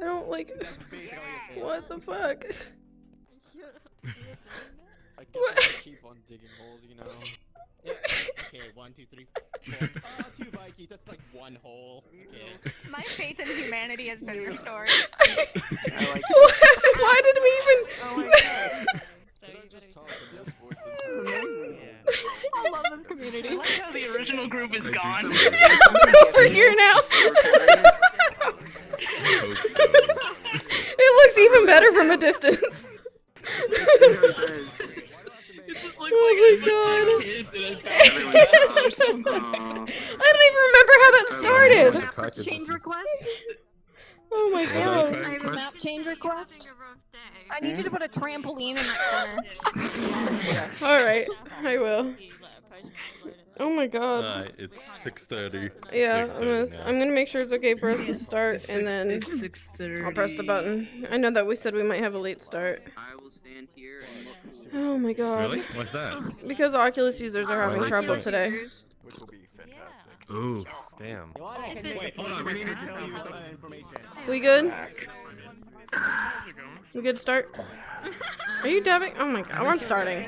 I don't like. What the fuck? I guess I'll keep on digging holes, you know. Yeah, okay, 1, 2, 3, 4. Oh, 2 Vikings, that's like 1 hole. Okay. My faith in humanity has been restored. Why did we even? Oh my god. I love this community. I like how the original group is gone. Over here now. It looks even better from a distance. Oh my god. I don't even remember how that started. Change request? Oh my god. I have a map change request. I need you to put a trampoline in that corner. Alright, I will. Oh my god. It's 6:30. Yeah, I'm gonna make sure it's okay for us to start, and then I'll press the button. I know that we said we might have a late start. I will stand here and look. Oh my god. Really? What's that? Because Oculus users are having trouble today. Which will be fantastic. Ooh, damn. Wait, hold on, we need to tell you some information. We good? We good to start? Are you dabbing? Oh my god, I'm starting.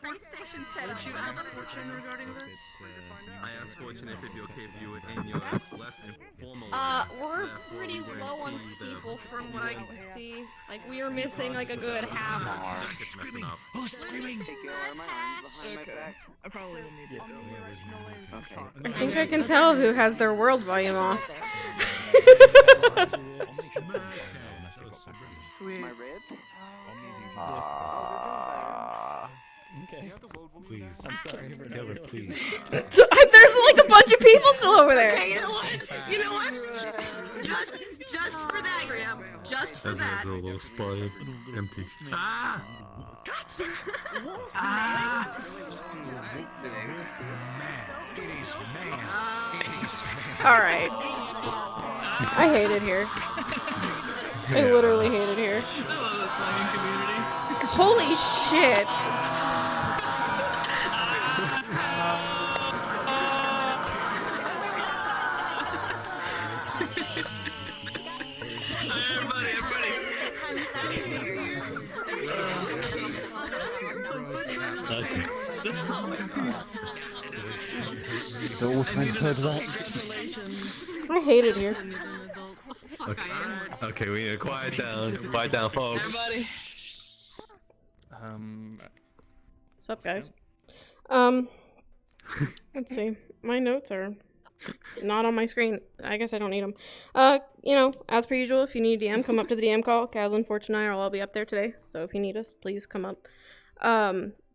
PlayStation said you ask Fortune regarding this? I asked Fortune if it'd be okay if you would in your less informal We're pretty low on people from what I can see. Like, we are missing like a good half. Who's screaming? I probably will need to go. I think I can tell who has their world volume off. Sweet. My rib? Okay. Please. I'm sorry for Kill her, please. There's like a bunch of people still over there. Okay, you know what? You know what? Just for that, Graham. Just for that. That's a little spoiled. Empty. Ah! Alright. I hate it here. I literally hate it here. Holy shit. I hate it here. Okay, we need to quiet down. Quiet down, folks. Everybody. What's up, guys? Let's see. My notes are not on my screen. I guess I don't need them. You know, as per usual, if you need a DM, come up to the DM call. Kaz, Fortune, and I will all be up there today. So if you need us, please come up.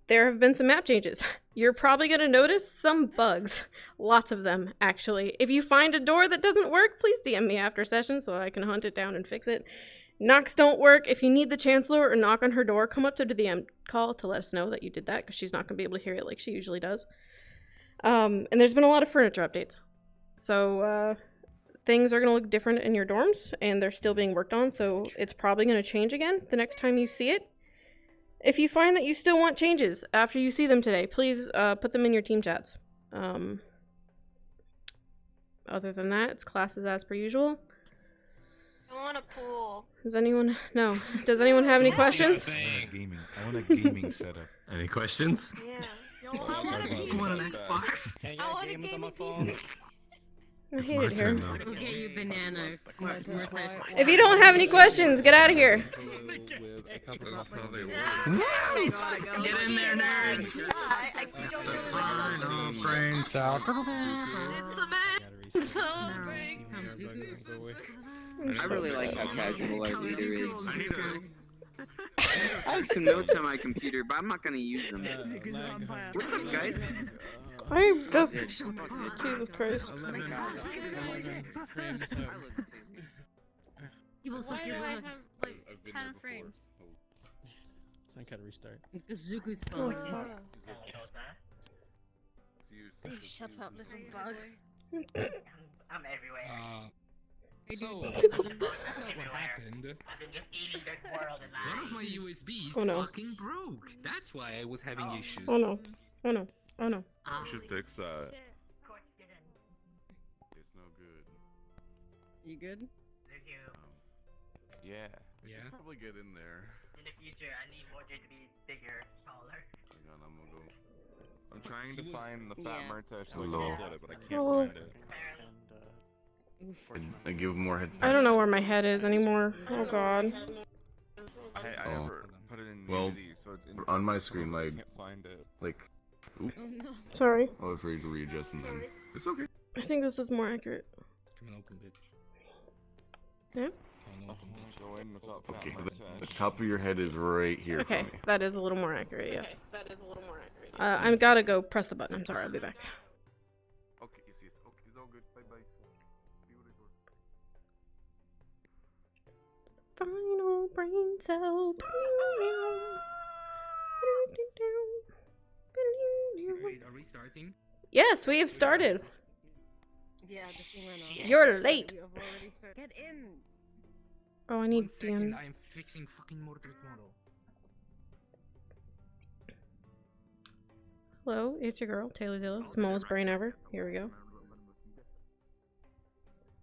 There have been some map changes. You're probably going to notice some bugs. Lots of them, actually. If you find a door that doesn't work, please DM me after session so that I can hunt it down and fix it. Knocks don't work. If you need the Chancellor or knock on her door, come up to the DM call to let us know that you did that, because she's not going to be able to hear it like she usually does. And there's been a lot of furniture updates. So, things are going to look different in your dorms, and they're still being worked on, so it's probably going to change again the next time you see it. If you find that you still want changes after you see them today, please put them in your team chats. Other than that, it's classes as per usual. I want a pool. Does anyone? No. Does anyone have any questions? I want a gaming setup. Any questions? Yeah. You want an Xbox? Can I get games on my phone? I hate it here. We'll get you bananas. If you don't have any questions, get out of here. Get in there, nerds! Brains out. It's the man. I really like how casual our leader is. I have some notes on my computer, but I'm not gonna use them. What's up, guys? I just... Jesus Christ. You will suck your blood. Like 10 frames. I gotta restart. Zuku's Oh, phone. fuck. Shut up, little bug. I'm everywhere. So, what happened? I've been just eating this world alive. One of my USBs Oh, no. fucking broke. That's why I was having issues. Oh no. Oh no. Oh no. We should fix that. Of course you didn't. It's no good. You good? Thank you. Yeah. Yeah. Probably get in there. In the future, I need Mordred to be bigger, taller. Hang on, I'm gonna go. I'm trying to He was- find the fat Yeah. Murtash so Hello. I can get it, but I can't Hello. find it. I give more head. I don't know where my head is anymore. Oh god. I Oh. ever put it in Well, Unity, so it's in on my screen, I like- can't find it. Like, Oh no. Sorry. I'll wait for you to readjust and then. It's okay. I think this is more accurate. Come on, open bitch. Yeah? Come on, open bitch. Go in without fat Okay, Murtash. the top of your head is right here Okay, for me. that is a little more accurate, yes. I've gotta go press the button. I'm sorry, I'll be back. Okay, it's okay, it's all good. Bye bye. See what I do. Final brain cell. Wait, are we starting? Yes, we have started. Yeah, the thing went off. You're late. We have already started. Get in. Oh, I need 1 second, DM. I'm fixing fucking Mordred's model. Hello, it's your girl, Taylor Dilla. Smallest brain ever. Here we go.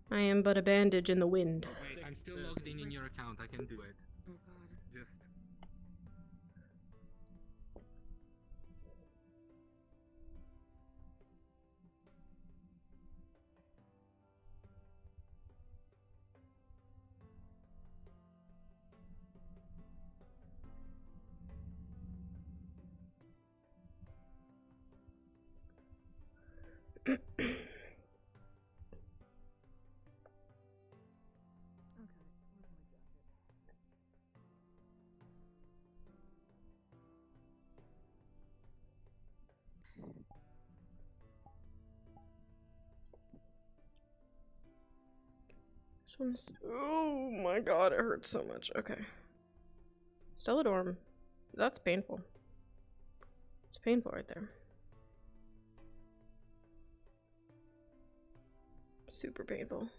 I am but a bandage in the wind. Wait, I'm still logged in your account. I can do it. Oh god. Just. Oh my god, it hurts so much. Okay. Stelladorm. That's painful. It's painful right there. Super painful.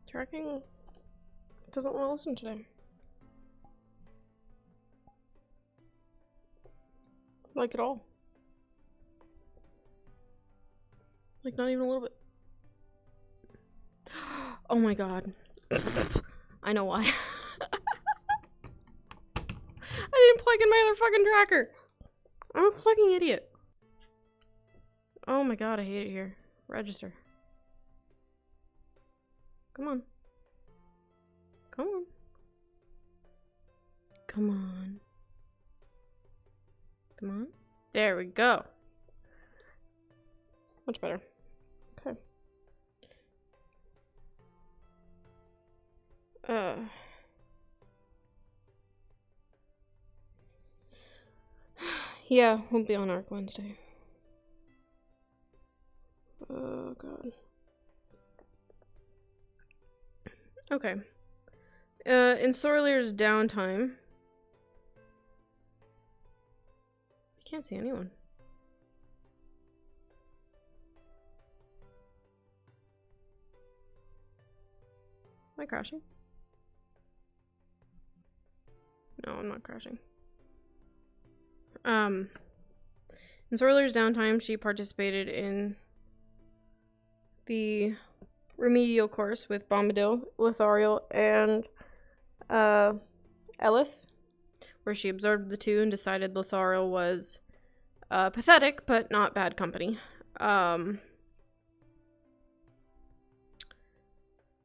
Tracking doesn't want to listen today. Like at all. Like not even a little bit. Oh my god. I know why. I didn't plug in my other fucking tracker. I'm a fucking idiot. Oh my god, I hate it here. Register. Come on. Come on. Come on. Come on. There we go. Much better. Okay. Yeah, we'll be on Arc Wednesday. Oh god. Okay. In Sorlier's downtime. I can't see anyone. Am I crashing? No, I'm not crashing. In Sorlier's downtime, she participated in the remedial course with Bombadil, Lothariel, and Ellis, where she observed the two and decided Lothariel was pathetic, but not bad company.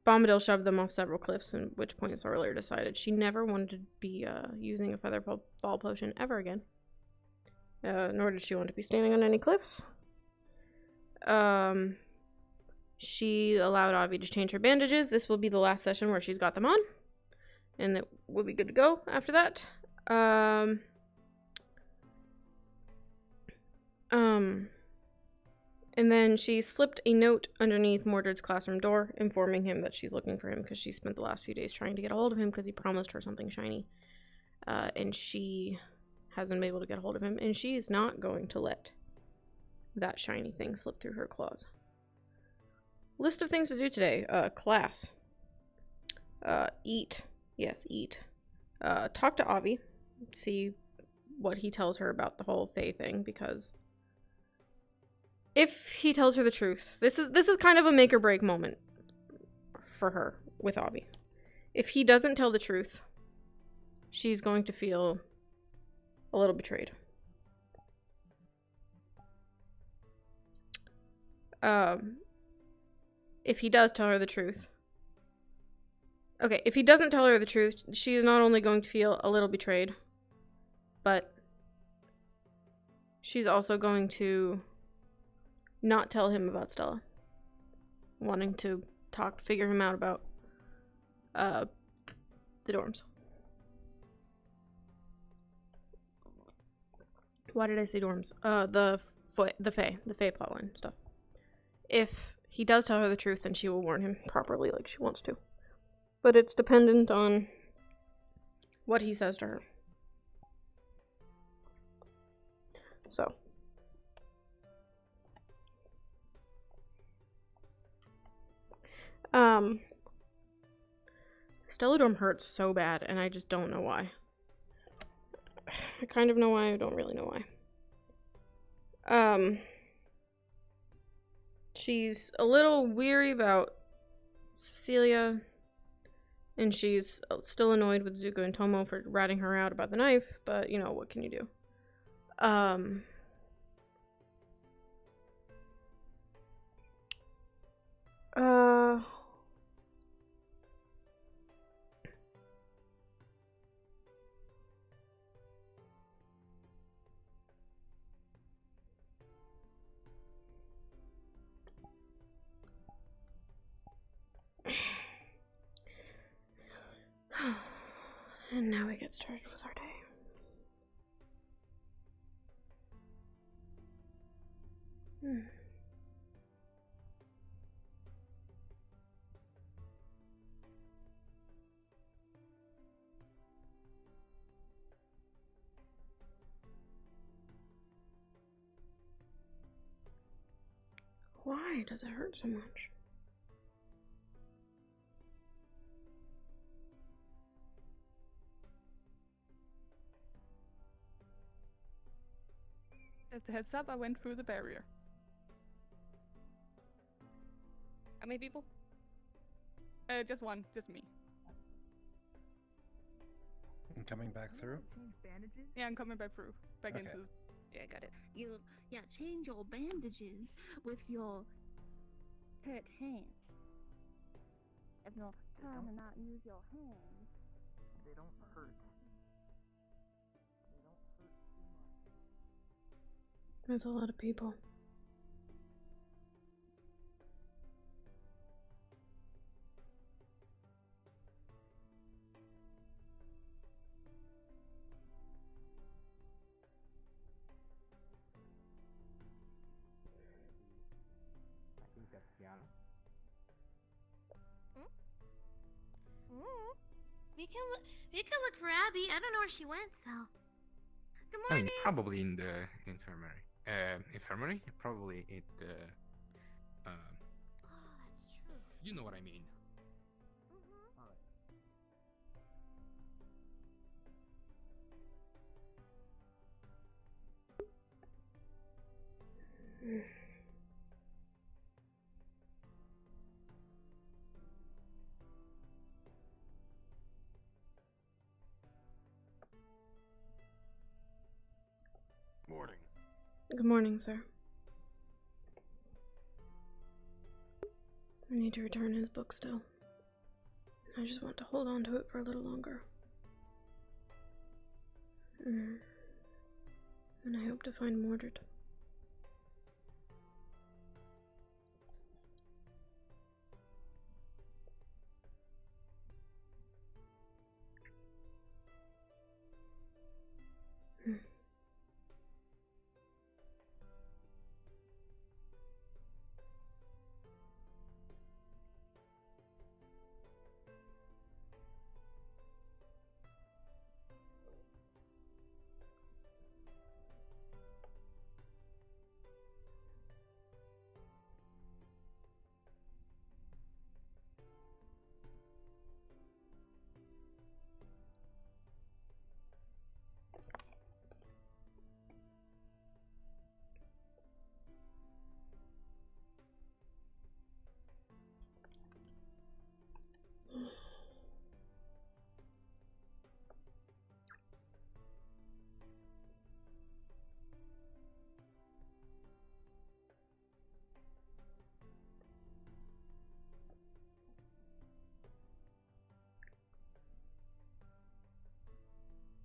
Bombadil shoved them off several cliffs, at which point Sorlier decided she never wanted to be using a feather ball potion ever again. Nor did she want to be standing on any cliffs. She allowed Avi to change her bandages. This will be the last session where she's got them on. And that will be good to go after that. And then she slipped a note underneath Mordred's classroom door, informing him that she's looking for him because she spent the last few days trying to get a hold of him because he promised her something shiny. And she hasn't been able to get a hold of him, and she is not going to let that shiny thing slip through her claws. list of things to do today. Class. Eat. Yes, eat. Talk to Avi. See what he tells her about the whole Faye thing, because if he tells her the truth, this is kind of a make or break moment for her with Avi. If he doesn't tell the truth, she's going to feel a little betrayed. If he does tell her the truth. Okay, if he doesn't tell her the truth, she is not only going to feel a little betrayed, but she's also going to not tell him about Stella. Wanting to figure him out about the dorms. Why did I say dorms? The Fae plotline stuff. If he does tell her the truth, then she will warn him properly like she wants to. But it's dependent on what he says to her. So. Stella dorm hurts so bad, and I just don't know why. I kind of know why, I don't really know why. She's a little weary about Cecilia, and she's still annoyed with Zuko and Tomo for ratting her out about the knife, but, you know, what can you do? And now we get started with our day. Why does it hurt so much? Just a heads up, I went through the barrier. How many people? Just one, just me. And coming back through? Yeah, I'm coming back through. Back Okay. into this. Yeah, got it. You, change your bandages with your hurt hands. If you're trying to not use your hands, They don't hurt. There's a lot of people. I think that's Kiana. We can look for Abby. I don't know where she went, so. Good I morning. mean, probably in the infirmary. Infirmary? Probably at the. Oh, that's true. You know what I mean. Morning. Good morning, sir. I need to return his book still. I just want to hold on to it for a little longer. And I hope to find Mordred.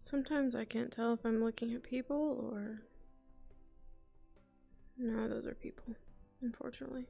Sometimes I can't tell if I'm looking at people or... No, those are people, unfortunately.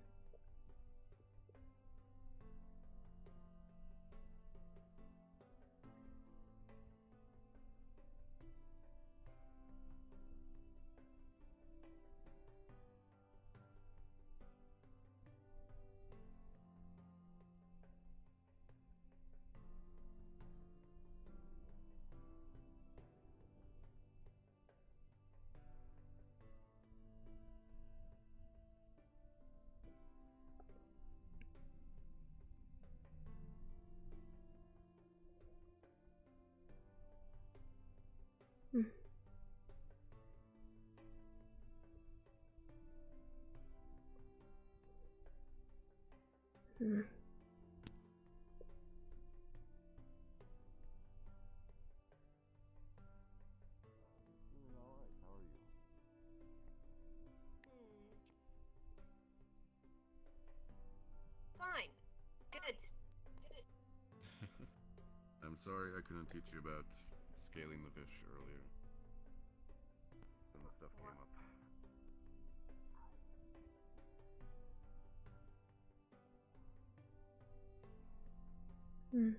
Hmm. Hmm. Fine. Good. I'm sorry I couldn't teach you about scaling the fish earlier. Some stuff came up. Hmm.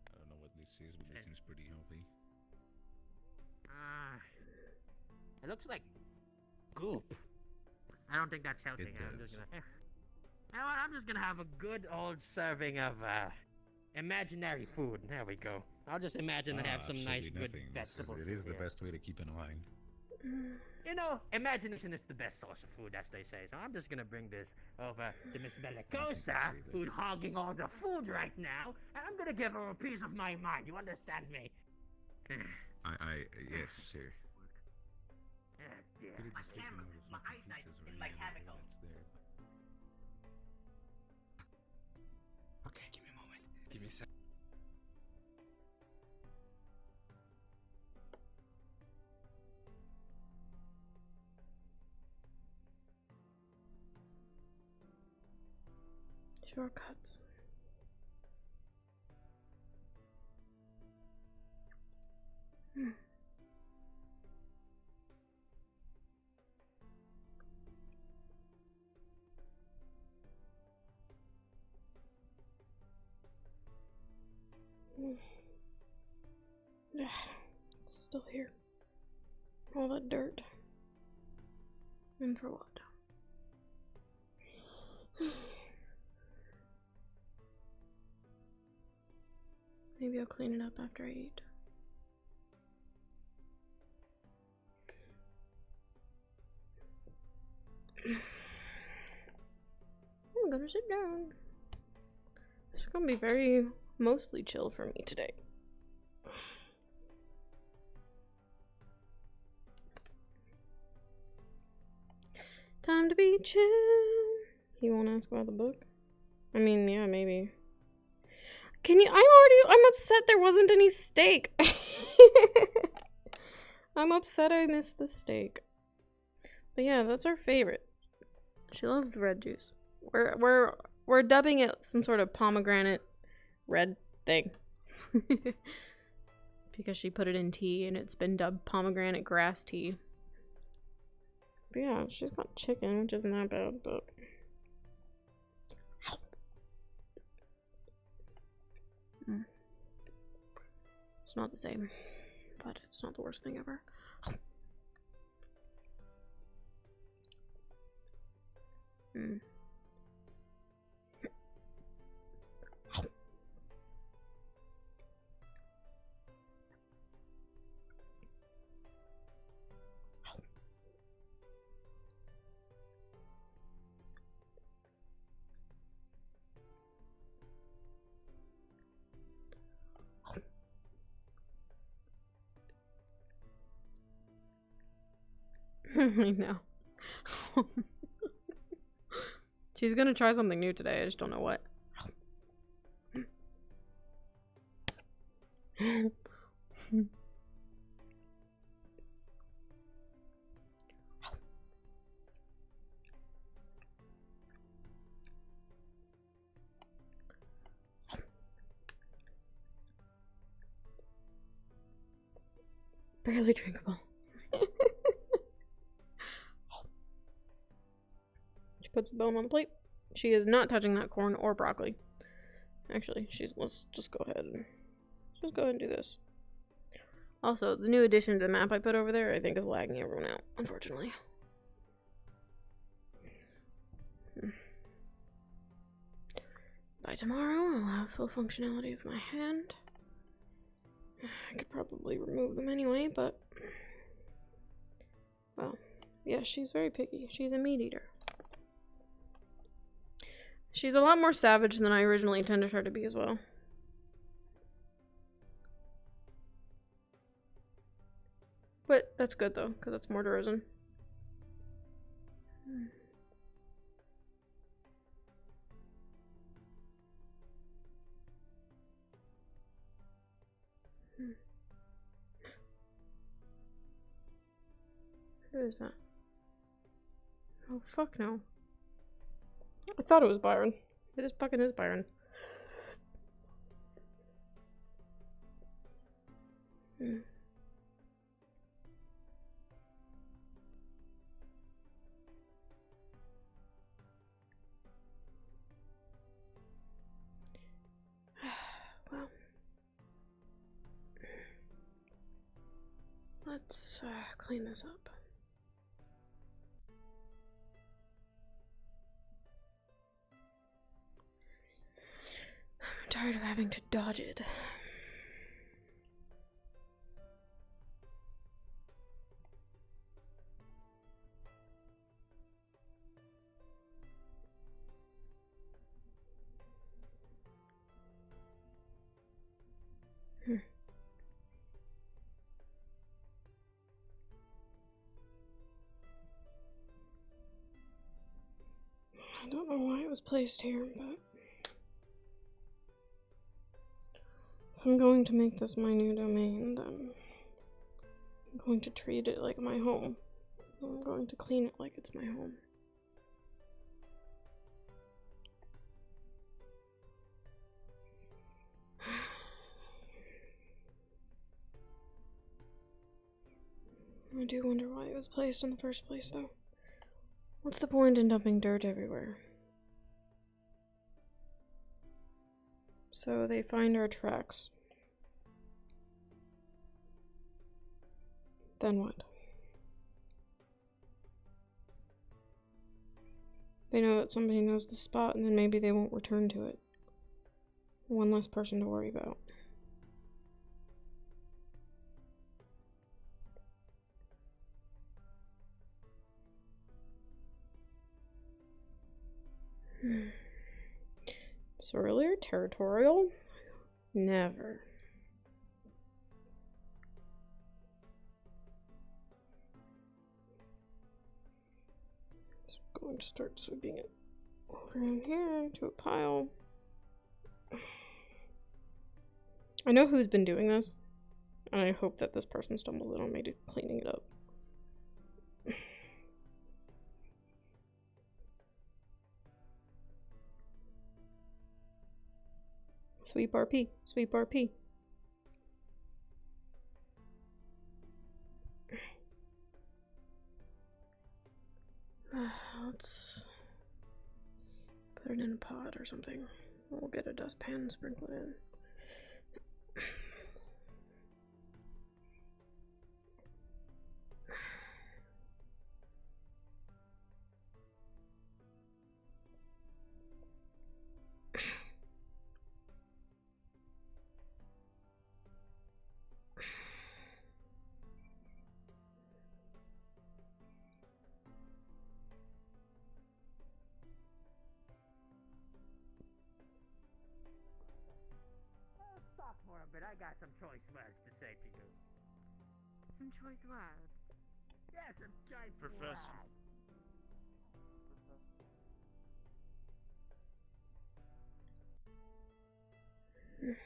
I don't know what this is, but this seems pretty healthy. It looks like goop. I don't think that's healthy. It I'm does. just gonna. You know what? I'm just gonna have a good old serving of imaginary food. There we go. I'll just imagine I have some nice, good vegetables. It is the here. best way to keep in line. You know, imagination is the best source of food, as they say. So I'm just gonna bring this over to Miss Bellicosa, who's hogging all the food right now, and I'm gonna give her a piece of my mind. You understand me? Yes, sir. Yeah. Could have just taken one of the fucking pizzas or anything that's there. Okay, give me a moment. Give me a sec. Shortcuts. Hmm. It's still here. All that dirt. And for what? Maybe I'll clean it up after I eat. I'm gonna sit down. It's gonna be very mostly chill for me today. Time to be chill. You won't ask about the book? I mean, yeah, maybe. I'm upset there wasn't any steak. I'm upset I missed the steak. But yeah, that's our favorite. She loves the red juice. We're dubbing it some sort of pomegranate red thing. Because she put it in tea and it's been dubbed pomegranate grass tea. But yeah, she's got chicken, which isn't that bad, but... It's not the same, but it's not the worst thing ever. I know. She's gonna try something new today, I just don't know what. Barely drinkable. She puts the bone on the plate. She is not touching that corn or broccoli. Actually, let's just go ahead and do this. Also, the new addition to the map I put over there, I think, is lagging everyone out, unfortunately. By tomorrow, I'll have full functionality of my hand. I could probably remove them anyway, but... Well, yeah, she's very picky. She's a meat eater. She's a lot more savage than I originally intended her to be as well. But that's good though, because that's more tourism. Who is that? Oh, fuck no. I thought it was Byron. It just fucking is Byron. Well. Let's clean this up. I'm tired of having to dodge it. I don't know why it was placed here, but if I'm going to make this my new domain, then I'm going to treat it like my home. I'm going to clean it like it's my home. I do wonder why it was placed in the first place, though. What's the point in dumping dirt everywhere? So they find our tracks. Then what? They know that somebody knows the spot, and then maybe they won't return to it. One less person to worry about. Surlier? Territorial? Never. So I'm going to start sweeping it over in here to a pile. I know who's been doing this, and I hope that this person stumbles in on me to cleaning it up. Sweep RP. Sweep RP. Let's put it in a pot or something. We'll get a dustpan and sprinkle it in. Stop for a bit. I got some choice words to say to you. Some choice words. Yeah, some choice Professor. words.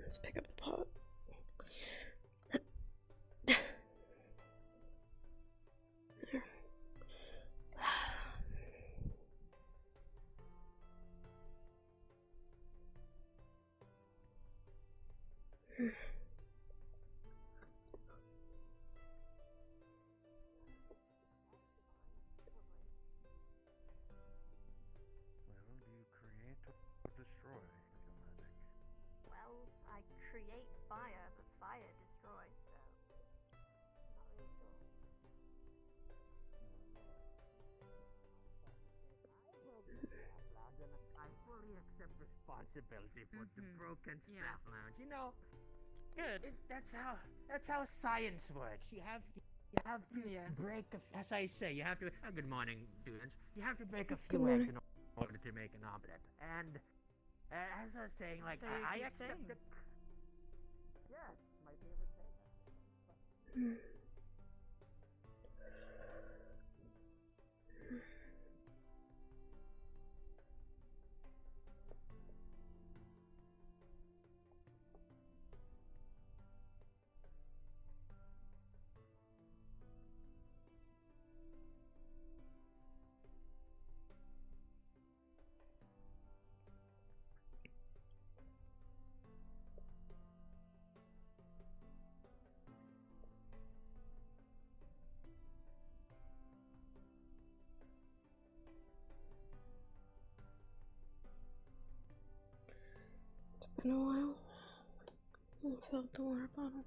Let's pick up the pot. There. Well, do you create or destroy with your magic? Well, I create fire, but fire destroys, so not really sure. I fully accept responsibility for the broken staff lounge. You know, good. That's how science works. You have to break as I say. You have to. Good morning, students. You have to break a few eggs in order to make an omelet. And as I was saying, like So you I keep accept saying. the. Yes, my favorite saying. It's been a while. I filled the water bottle.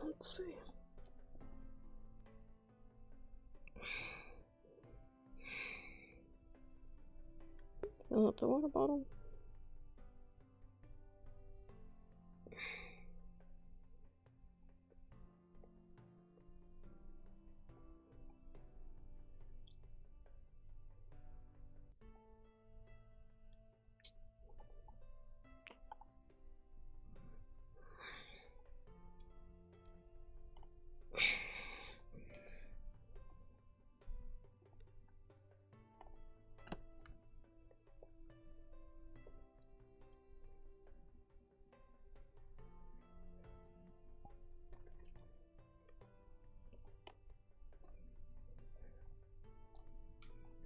Let's see. Fill up the water bottle.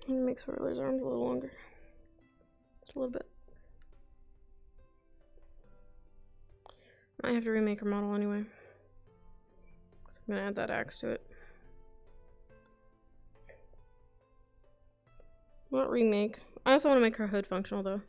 It makes Riley's arms a little longer. Just a little bit. I have to remake her model anyway. So I'm gonna add that axe to it. Not remake. I also want to make her hood functional though.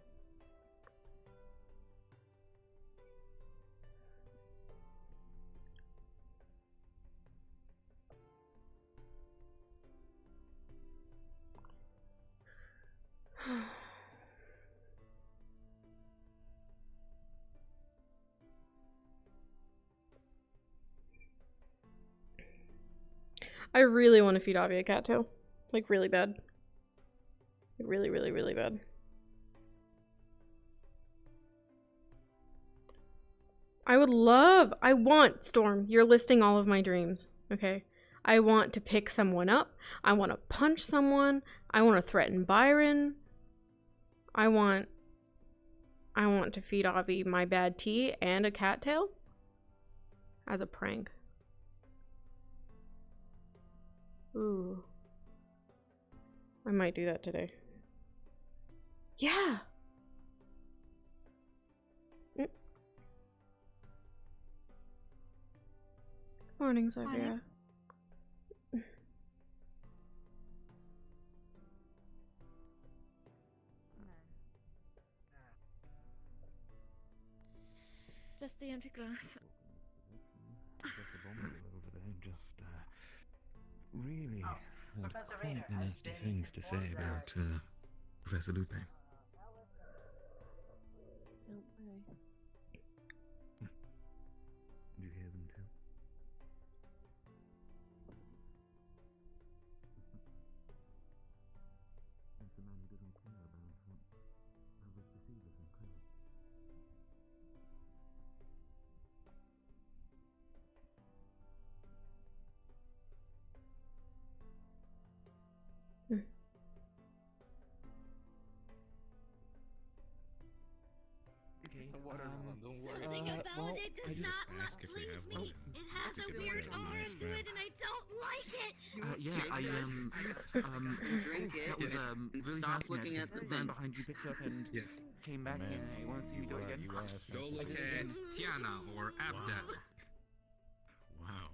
I really want to feed Avi a cattail. Like, really bad. Like, really, really, really bad. I want, Storm, you're listing all of my dreams, okay? I want to pick someone up. I want to punch someone. I want to threaten Byron. I want to feed Avi my bad tea and a cattail as a prank. Ooh. I might do that today. Yeah. Morning, Sophia. Just the empty glass. Really had quite the nasty things to say about Professor Lupe. Did you hear them too? It's a man who doesn't care about how this deceives us and clearly. Okay, watermelon, don't worry. The thing about Well, it I does just not ask if we please have me. one. It has Stick a it weird in a nice odor to grab. it, and I don't like it. Drink it That was and really stop fascinating. looking at the Ran thing. behind you, picked up, and Yes. came back. Man, And you want to see me do it again? Go look at Tiana or Abda. Wow.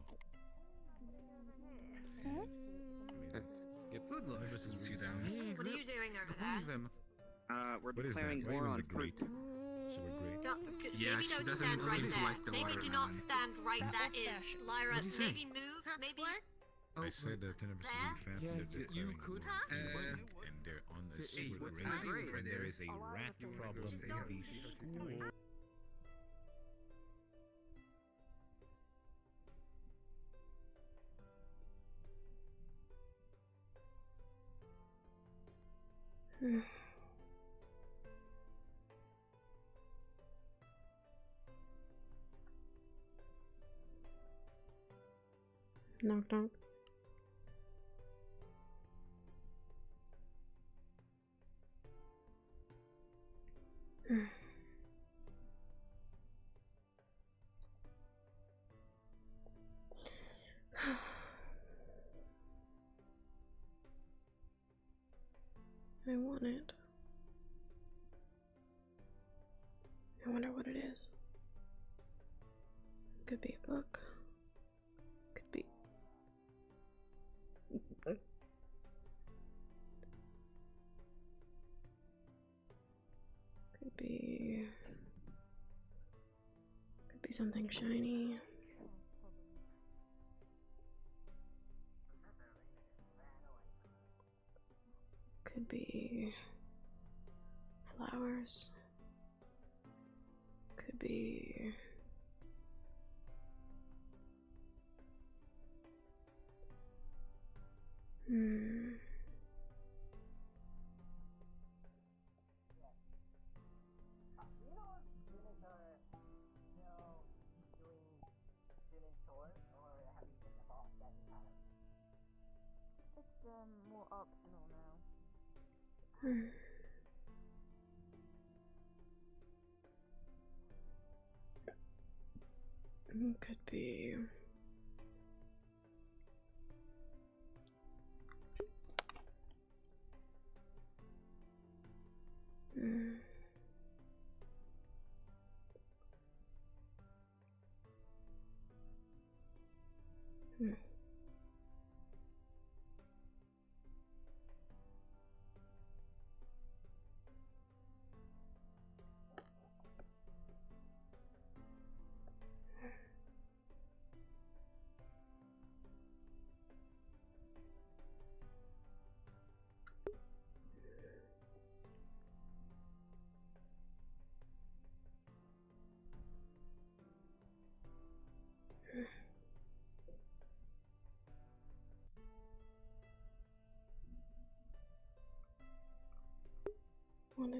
Let's get food lost. See down. What are you doing over there? We're What is that? declaring Why are you war on on the grate? fruit. So we're great. Yeah, Maybe she don't doesn't stand right seem to there. like the Maybe do watermelon. not stand right. That is, Lyra. What'd you say? Maybe move. Maybe. I said that 10 of us will be fastened at you declaring could, war on food, and they're on the sewer grate, and there is a rat problem in the school. Knock knock. I want it. I wonder what it is. Could be a book. Could be. Could be. Could be something shiny. Could be flowers. Could be It's more optional now. Could be.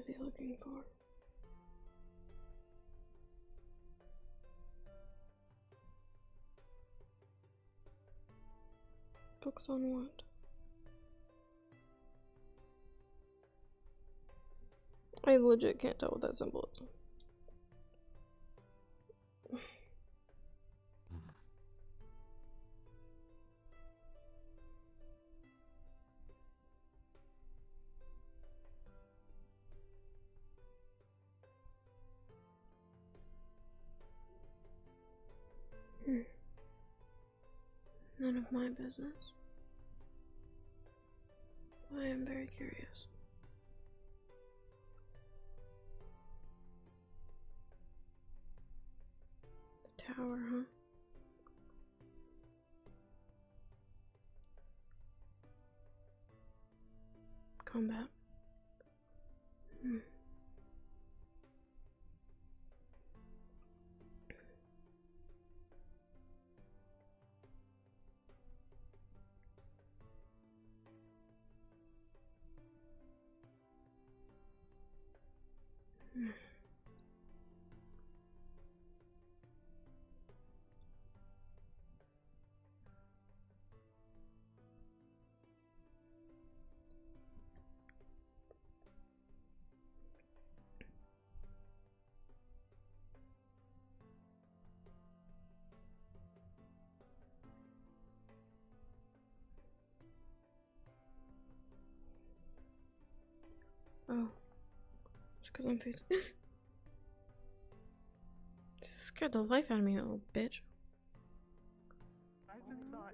is he looking for? Books on what? I legit can't tell what that symbol is. None of my business. I am very curious. The tower, huh? Combat. Oh. Just because I'm facing. Scared the life out of me, little bitch. I just saw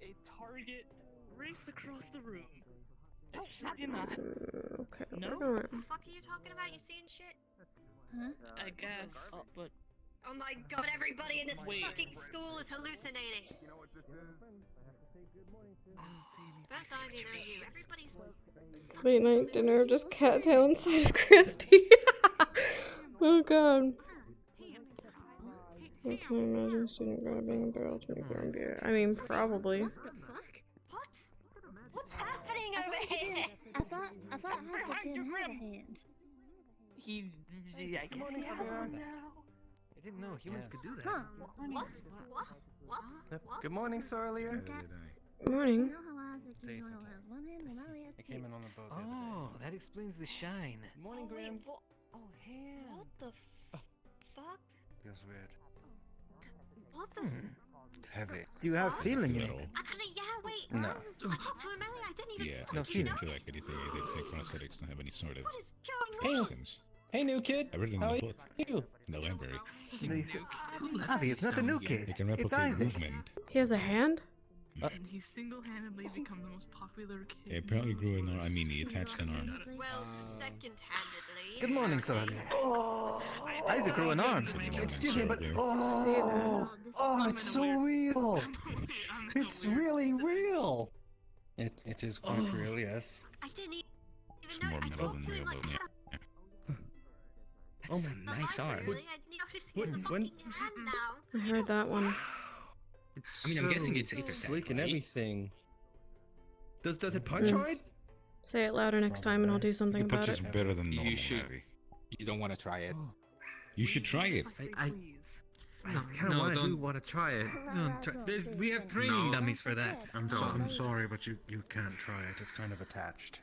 a target race across the room. You not? Okay, no? we're What the fuck are you talking about? You seeing shit? Huh? I guess, but... Oh my god, everybody in this fucking school is hallucinating! First I knew there were you. Everybody's... late night dinner of just cattail inside of Christy. Oh god. What can I imagine a student grabbing a barrel to make their own beer? I mean, probably. What? What's happening over here? I thought Hazard didn't have a hand. I guess he has one now. I didn't know humans could do that. Huh. What? Good morning, Sorlia. Good morning. You know how Hazard can only has one hand? Well, now he has I two. came in on the boat. Oh, that explains the shine. Good morning, Graham. Oh, hand. What the fuck? Feels weird. What the It's heavy. Do you have feeling in it? Actually, yeah, wait. No. I talked to him earlier. I didn't even Yeah, fucking I shouldn't know feel like this. anything. I did take prosthetics don't have any sort of What is going on? sense. Hey, new kid. I read it in How the are book, you? in the library. Avi, it's not the new kid. They can It's replicate Isaac. movement. He has a hand? And he single-handedly become the most popular kid. He apparently grew an arm. I mean, he attached an arm. Well, second-handedly. Good morning, Sorlia. Isaac grew an arm. Excuse me, but it's so real. It's really real. It is quite real, yes. I didn't It's even know. more I metal talked than to him real, like though. that. That's a nice arm. Really? I didn't notice he has a fucking hand now. I heard that one. I mean, I'm guessing it's either sleek and right? everything. Does it punch hard? Say it louder next time and I'll do something The punch about is it. better than normal, You should. Abby. You don't want to try it. You should try it. I kind of want to try it. We have training dummies for that. I'm sorry, but you can't try it. It's kind of attached.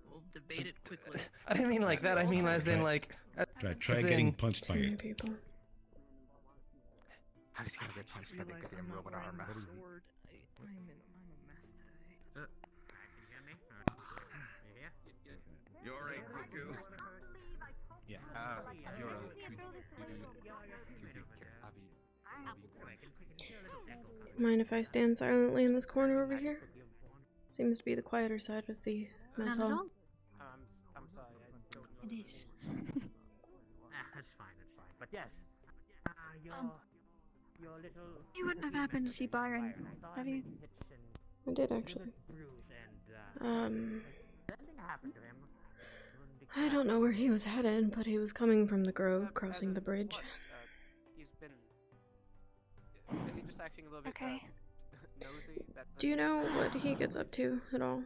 We'll debate it quickly. I didn't mean like that. I mean as in like... Try getting punched by it. People. I just gotta get punched by the goddamn robot arm. You alright, Zuko? Yeah, you're a Mind if I stand silently in this corner over here? Seems to be the quieter side of the mess Not at hall. all. I'm sorry. I don't... It is. That's fine. But yes. Your little... You wouldn't have happened to see Byron, have you? I did actually. I don't know where he was headed, but he was coming from the grove, crossing the bridge. He's been... Is he just acting a little bit nosy? Do you know what he gets up to at all?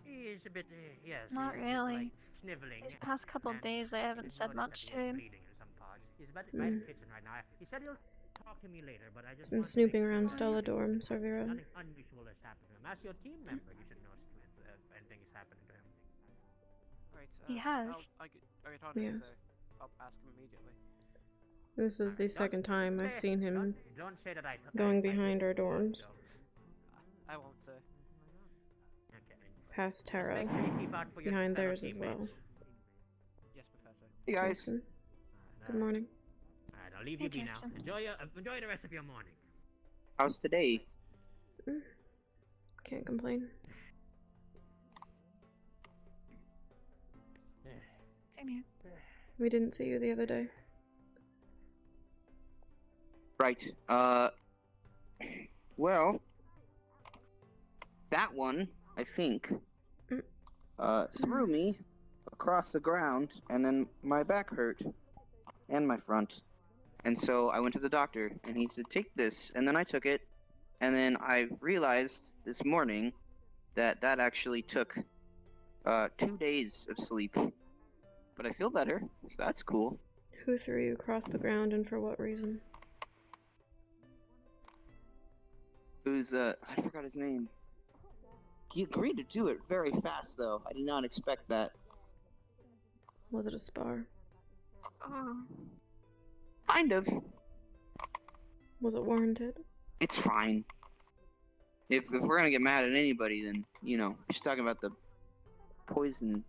He's a bit, yes. Not he's really. Like sniveling. These past couple of days, they haven't said much to him. He's right in the kitchen right now. He said he'll talk to me later, but I just Been want to snooping make around sure Stella dorm, Servira. nothing unusual has happened to him. As your team member, you should know if anything is happening to him. Right, He has. Yes. I'll ask him immediately. This is the second time I've seen him Don't say that I going behind our dorms. I won't say. Past Tara. Make sure you keep out for your Behind fellow theirs as well. teammates. Yes, Professor. Hey guys. Jackson. Good morning. Alright, I'll leave you be now. Enjoy the rest of your morning. How's today? Can't complain. Same here. We didn't see you the other day. Right. Well, that one, I think, threw me across the ground, and then my back hurt, and my front. And so I went to the doctor, and he said, take this, and then I took it, and then I realized this morning that that actually took 2 days of sleep. But I feel better, so that's cool. Who threw you across the ground and for what reason? It was, I forgot his name. He agreed to do it very fast, though. I did not expect that. Was it a spar? Kind of. Was it warranted? It's fine. If we're gonna get mad at anybody, then, you know, she's talking about the poison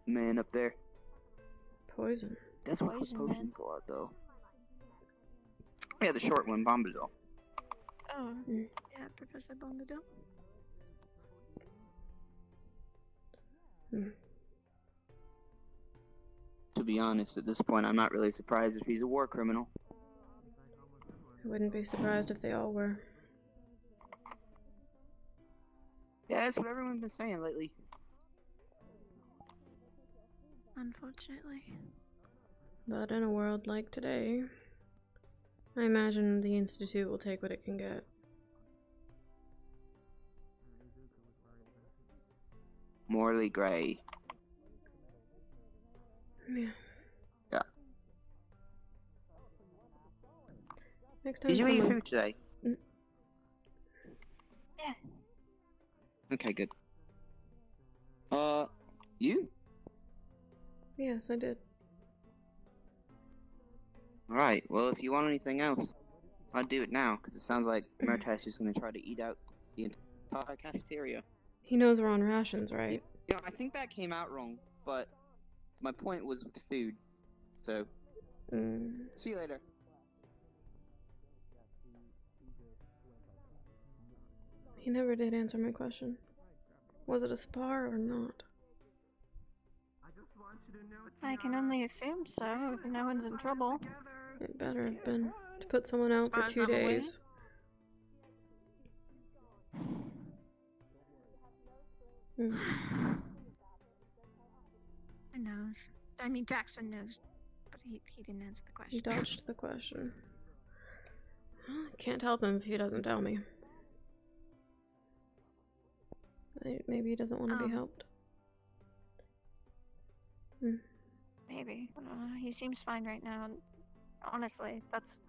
man up there. Poison? That's what potion for, though. Yeah, the short one, Bombadil. Oh, yeah, Professor Bombadil. To be honest, at this point, I'm not really surprised if he's a war criminal. I wouldn't be surprised if they all were. Yeah, that's what everyone's been saying lately. Unfortunately. But in a world like today, I imagine the Institute will take what it can get. Morley Gray. Yeah. Yeah. Next time Did you eat someone... food today? Yeah. Okay, good. You? Yes, I did. Alright, well, if you want anything else, I'll do it now, because it sounds like Mertas is going to try to eat out the entire cafeteria. He knows we're on rations, right? You know, I think that came out wrong, but my point was with food. So, see you later. He never did answer my question. Was it a spar or not? I can only assume so, if no one's in trouble. It better have been. To put someone out for As 2 I'm aware. days. Who knows? I mean, Jackson knows, but he didn't answer the He question. dodged the question. Well, I can't help him if he doesn't tell me. Maybe he doesn't want to be helped. Maybe. He seems fine right now. And honestly, that's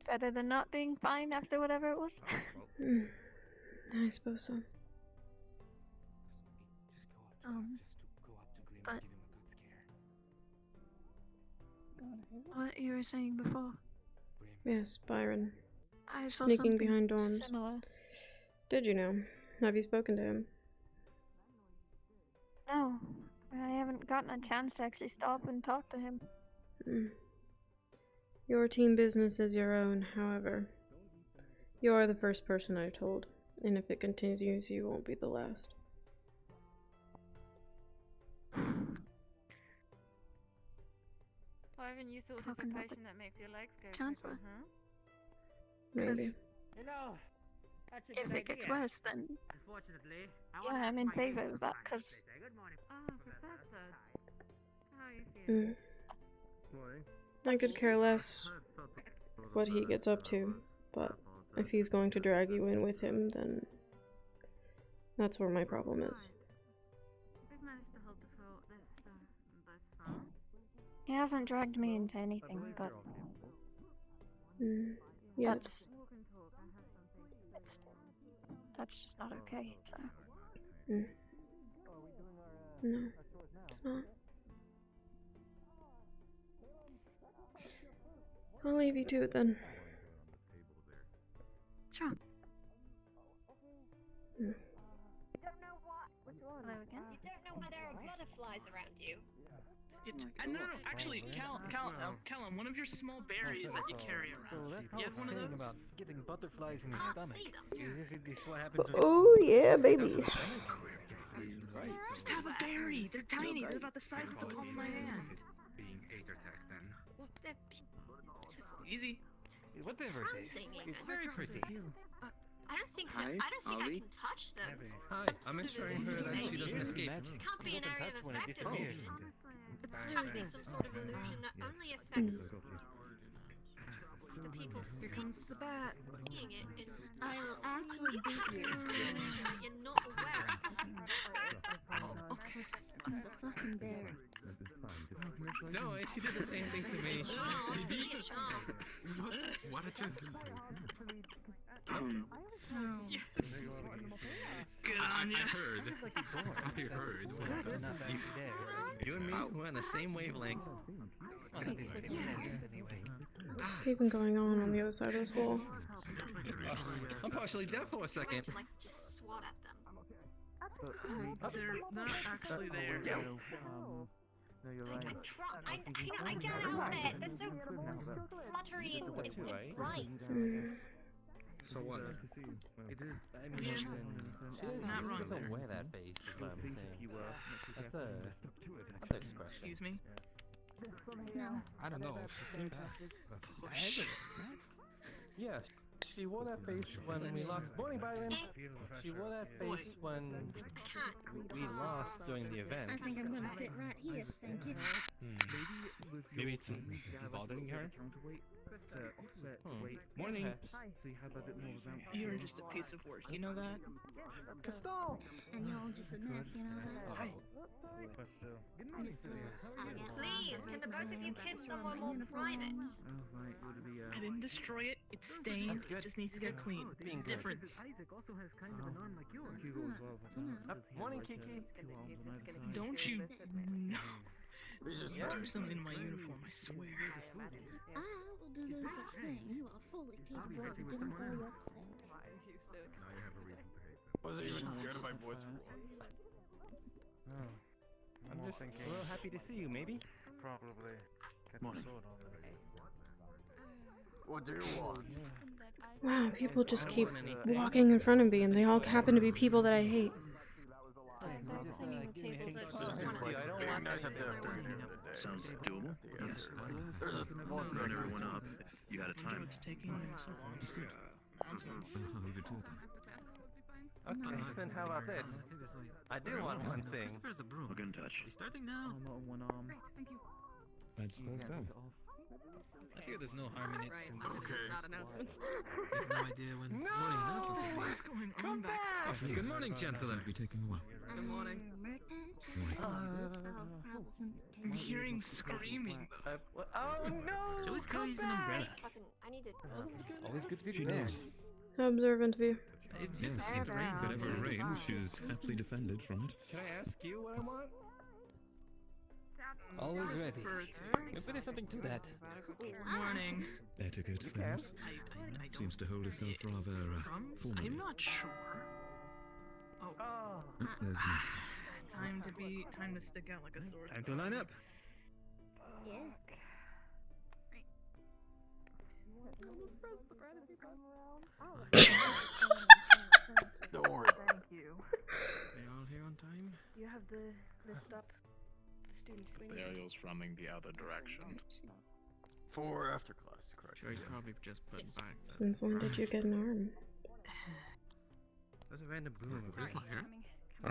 better than not being fine after whatever it was. I suppose so. But what you were saying before, Yes, Byron. I saw Sneaking something behind dorms. similar. Did you know? Have you spoken to him? No, I haven't gotten a chance to actually stop and talk to him. Your team business is your own, however. You are the first person I've told, and if it continues, you won't be the last. Ivan, you thought of a patient that makes your legs go Chancellor. quicker, huh? Maybe. You know, that's a If good it gets idea. worse, then Unfortunately, yeah, I'm in favor of that, because Professor. How are you feeling? I could care less what he gets up to, but if he's going to drag you in with him, then That's where my problem is. We've managed to hold the fort this far. He hasn't dragged me into anything, but Yeah. that's just not okay. So. No, it's not. I'll leave you to it then. Sure. Hello again. You don't know why there are butterflies around you. No, actually, Callum, one of your small berries that you carry around. You have one of those? About getting butterflies in your Can't stomach. see them. This is what happens when Oh yeah, baby. Just have a berry. They're tiny. They're about the size of the palm of my hand. Being age attacked then. They're beautiful. Easy. Whatever it is. Prancing It's even. very pretty. I don't think Hi, I Ollie. can touch them. Hi, I'm ensuring her that she doesn't escape. It can't be an area of effect illusion. It's really be some sort of illusion that only affects the people comes the bat. seeing it in I will actually beat you. illusion that you're not aware of. I'm the fucking bear. No, she did the same thing to me. Did you? What a just. Good on you. I heard. You and me, we're on the same wavelength. What's even going on the other side of this wall? I'm partially deaf for a second. Like, just swat at them. They're not actually there. Yeah. No, you're right. I get out there. They're so fluttery and bright. So what? It is. Not wrong doesn't there. wear that face, is what I'm saying. That's a expression. Excuse me? No. I don't know. She seems sad. Yeah, she wore that face when we lost. Morning, Byron. She wore that face when we lost during the event. I think I'm gonna sit right here, thank you. Maybe it's bothering her. Morning. You're just a piece of work, you know that? Cristal! And you're just a mess, you know that? Please, can the both of you kiss someone more private? I didn't destroy it. It's stained. It just needs to get clean. There's a difference. Isaac also has kind of an arm like yours. Morning, Kiki. Don't you know? Do something to my uniform, I swear. I will do no such thing. You are fully capable of doing so yourself. Wasn't even scared of my voice for once. I'm just real happy to see you, maybe? Probably. Morning. What do you want? Wow, people just keep walking in front of me, and they all happen to be people that I hate. Sounds doable. Yes. Run everyone up if you got a time. It's taking so long. Nonsense. Okay, then how about this? I do want one thing. I'll get in touch. Starting now. One arm. Thank you. I'd suppose so. I figure there's no harm in it. It's not announcements. I have no idea when morning announcements will be. What's going on back there? Good morning, Chancellor. Be taking a while. Good morning. I'm hearing screaming. Oh no! Joey's got using an umbrella. I need to. Always good to be prepared. How observant of you. Yes, it rained. Whatever rained, she is happily defended from it. Can I ask you what I want? Always ready. Maybe there's something to that. Morning. Etiquette, perhaps. Seems to hold herself rather formally. I'm not sure. There's no Time to stick out like a sore Time to line up. Yeah. Don't worry. Thank you. They all here on time? Do you have the list up? The student screening? The aerial's running the other direction. For after class, correct? Joey probably just put back. Since when did you get an arm? There's a random gloom. Chris not here?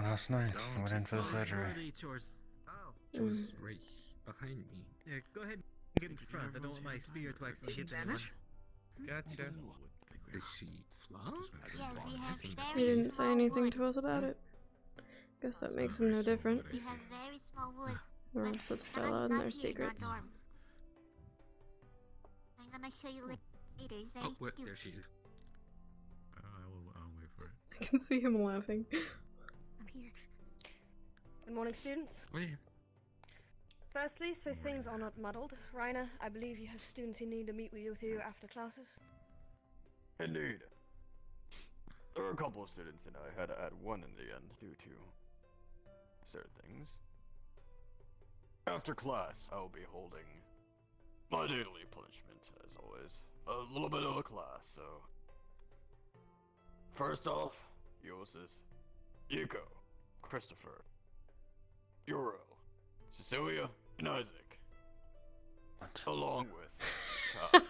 Last night, I went in for the surgery. Chores. She was right behind me. Yeah, go ahead and get in front. I don't want my spear to actually hit anyone. Gotcha. Is she flawed? Yeah, we have He very didn't say small anything wood. to us about it. Guess that makes him no different. We have very small wood. We're but also not- still not in here their in our secrets. dorm. I'm gonna show you later. It's very Oh, wait, cute. there she is. I'll wait for it. I can see him laughing. I'm here. Good morning, students. Oh, yeah. Firstly, so things are not muddled, Rainer, I believe you have students who need to meet with you after classes. Indeed. There were a couple of students and I had to add one in the end due to certain things. After class, I will be holding my daily punishment, as always. A little bit of a class, so... First off, Ulysses, Yuko, Christopher, Euro, Cecilia, and Isaac. Along with...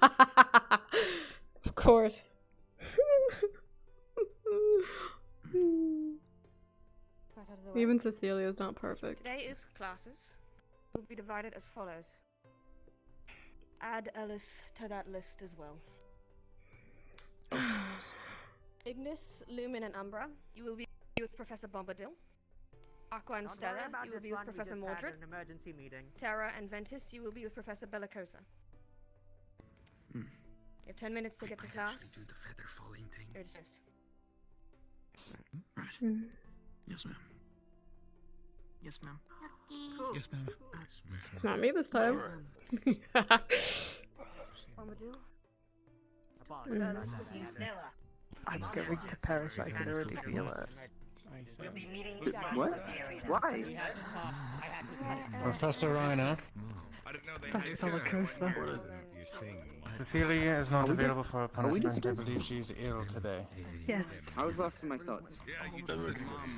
Of course. Right out of the way. Even Cecilia's not perfect. Today is classes. Will be divided as follows. Add Ellis to that list as well. Ignis, Lumen, and Umbra, you will be with Professor Bombadil. Aqua and Don't Stella, worry about you will this be with one, we Professor just had Mordred. an emergency meeting. Terra and Ventus, you will be with Professor Bellicosa. You have 10 minutes to get to class. Do the feather falling thing. You're dismissed. Right. Yes, ma'am. Yes, ma'am. Yes, ma'am. It's not me this time. Bombadil? I'm going to perish, I can already feel it. What? Why? Professor Reiner. That's Bellicosa. Cecilia is not Are we available for a are we punishment. I dismissed? believe she's ill today. Yes. I was lost in my thoughts.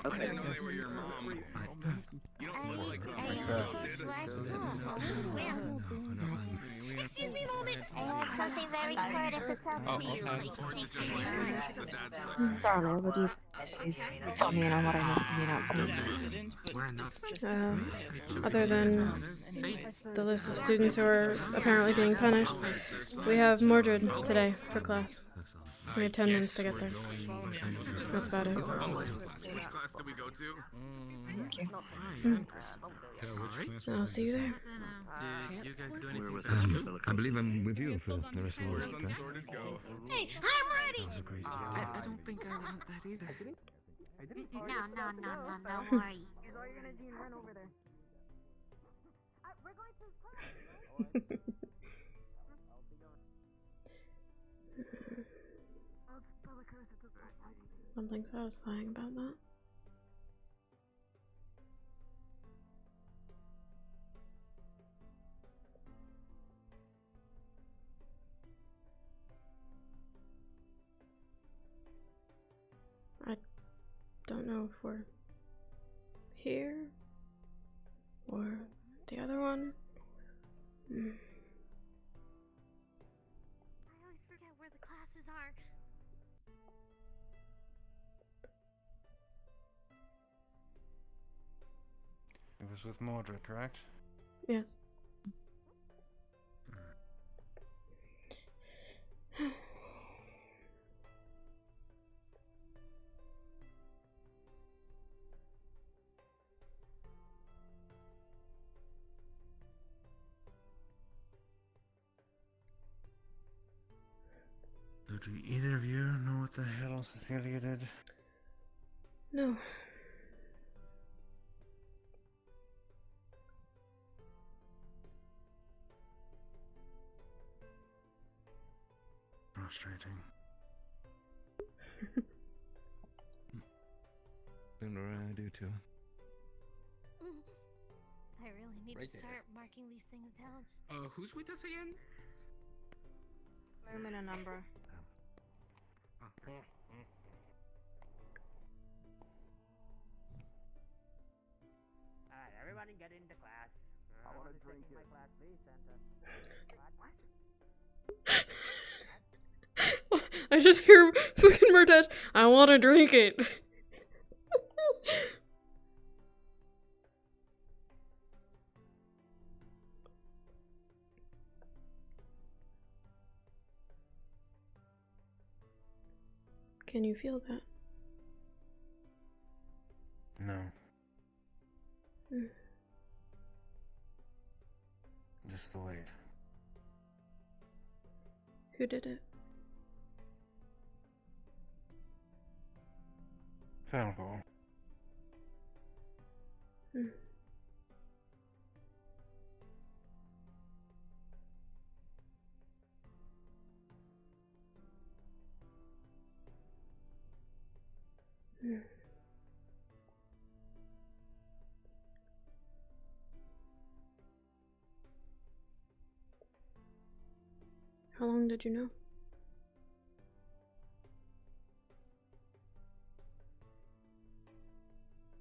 Okay. Excuse me a moment. I have something very important to tell to you. Sorry, would you please fill me in on what I missed in the announcement? We're not Other than the list of students who are apparently being punished, we have Mordred today for class. We have 10 minutes to get there. That's about it. Which class did we go to? I'll see you there. We're with I believe I'm with you for the rest of the week. Hey, I'm ready! I don't think I want that either. No, don't worry. Something satisfying about that. I don't know if we're here or the other one. I always forget where the classes are. It was with Mordred, correct? Yes. So do either of you know what the hell Cecilia did? No. Frustrating. Sooner I do too. I really need Right to there. start marking these things down. Who's with us again? Lumen and Umbra. Alright, everybody get into class. I want to drink my class, please, Santa. I just hear fucking Murtash, I want to drink it. Can you feel that? No. Mm. Just the weight. Who did it? Falcor. Mm. Mm. How long did you know?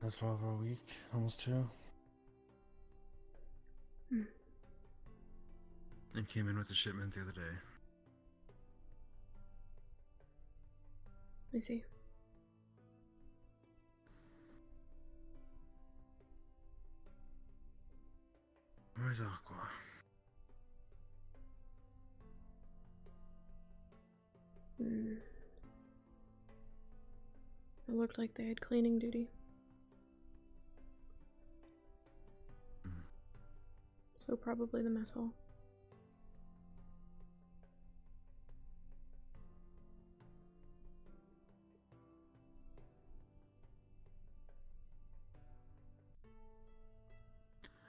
That's for over a week, almost 2. Mm. And came in with a shipment the other day. I see. Where's Aqua? Mm. It looked like they had cleaning duty. So probably the mess hall.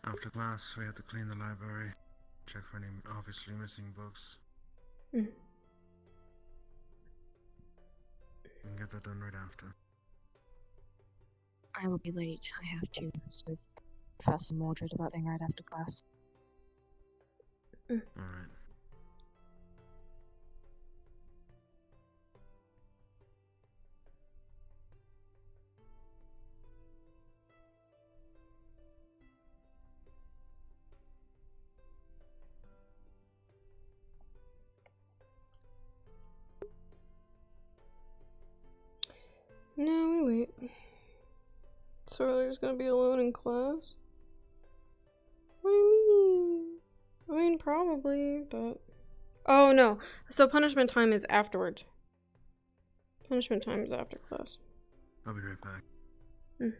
After class, we had to clean the library, check for any obviously missing books. Mm. And get that done right after. I will be late. I have to speak with Professor Mordred about thing right after class. Mm. Alright. No, we wait. Sorler's gonna be alone in class? What do you mean? I mean, probably, but... Oh, no. So punishment time is afterwards. Punishment time is after class. I'll be right back. Mm.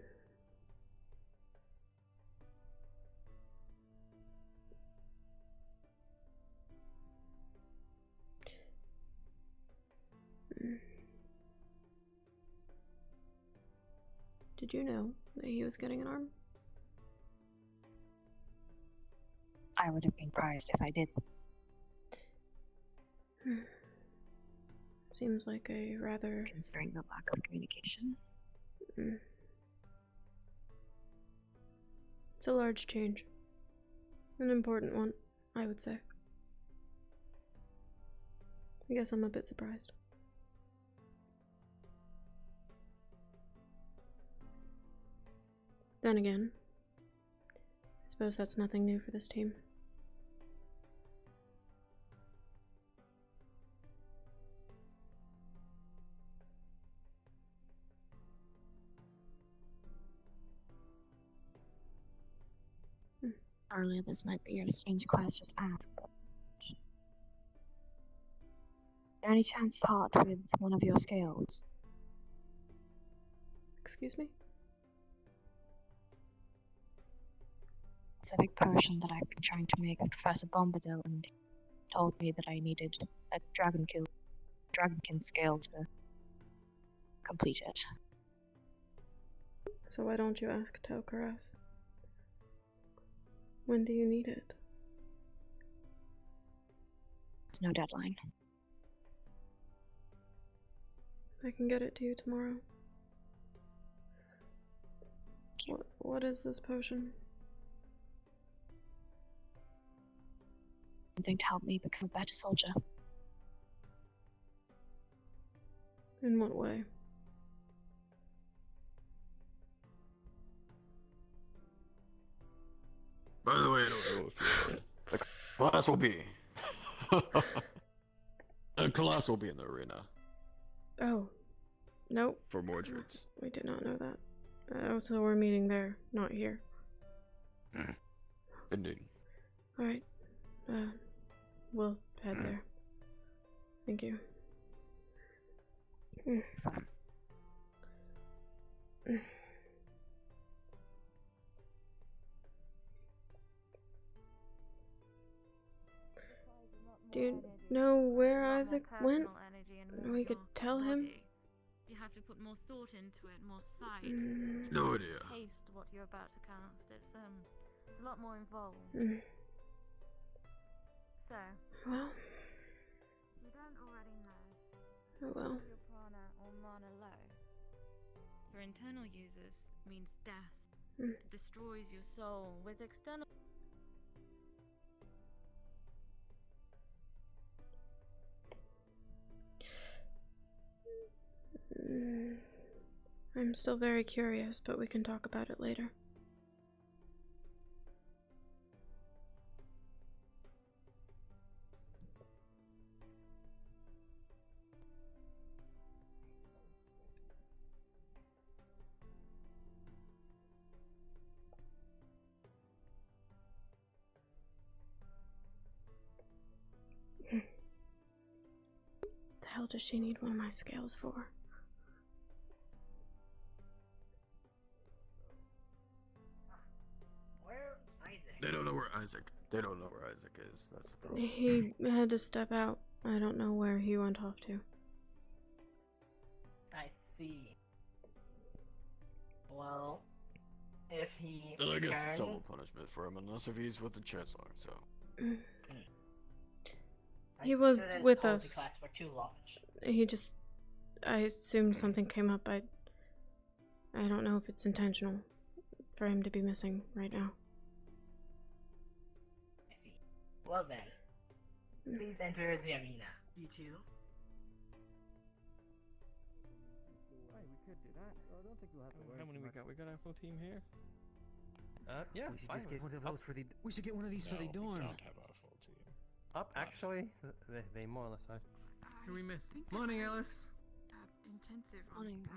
Did you know that he was getting an arm? I would have been surprised if I did. Seems like a rather... Considering the lack of communication. Mm. It's a large change. An important one, I would say. I guess I'm a bit surprised. Then again, I suppose that's nothing new for this team. Earlier, this might be a strange question to ask, but... Any chance part with one of your scales? Excuse me? Specific potion that I've been trying to make with Professor Bombadil, and told me that I needed a dragonkin scale to complete it. So why don't you ask Telkaras? When do you need it? There's no deadline. I can get it to you tomorrow. What is this potion? Something to help me become a better soldier. In what way? By the way, I don't know if you the class will be. The class will be in the arena. Oh. Nope. For Mordred's. We did not know that. Oh, so we're meeting there, not here. Indeed. Alright. We'll head there. Thank you. Do you know where Isaac went? We could tell him. You have to put more thought into it, more sight. No idea. Taste what you're about to cast. It's a lot more involved. So. Well. You don't already know. Oh well. Your prana or mana low. For internal users, means death. It destroys your soul. With external. I'm still very curious, but we can talk about it later. The hell does she need one of my scales for? They don't know where Isaac. They don't know where Isaac is. That's the problem. He had to step out. I don't know where he went off to. I see. Well, if he Then I guess returns... it's double punishment for him, unless if he's with the Chancellor, so... He was shouldn't with hold the us. class for too long. He just... I assumed something came up. I don't know if it's intentional for him to be missing right now. I see. Well then, please enter the arena. You two. We could do that. I don't think we'll have to worry. How many we got? We got our full team here. Yeah. We should just get one of those for the. We should get one of these for the dorm. We don't have our full team. Up, actually, they more or less are. Who we miss? Morning, Alice. Intensive Morning.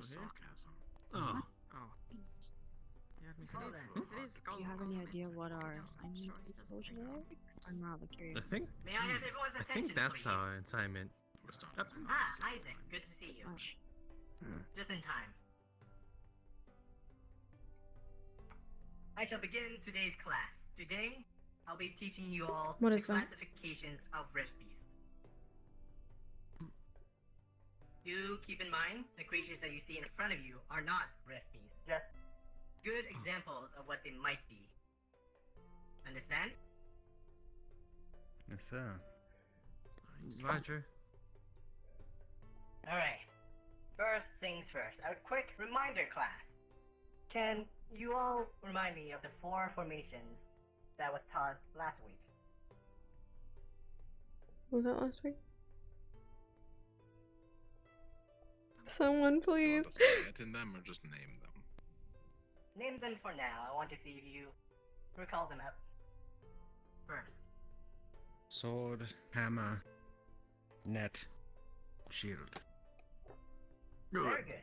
Sarcasm. Oh. Do you have any idea what our assignment is for today? I'm rather curious. I think. May I have everyone's I attention, think that's please? our assignment. Yep. Ah, Isaac, good to see you. Just in time. I shall begin today's class. Today, I'll be teaching you all What the is that? classifications of Rift Beast. Do keep in mind, the creatures that you see in front of you are not Rift Beasts, just good examples of what they might be. Understand? Yes, sir. Roger. Alright. First things first, a quick reminder class. Can you all remind me of the 4 formations that was taught last week? Was that last week? Someone, please. Get in them or just name them. Name them for now. I want to see if you recall them up. First. Sword, hammer, net, shield. Very good.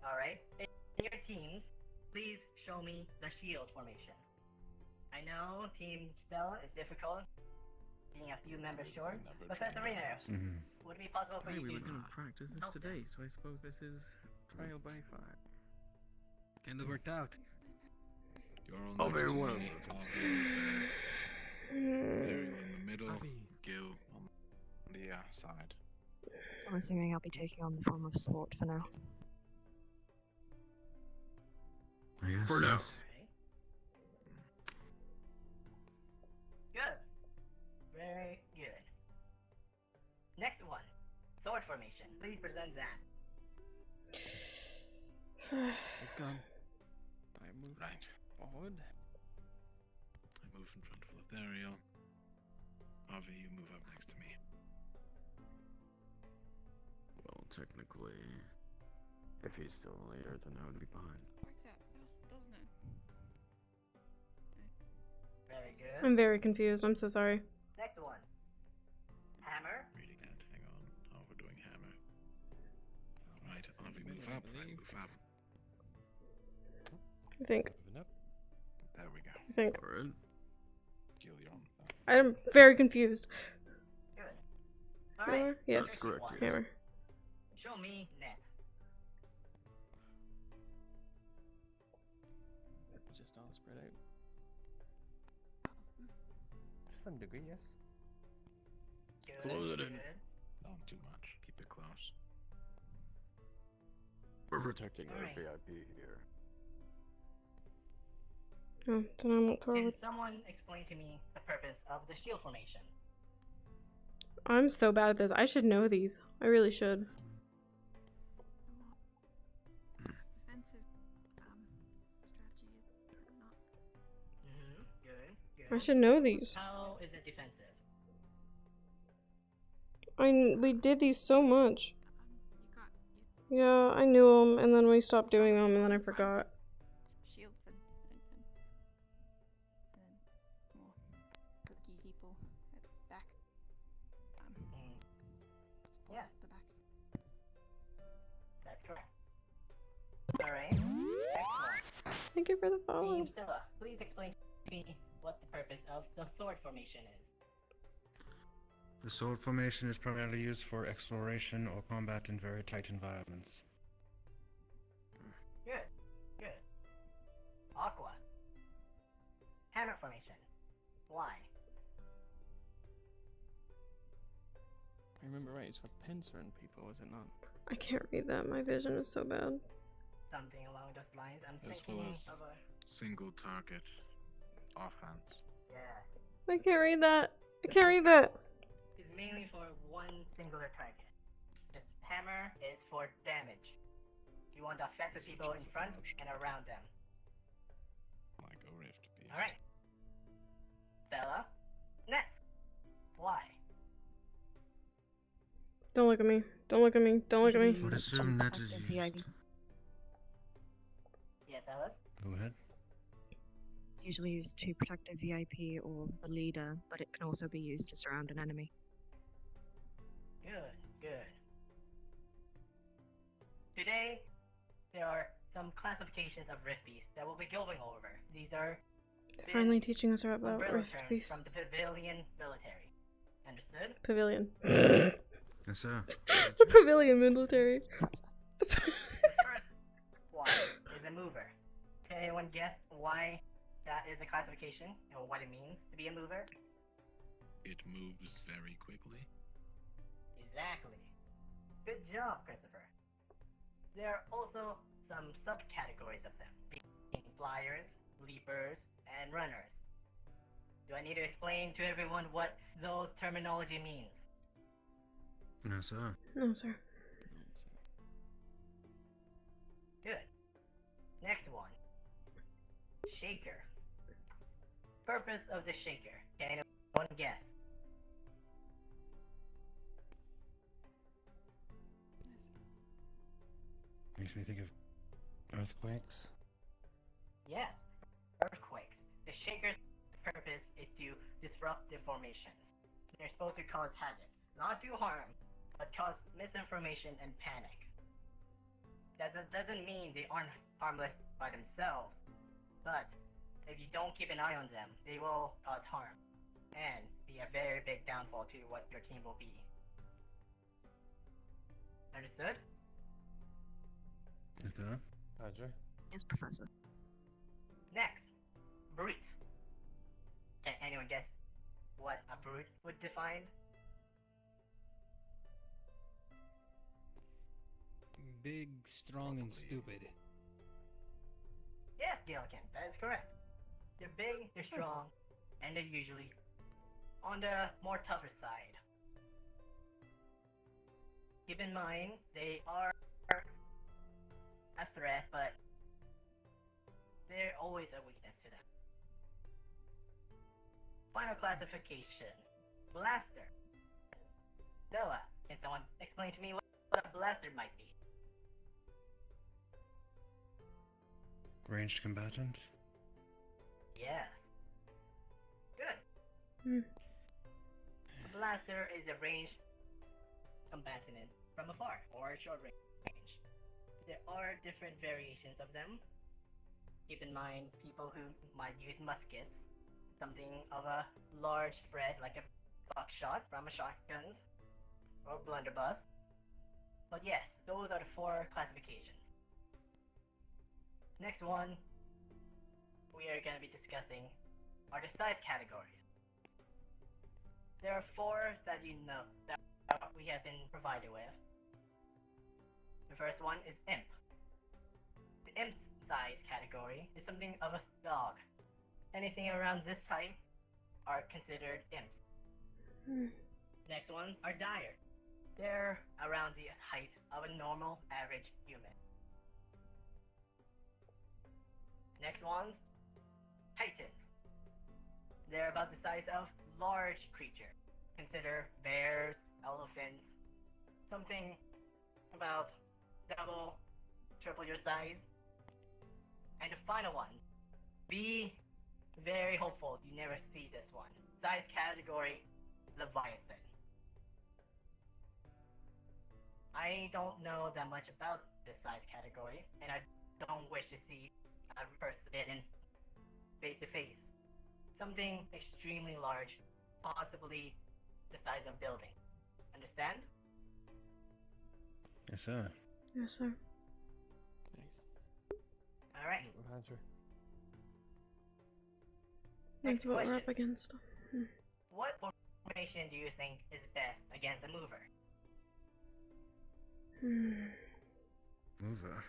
Alright. In your teams, please show me the shield formation. I know Team Stella is difficult, being a few members short, Professor Reno, would it be possible for Hey, you we to were going to practice this today, so I suppose this is trial by fire. Kind of worked out. You're all I'll next be to one of me. them. Ariel in the middle. Gil on the side. I'm assuming I'll be taking on the form of sword for now. Yes, For now. yes. Good. Very good. Next one. Sword formation. Please present that. It's gone. I move forward. I move in front of Lothario. Avi, you move up next to me. Well, technically, if he's still the leader, then I would be behind. Works out, doesn't it? Very good. I'm very confused. I'm so sorry. Next one. Hammer. Reading it. Hang on. Oh, we're doing hammer. Right, Avi, move up. I move up. I think. There we go. I think. Gil, you're on. I'm very confused. Good. Hammer? Alright. Yes. That's correct, yes. Hammer. Show me net. Just all spread out. To some degree, yes. Good, Close it in. good. Not too much. Keep it close. We're protecting our Alright. VIP here. Oh, then I won't Can cover. someone explain to me the purpose of the shield formation? I'm so bad at this. I should know these. I really should. Defensive strategies that are not. Good, good. I should know these. How is it defensive? We did these so much. Yeah, I knew them, and then we stopped doing them, and then I forgot. Shields and more cookie people at the back. Yeah. The back. That's correct. Alright. Excellent. Thank you for the follow. Team Stella, please explain to me what the purpose of the sword formation is. The sword formation is primarily used for exploration or combat in very tight environments. Good, good. Aqua. Hammer formation. Why? I remember right, it's for pincer and people, is it not? I can't read that. My vision is so bad. Something along those lines. I'm As thinking well as of a... single target offense. Yes. I can't read that. I can't read that. Is mainly for one singular target. This hammer is for damage. You want offensive people in front and around them. Like a rift beast. Alright. Stella. Net. Why? Don't look at me. Don't look at me. Don't look at me. I would assume net is used. Yes, Alice? Go ahead. It's usually used to protect a VIP or the leader, but it can also be used to surround an enemy. Good, good. Today, there are some classifications of rift beasts that we'll be going over. These are They're finally teaching us about umbrella rift terms beasts. from the pavilion military. Understood? Pavilion. Yes, sir. The pavilion military. The first one is a mover. Can anyone guess why that is a classification and what it means to be a mover? It moves very quickly. Exactly. Good job, Christopher. There are also some subcategories of them, being flyers, leapers, and runners. Do I need to explain to everyone what those terminology means? No, sir. No, sir. Good. Next one. Shaker. Purpose of the shaker. Can anyone guess? Makes me think of earthquakes. Yes. Earthquakes. The shaker's purpose is to disrupt the formations. They're supposed to cause havoc. Not do harm, but cause misinformation and panic. That doesn't mean they aren't harmless by themselves, but if you don't keep an eye on them, they will cause harm and be a very big downfall to what your team will be. Understood? Okay. Roger. Yes, Professor. Next, brute. Can anyone guess what a brute would define? Big, strong, and stupid. Yes, Gilligan, that is correct. They're big, they're strong, and they're usually on the more tougher side. Keep in mind, they are a threat, but there's always a weakness to them. Final classification. Blaster. Stella, can someone explain to me what a blaster might be? Ranged combatant. Yes. Good. A blaster is a ranged combatant from afar, or short range. There are different variations of them. Keep in mind people who might use muskets, something of a large spread like a buckshot from a shotguns or blunderbuss. But yes, those are the 4 classifications. Next one we are going to be discussing are the size categories. There are 4 that you know that we have been provided with. The first one is imp. The imp size category is something of a dog. Anything around this height are considered imps. Next ones are dire. They're around the height of a normal average human. Next ones, titans. They're about the size of large creature. Consider bears, elephants, something about double, triple your size. And the final one, be very hopeful you never see this one. Size category, Leviathan. I don't know that much about this size category, and I don't wish to see a person in face to face. Something extremely large, possibly the size of building. Understand? Yes, sir. Yes, sir. Alright. Roger. That's what question. we're up against. What formation do you think is best against a mover? Mover.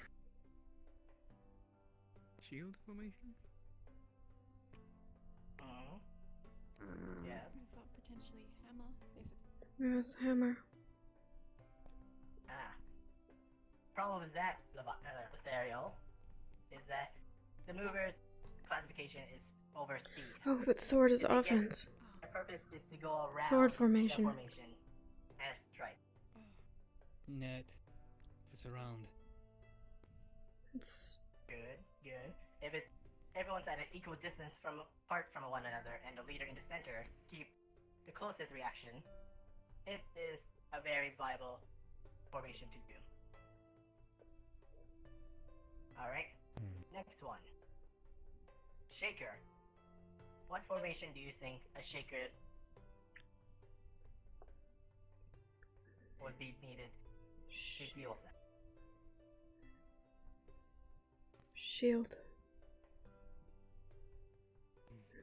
Shield formation? Yes. I thought potentially hammer if it's Yes, hammer. Problem with that, Lothario, is that the mover's classification is over speed. Oh, but sword is If they get- offense. The purpose is to go around Sword formation. the formation and strike. Net. To surround. It's Good, good. If it's everyone's at an equal distance apart from one another and the leader in the center keep the closest reaction, it is a very viable formation to do. Alright, next one. Shaker. What formation do you think a shaker would be needed to deal with that? shield.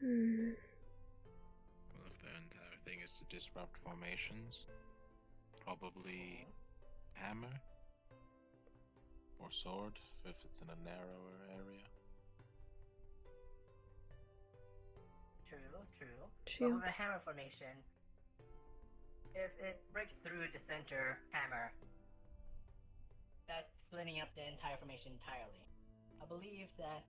Well, if their entire thing is to disrupt formations, probably hammer or sword if it's in a narrower area. True. Shield. But with a hammer formation, if it breaks through the center hammer, that's splitting up the entire formation entirely. I believe that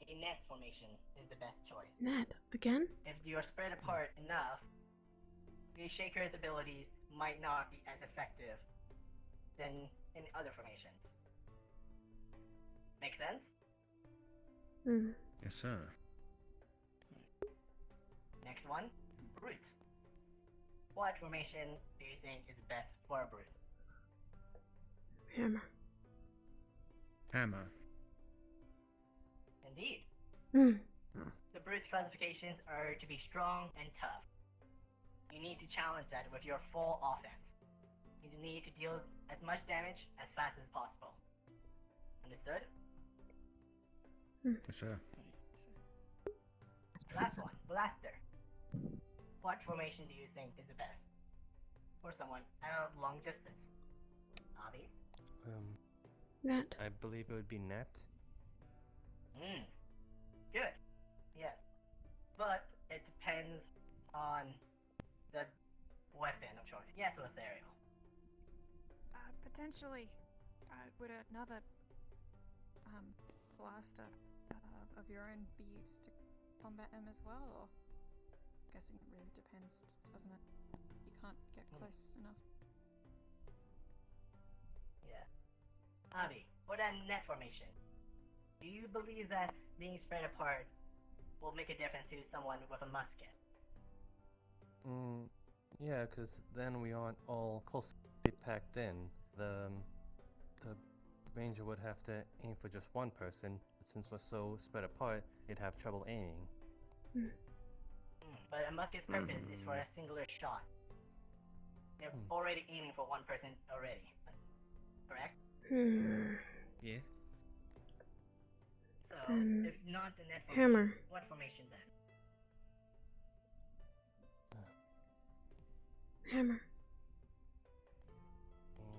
a net formation is the best choice. Net again? If you are spread apart enough, the Shaker's abilities might not be as effective than in other formations. Make sense? Yes, sir. Next one, Brute. What formation do you think is best for a Brute? Hammer. Hammer. Indeed. The Brute's classifications are to be strong and tough. You need to challenge that with your full offense. You need to deal as much damage as fast as possible. Understood? Yes, sir. Last one, Blaster. What formation do you think is the best for someone at a long distance? Avi? Net. I believe it would be net. Good. Yes. But it depends on the weapon of choice. Yes, Lothario. Potentially, would another blaster of your own be used to combat him as well, or? I'm guessing it really depends, doesn't it? You can't get close enough. Yeah. Avi, for that net formation, do you believe that being spread apart will make a difference to someone with a musket? Yeah, because then we aren't all closely packed in. The ranger would have to aim for just one person, but since we're so spread apart, he'd have trouble aiming. But a musket's purpose is for a singular shot. They're already aiming for one person already. correct? Yeah. So, Then if not the net hammer. formation, what formation then? Hammer.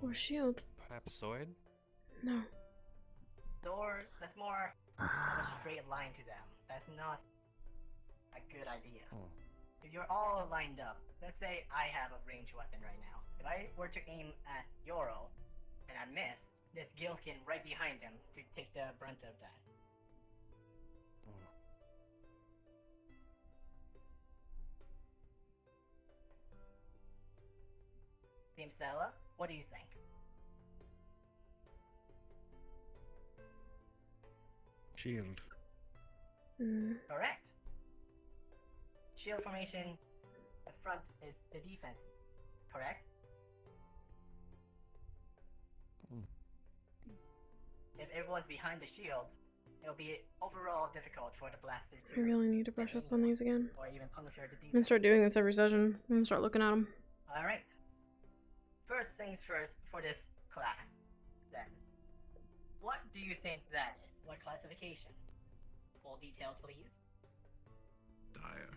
Or shield. Perhaps sword? No. Sword, that's more of a straight line to them. That's not a good idea. If you're all lined up, let's say I have a ranged weapon right now. If I were to aim at Yoro and I miss, there's Gilkin right behind him to take the brunt of that. Team Stella, what do you think? Shield. Correct. Shield formation, the front is the defense, correct? If everyone's behind the shields, it'll be overall difficult for the blaster I to really need to brush up on these again. or even Punisher to I'm gonna defense. start doing this every session. I'm gonna start looking at them. Alright. First things first for this class, then. What do you think that is? What classification? Full details, please. Dire.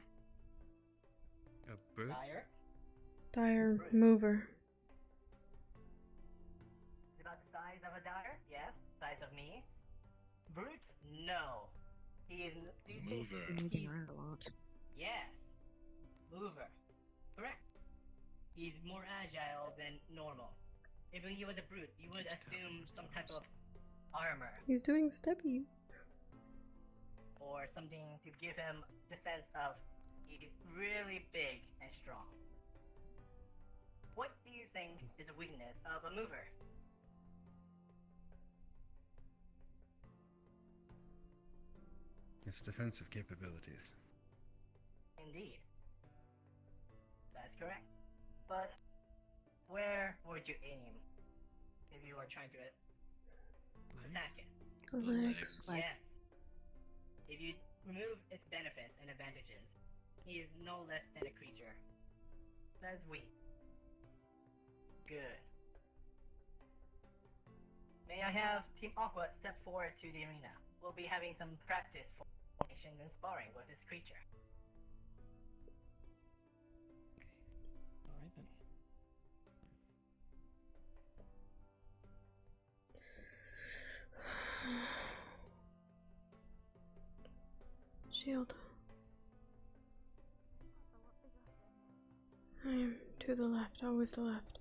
A brute? Dire? Dire mover. Is it about the size of a dire? Yes. Size of me? Brute? No. He is. Do you think Mover. he's around a lot. Yes. Mover. Correct. He's more agile than normal. If he was a brute, you would assume some type of armor He's doing steppies. or something to give him the sense of he's really big and strong. What do you think is a weakness of a mover? Its defensive capabilities. Indeed. That's correct. But where would you aim if you were trying to attack it? Legs. Yes. If you remove its benefits and advantages, he is no less than a creature. That's weak. Good. May I have Team Aqua step forward to the arena? We'll be having some practice formation and sparring with this creature. Alright then. Shield. I am to the left, always the left.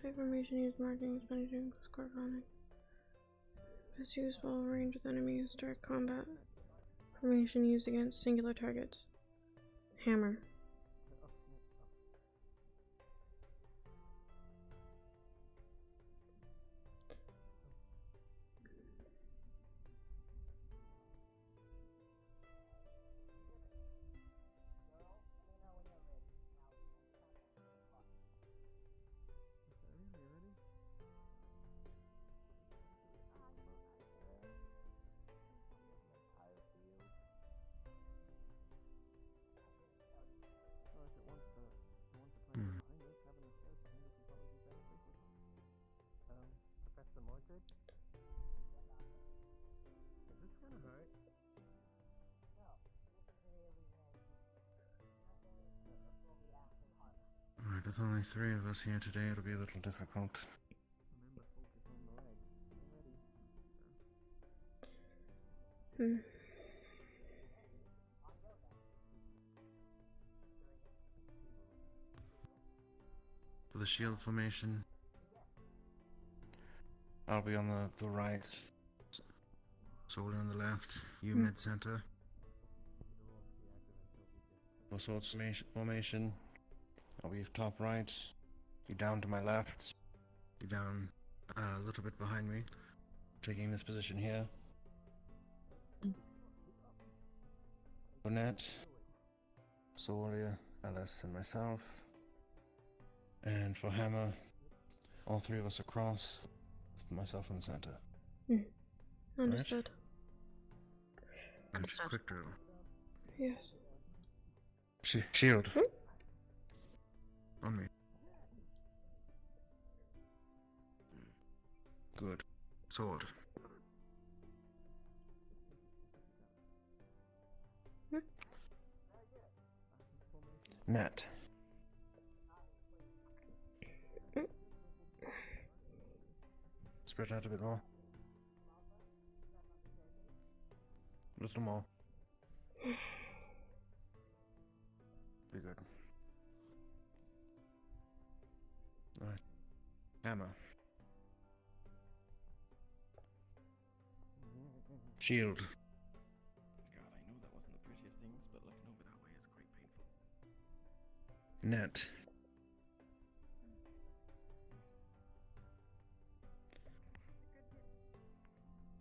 Type formation used marking, expending, score running. Best used while range with enemies, direct combat. Formation used against singular targets. Hammer. Professor Mordred? This kind of hurt. Alright, with only 3 of us here today, it'll be a little difficult. Remember, focus on the leg. Hmm. For the shield formation, I'll be on the right, Soul on the left, you mid center. For swords formation, I'll be top right, you down to my left, you down a little bit behind me, taking this position here. Bonnet, Solia, Alice and myself. And for Hammer, all three of us across, myself in the center. Understood. And quick drill. Yes. Shield. On me. Good. Sword. Net. Spread out a bit more. A little more. Be good. Alright. Hammer. Shield. God, I know that wasn't the prettiest things, but looking over that way is quite painful. Net.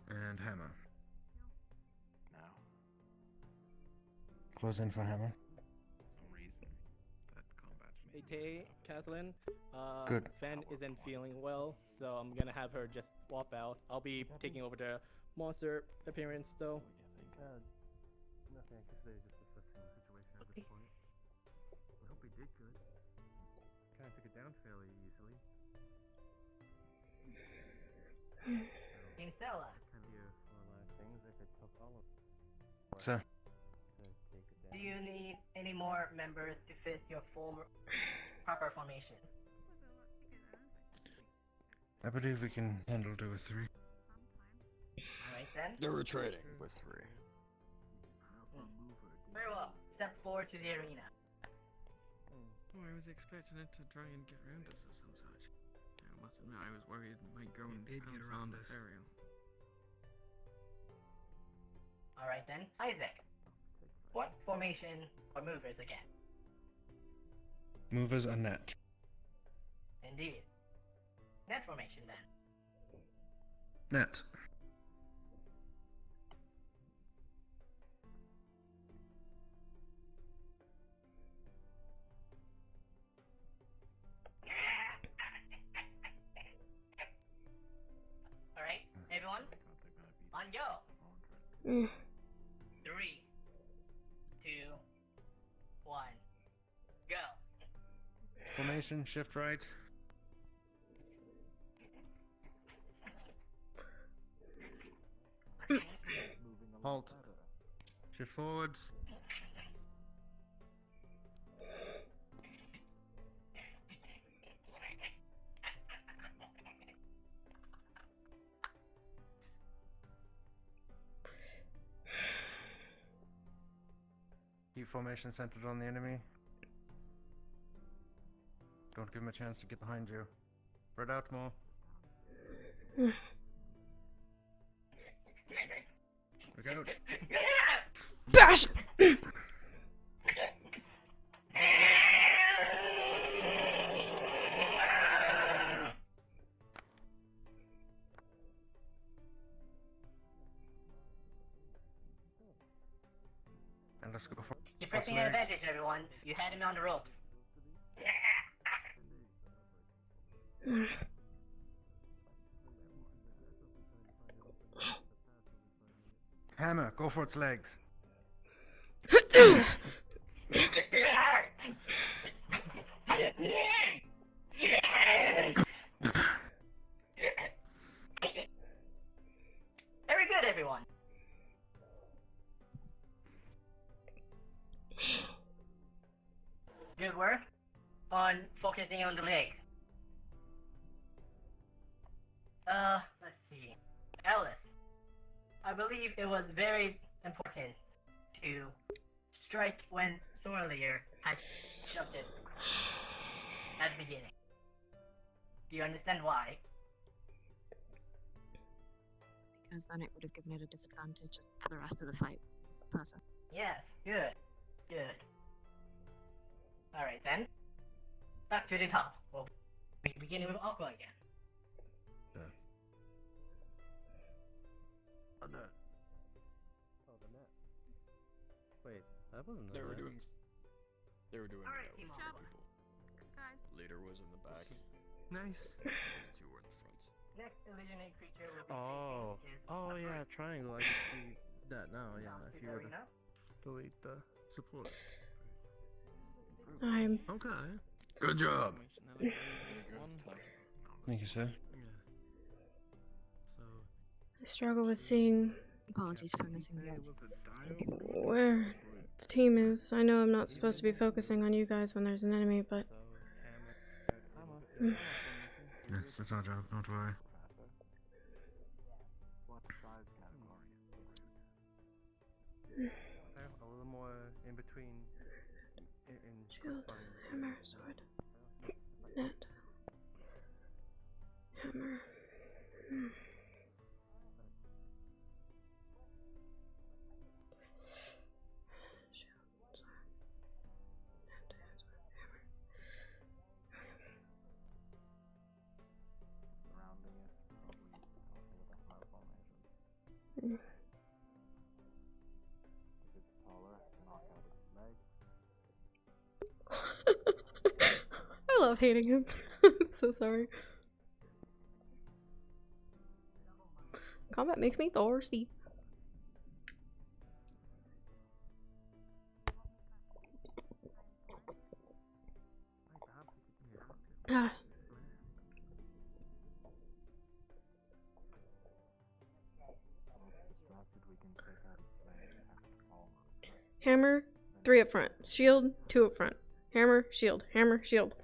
And hammer. Now. Close in for hammer. For some reason, that combat Hey Tay, Caslin, Good. Fen isn't feeling well, so I'm gonna have her just swap out. I'll be taking over the monster appearance though. Nothing I can say, just assessing the situation at this point. I hope he did good. Kind of took it down fairly easily. Team Stella. Kind of here for a lot of things if it took all of Sir. to take it down. Do you need any more members to fit your proper formations? I believe we can handle 2 or 3. Alright then. They're retreating with 3. Very well. Step forward to the arena. Oh, I was expecting it to try and get around us or some such. I must admit, I was worried it might go and did get pounce around on the us. Therial. Alright then. Isaac. What formation or movers again? Movers are net. Indeed. Net formation then. Net. Alright, everyone? On go! 3, 2, 1, go! Formation, shift right. Halt. Shift forwards. Keep formation centered on the enemy. Don't give him a chance to get behind you. Spread out more. Look out. Bash! And let's go for You're pressing an advantage, everyone. You had him on the ropes. Hammer, go for its legs. Very good, everyone. Good work on focusing on the legs. Let's see. Alice, I believe it was very important to strike when Sorlier has shoved it at the beginning. Do you understand why? Because then it would have given it a disadvantage for the rest of the fight. Person. Yes, good. Good. Alright then. Back to the top. We'll be beginning with Aqua again. Oh, the net. Wait, that wasn't the They were net. doing They were doing Alright, it with Timon. three people. Guys. Leader was in the back. Nice. The two were in the front. Next illusionate creature will be Oh. facing is Oh yeah, Upright. triangle. I can see that now. Yeah, if you were to Arena. delete the support. I'm. Okay. Good job. Thank you, sir. I struggle with seeing Apologies for missing you. where the team is. I know I'm not supposed to be focusing on you guys when there's an enemy, but Yes, that's our job, not to worry. A little more in between. shield, hammer, sword, net, hammer. I love hating him. I'm so sorry. Combat makes me thirsty. Ah. Hammer, 3 up front. Shield, 2 up front. Hammer, shield, hammer, shield.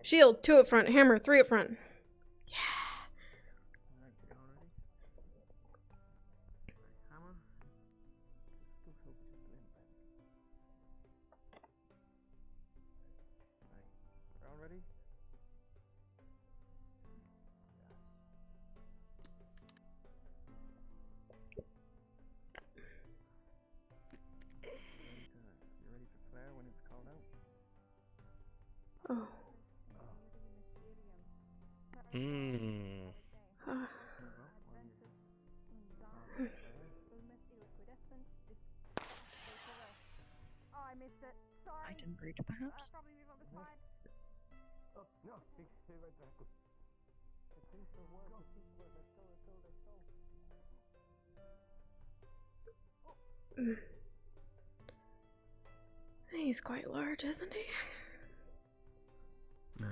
Shield, 2 up front. Hammer, 3 up front. Yeah. Round ready? You ready for flare when it's called out? Oh. Mmm. Oh, I missed it. Sorry. Item brute, perhaps? Probably move up the side. Oh, no, stay right back. It seems to work. It seems to work. Let's go, let's go, let's go. He's quite large, isn't he? Yeah.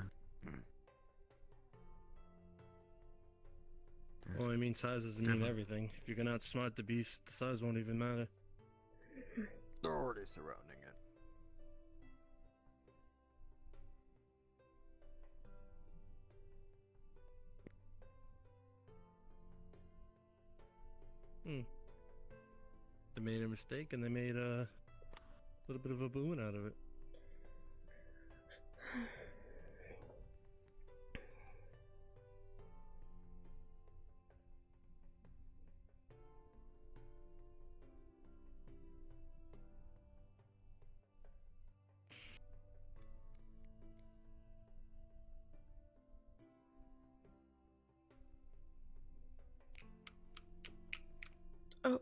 Well, I mean, size doesn't mean everything. If you can outsmart the beast, the size won't even matter. They're already surrounding it. Hmm. They made a mistake and they made a little bit of a balloon out of it. Oh.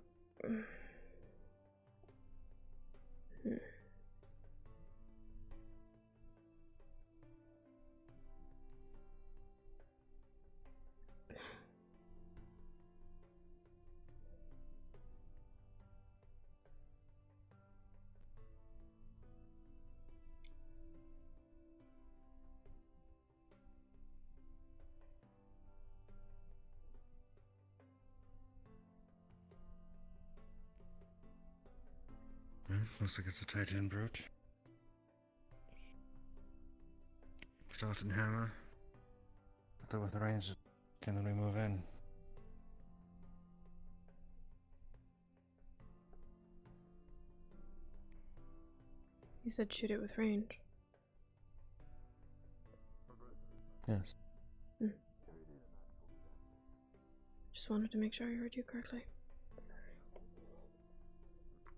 Well, looks like it's a Titan brute. Start and hammer. But with the range, can then we move in? You said shoot it with range. Yes. Just wanted to make sure I heard you correctly.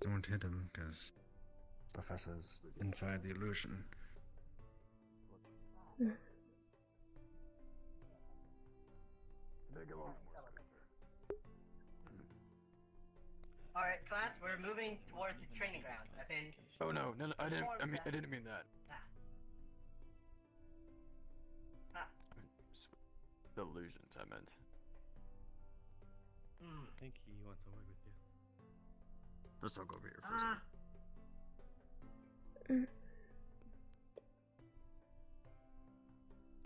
Don't hit him, because Professor's inside the illusion. Alright, class, we're moving towards the training grounds. I've been. Oh no, I didn't. informed that- I didn't mean that. The illusions, I meant. I think he wants to work with you. Let's talk over here for a second.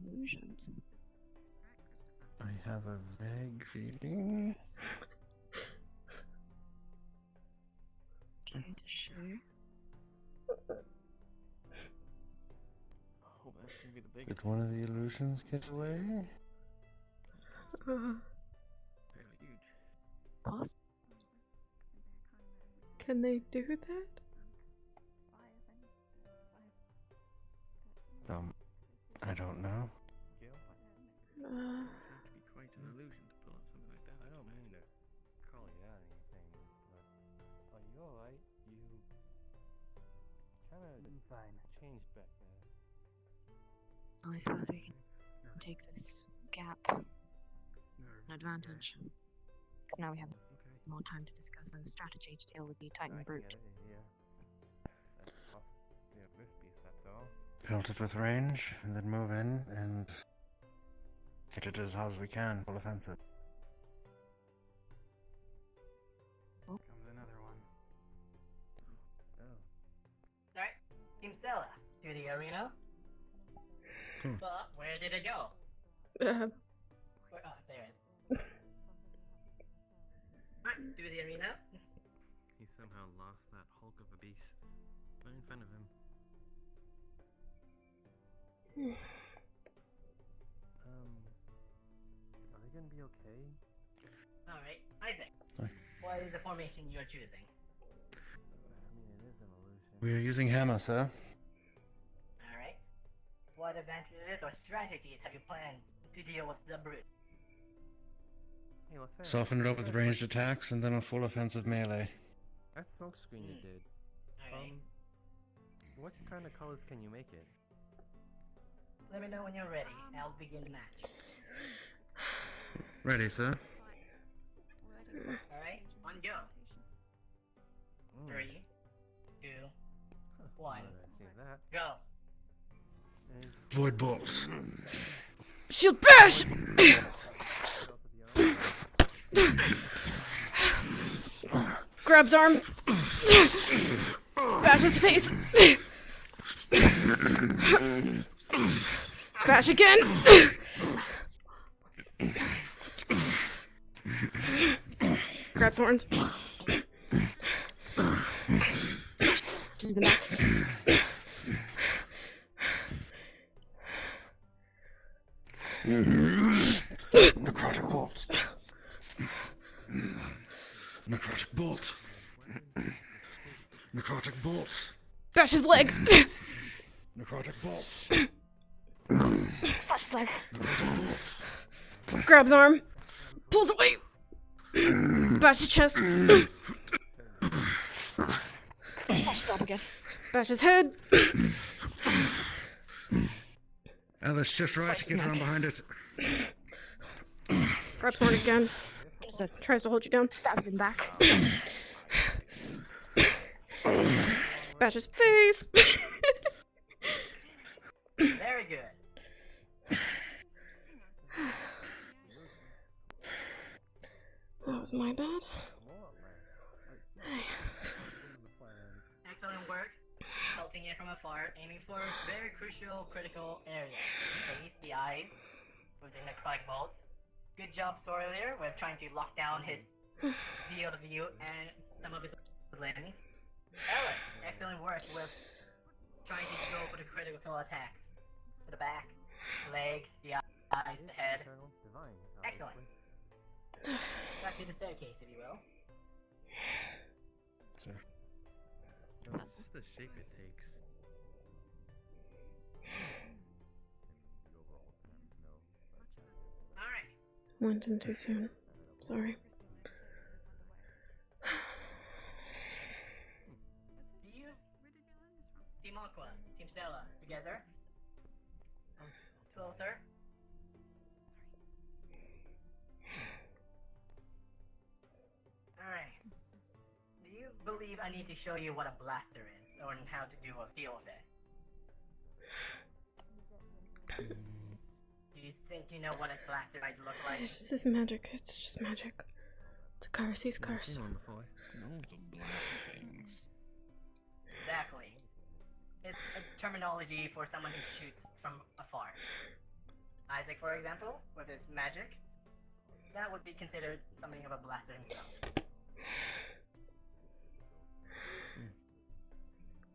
Illusions. I have a vague feeling. Care to share? Oh, that's gonna be the biggest. Did one of the illusions get away? Fairly huge. Boss? Can they do that? I don't know. It'd be quite an illusion to pull off something like that. I don't mean to call you out or anything, but are you alright? You kind of changed back there. I suppose we can take this gap an advantage. Because now we have more time to discuss a strategy to deal with the Titan brute. That's possibly a risk beast, that's all. Build it with range, and then move in and hit it as hard as we can. Full offensive. Comes another one. Alright, Team Stella, to the arena. But where did it go? Oh, there it is. Alright, to the arena. He somehow lost that hulk of a beast right in front of him. Are they gonna be okay? Alright, Isaac. What is the formation you're choosing? I mean, it is an illusion. We are using hammer, sir. Alright. What advantages or strategies have you planned to deal with the brute? Hey, LaFayette, Soften it up with ranged attacks, and then a full offensive melee. That smoke screen you did. Alright. What kind of colors can you make it? Let me know when you're ready. I'll begin the match. Ready, sir. Alright, on go. 3, 2, 1. Go. Void bolts. Shield bash! Grabs arm. Bash his face. Bash again. Grabs horns. Necrotic bolt. Necrotic bolt. Necrotic bolt. Bash his leg. Necrotic bolt. Bash his leg. Necrotic bolt. Grabs arm. Pulls away. Bash his chest. Bash his arm again. Bash his head. Alice, shift right, get around behind it. Grabs horn again. Tries to hold you down. Stabs him back. Bash his face. Very good. That was my bad. Excellent work. Pelting it from afar, aiming for very crucial, critical areas. The face, the eyes, with the necrotic bolts. Good job, Sorlier, with trying to lock down his field of view and some of his limbs. Alice, excellent work with trying to go for the critical attacks. To the back, the legs, the eyes, the head. Excellent. Back to the staircase, if you will. Sir. That's just the shape it takes. Alright. Went in too soon. Sorry. Do you? Team Aqua, Team Stella, together? Closer. Alright. believe I need to show you what a blaster is, or how to do a deal with it? Do you think you know what a blaster might look like? It's just magic. It's just magic. It's a curse. He's Never cursed. seen one before. No, the blast things. Exactly. It's a terminology for someone who shoots from afar. Isaac, for example, with his magic, that would be considered something of a blaster himself.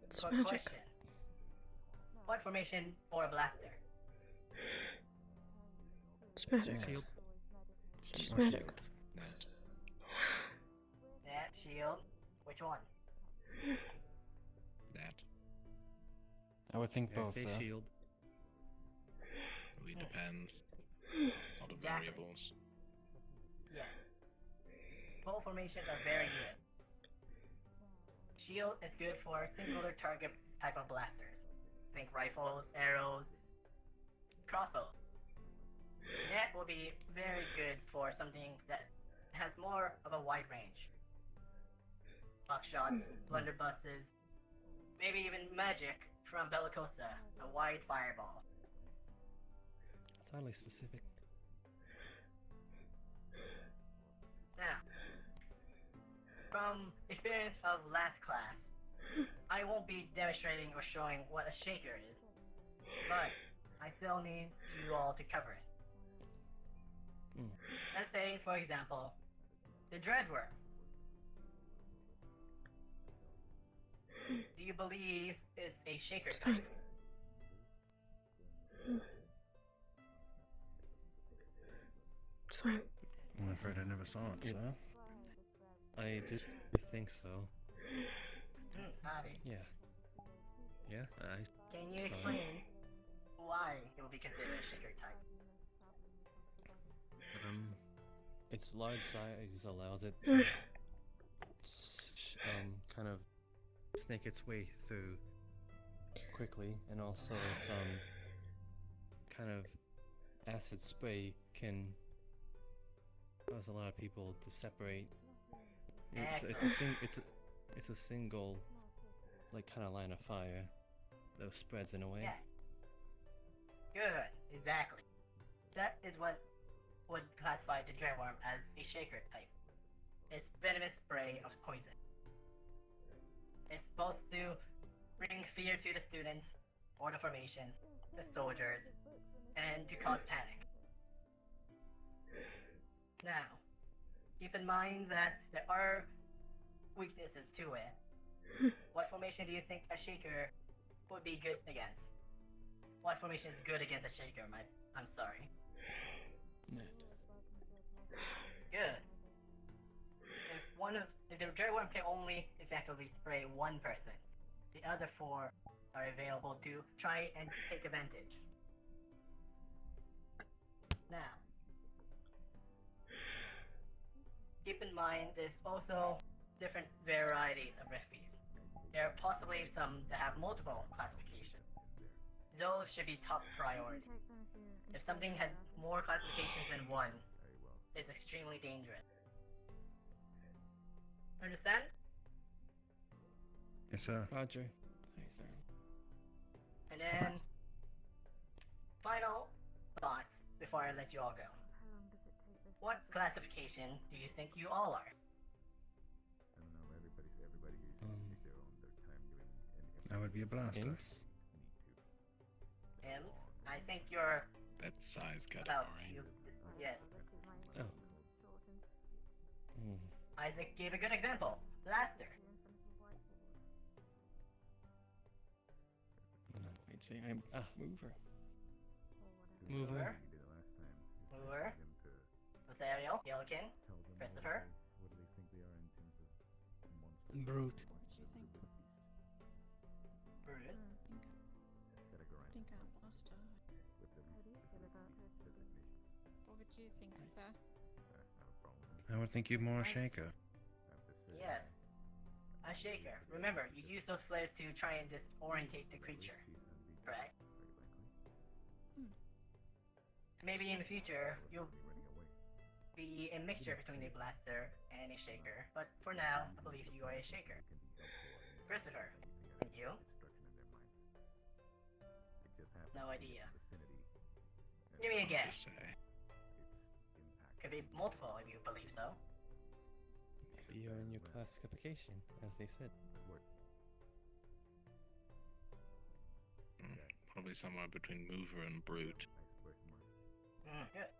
It's Quick magic. question. What formation for a blaster? It's magic. Shield. It's just magic. That, shield. Which one? That. I would think I both. say shield. Really depends. All the Exactly. variables. Yeah. Both formations are very good. Shield is good for singular target type of blasters. Think rifles, arrows, crossbows. Net will be very good for something that has more of a wide range. Buckshots, blunderbusses, maybe even magic from Bellicosa, a wide fireball. It's oddly specific. Now, from experience of last class, I won't be demonstrating or showing what a shaker is, but I still need you all to cover it. Let's say, for example, the Dreadworm. Do you believe it's a shaker It's type? fine. It's fine. I'm afraid I never saw it, sir. I did think so. Howdy. Yeah. Yeah, I Can you saw it. explain why it will be considered a shaker type? Its large size allows it to kind of snake its way through quickly, and also its kind of acid spray can cause a lot of people to separate. It's a single like kind of line of fire that spreads in a way. Yes. Good, exactly. That is what would classify the Dreadworm as a shaker type. It's venomous spray of poison. It's supposed to bring fear to the students, or the formations, the soldiers, and to cause panic. Now, keep in mind that there are weaknesses to it. What formation do you think a shaker would be good against? What formation is good against a shaker, I'm sorry. Good. If the Dreadworm can only effectively spray one person, the other four are available to try and take advantage. Now, keep in mind there's also different varieties of recipes. There are possibly some that have multiple classifications. Those should be top priority. If something has more classifications than one, it's extremely dangerous. Understand? Yes, sir. Roger. Hi, sir. And then, final thoughts before I let you all go. What classification do you think you all are? I would be a blaster. Imps? I think you're That size about category. yes. Oh. Isaac gave a good example. Blaster. I'd say I'm mover. Mover. Lothario. Yellowkin. Christopher. Brute. Brute. Think I'm blaster. What would you think of that? I would think you more a shaker. Yes. A shaker. Remember, you use those flares to try and disorientate the creature. Correct? Maybe in the future, you'll be a mixture between a blaster and a shaker, but for now, I believe you are a shaker. Christopher, and you? No idea. Give me a guess. Could be multiple if you believe so. Maybe you're in your classification, as they said. Probably somewhere between mover and brute. Good.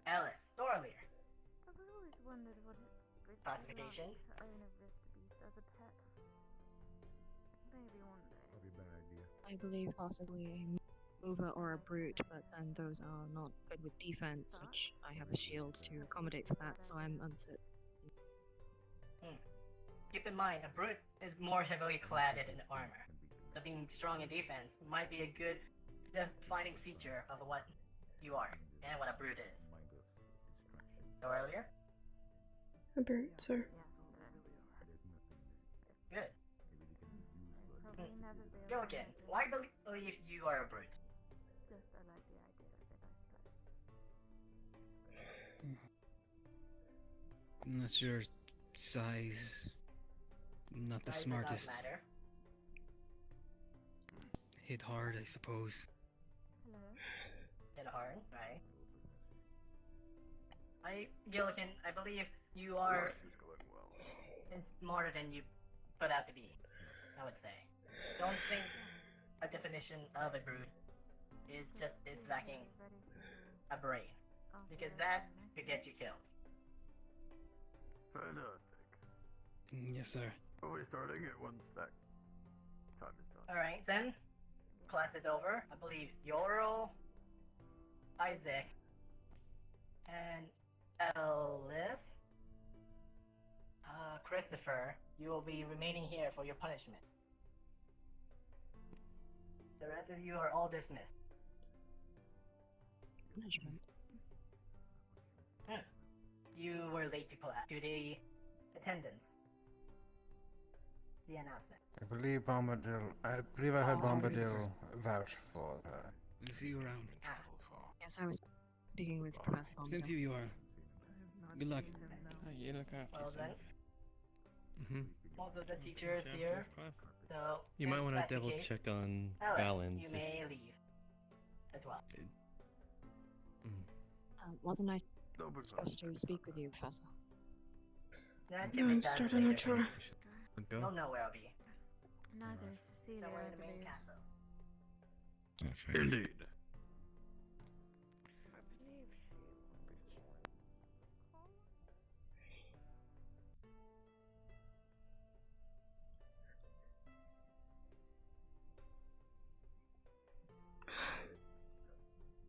Alice, Dorlier. I've always wondered what it's Classifications? like to own a wrist beast as a pet. Maybe one day. That'd be a bad idea. I believe possibly a mover or a brute, but then those are not good with defense, which I have a shield to accommodate for that, so I'm uncertain. Keep in mind, a brute is more heavily cladded in armor, so being strong in defense might be a good defining feature of what you are and what a brute is. So earlier? A brute, sir. Good. Gilligan, why believe you are a brute? Just I like the idea of it, I suppose. I'm not sure. Size. Not the Size does smartest. not matter. Hit hard, I suppose. Hello? Hit hard, right? Gilligan, I believe you are smarter than you put out to be, I would say. Don't think a definition of a brute is lacking a brain, because that could get you killed. Fantastic. Yes, sir. Are we starting at 1 sec? Time is done. Alright, then. Class is over. I believe Yorl, Isaac, and Alice, Christopher, you will be remaining here for your punishment. The rest of you are all dismissed. Punishment? You were late to class due to the attendance. The announcement. I believe I heard Bombadil vouch for her. We'll see you around. Yes, I was speaking with Professor Same to you, are. Good luck. Oh, you look after Well yourself. then, most of the teachers here, so You if might want to that's the double case, check on Alice, balance. you may leave as well. Wasn't I supposed to speak with you, Professor? That No, can be I'm done starting a later. chore. You'll know where I'll be. Neither is Cecilia, Somewhere I in the main believe. castle. Indeed.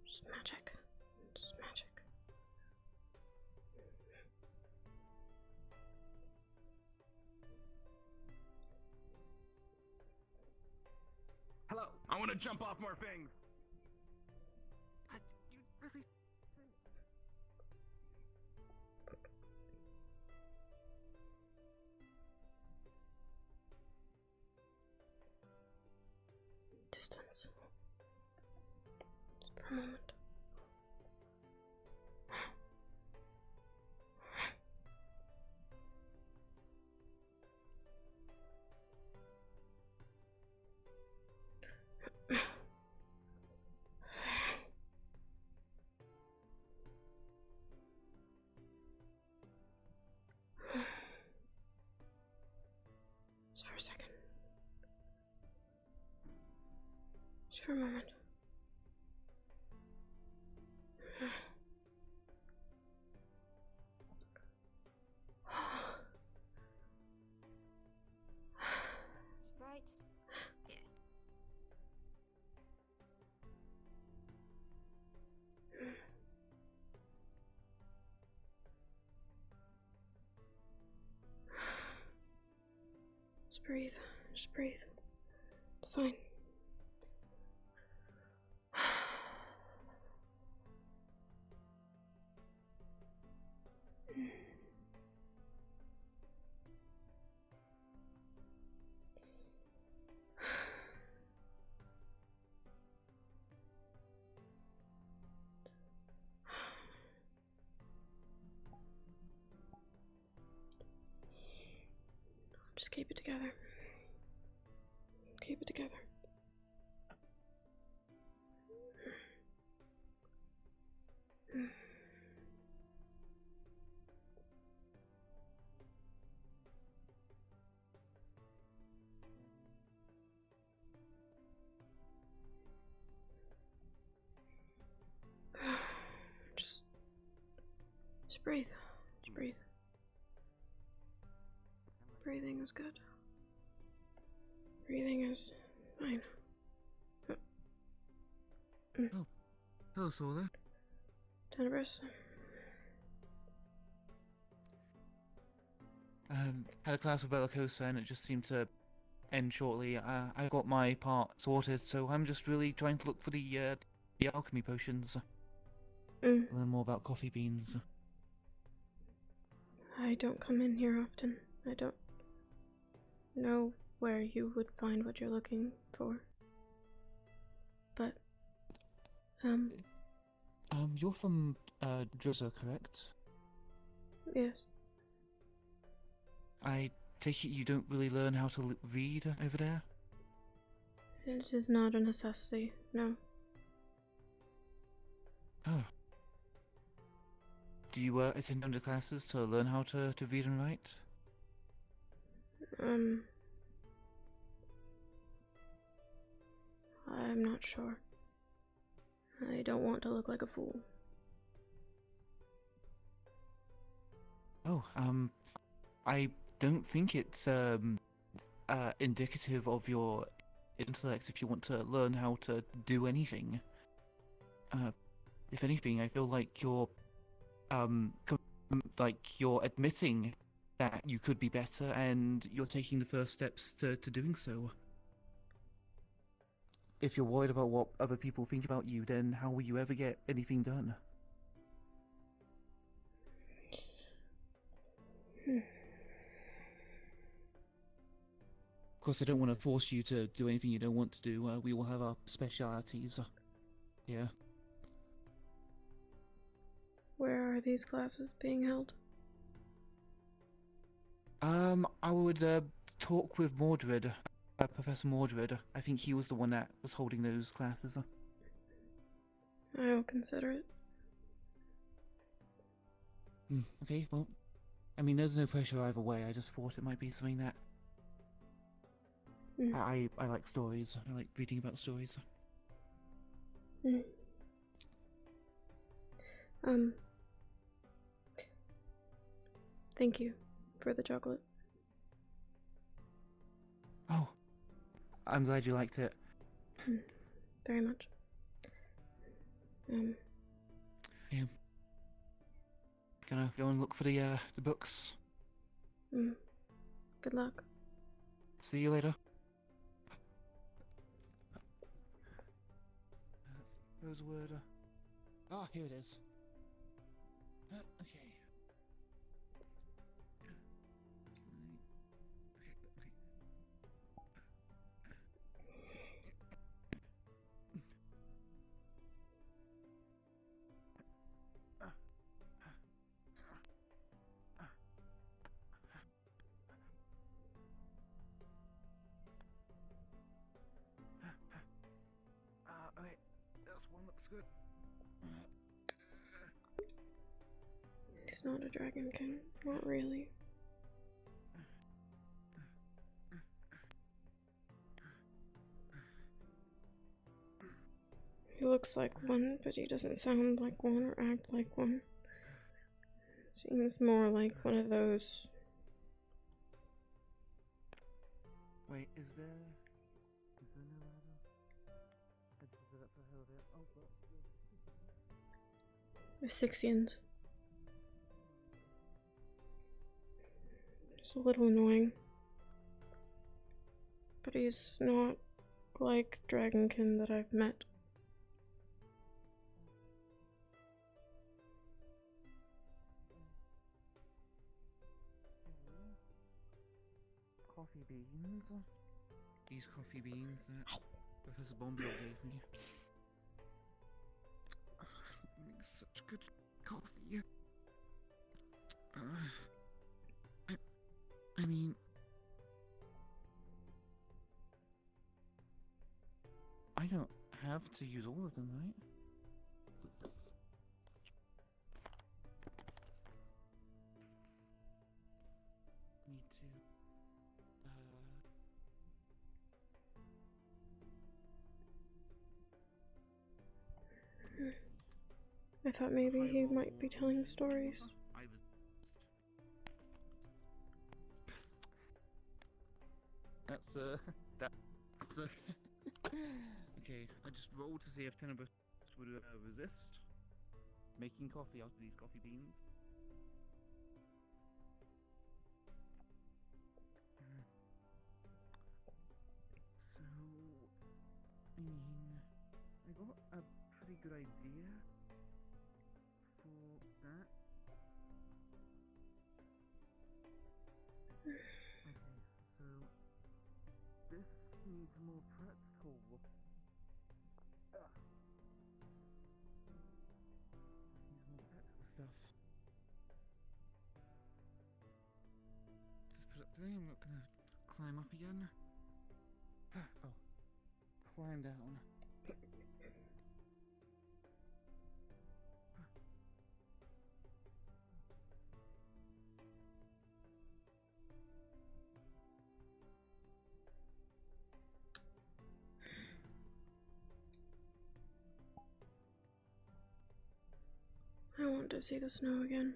Just magic. Just magic. Hello. I want to jump off more things. You really. Distance. Just for a moment. Just for a second. Just for a moment. Right? Yeah. Just breathe. Just breathe. It's fine. Just keep it together. Keep it together. Just breathe. Just breathe. Breathing is good. Breathing is fine. Oh, hello, Solar. Tenebris. Had a class with Bellicosa and it just seemed to end shortly. I got my part sorted, so I'm just really trying to look for the alchemy potions. Learn more about coffee beans. I don't come in here often. I don't know where you would find what you're looking for. But, You're from, Drosa, correct? yes. I take it you don't really learn how to read over there? It is not a necessity, no. Oh. Do you, attend under classes to learn how to read and write? I'm not sure. I don't want to look like a fool. Oh, I don't think it's, indicative of your intellect if you want to learn how to do anything. If anything, I feel like you're admitting that you could be better and you're taking the first steps to doing so. If you're worried about what other people think about you, then how will you ever get anything done? Of course, I don't want to force you to do anything you don't want to do. We will have our specialities here. Where are these classes being held? I would talk with Mordred, Professor Mordred. I think he was the one that was holding those classes. I'll consider it. Okay, well, I mean, there's no pressure either way. I just thought it might be something that I like stories. I like reading about stories. Thank you for the chocolate. Oh, I'm glad you liked it. Very much. Yeah. Gonna go and look for the books. Good luck. See you later. Rosewood. Ah, here it is. Okay. Okay, this one looks good. He's not a dragon king. Not really. He looks like one, but he doesn't sound like one or act like one. Seems more like one of those. Wait, is there no Sixians. It's a little annoying. But he's not like Dragonkin that I've met. Coffee beans? These coffee beans that Professor Bombadil gave me. It makes such good coffee. I mean, I don't have to use all of them, right? Need to. I thought maybe he might be telling stories. I was. That's okay, I just rolled to see if Tenebus would resist making coffee out of these coffee beans. So, I mean, I got a pretty good idea for that. Okay, so this needs more practical. Needs more practical stuff. Just put it there. I'm not gonna climb up again. Oh, climb down. I want to see the snow again.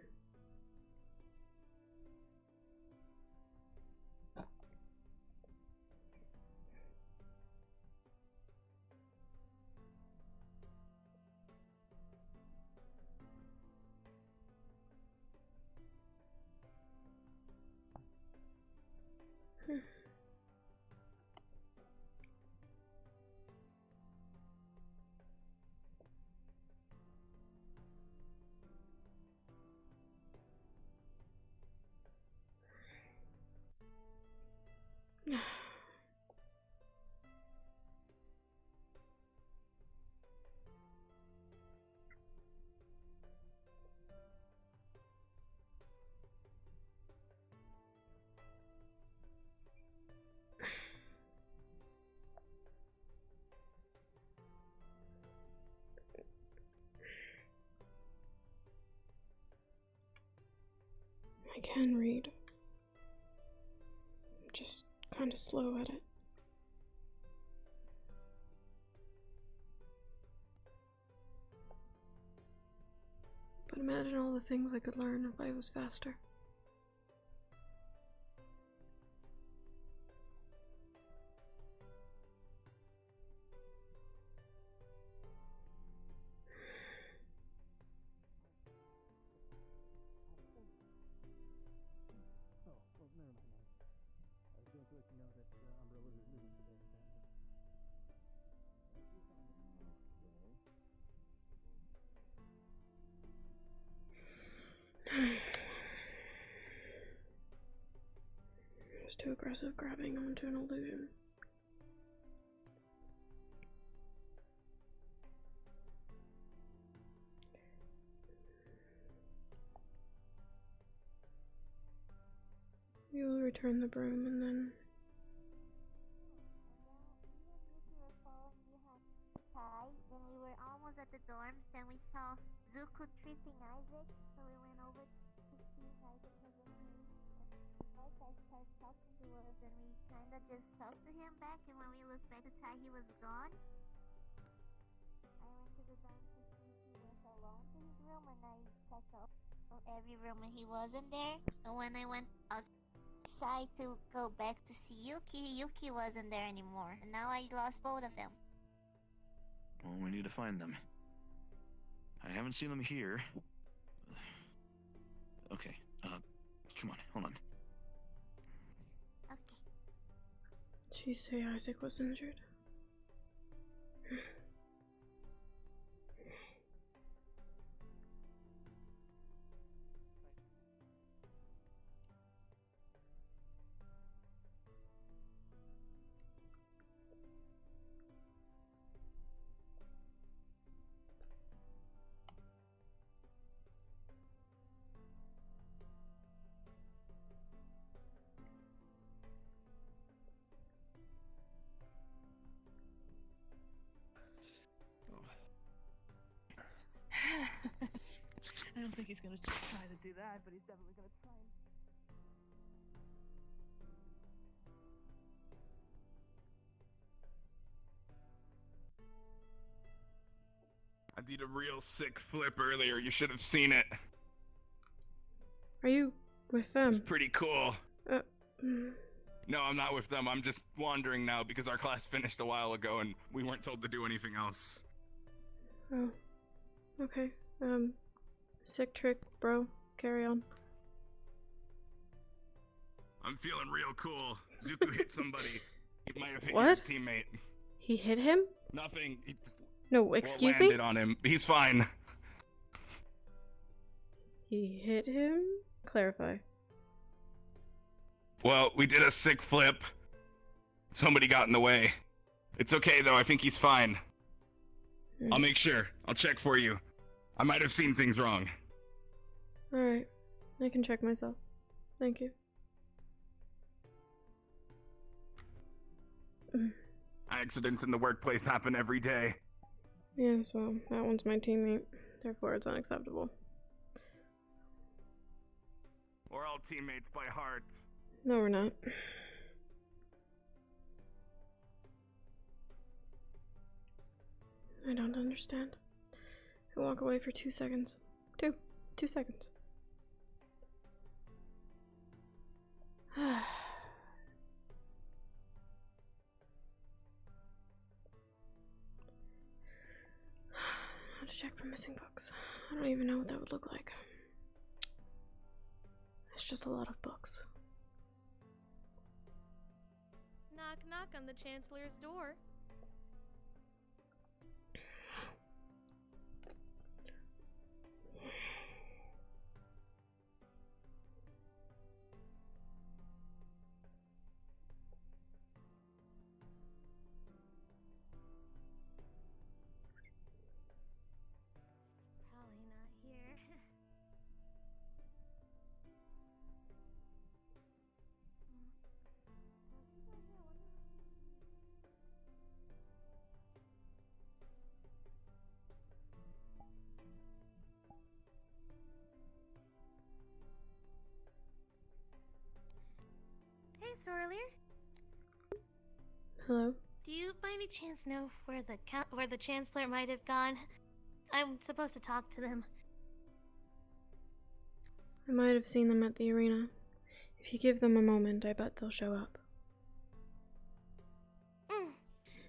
I can read. I'm just kind of slow at it. But imagine all the things I could learn if I was faster. Oh, well, never mind. I was going to let you know that Umbrella is moving today, apparently. It was too aggressive grabbing onto an illusion. We will return the broom and then... When we were almost at the dorms, then we saw Zuko tripping Isaac, so we went over to see if Isaac was okay. And that guy started talking to us, and we kind of just talked to him back, and when we looked back to Ty, he was gone. I went to the dorm to see if he went alone to his room, and I checked out every room, and he wasn't there. And when I went outside to go back to see Yuki wasn't there anymore, and now I lost both of them. Well, we need to find them. I haven't seen them here. Okay, come on, hold on. Okay. Did she say Isaac was injured? don't think he's gonna try to do that, but he's definitely gonna try. I did a real sick flip earlier. You should have seen it. Are you with them? It's pretty cool. Mm. No, I'm not with them. I'm just wandering now because our class finished a while ago and we weren't told to do anything else. Oh. Okay. Sick trick, bro. Carry on. I'm feeling real cool. Zuko hit somebody. He might have hit What? your teammate. He hit him? Nothing. He just No, excuse me? landed on him. He's fine. He hit him? Clarify. Well, we did a sick flip. Somebody got in the way. It's okay though. I think he's fine. I'll make sure. I'll check for you. I might have seen things wrong. Alright. I can check myself. Thank you. Accidents in the workplace happen every day. Yes, well, that one's my teammate. Therefore, it's unacceptable. We're all teammates by heart. No, we're not. I don't understand. I walk away for 2 seconds. 2 seconds. How to check for missing books. I don't even know what that would look like. It's just a lot of books. Knock, knock on the Chancellor's door. Probably not here. Hey, Sorlier. Hello? Do you by any chance know where the Chancellor might have gone? I'm supposed to talk to them. I might have seen them at the arena. If you give them a moment, I bet they'll show up.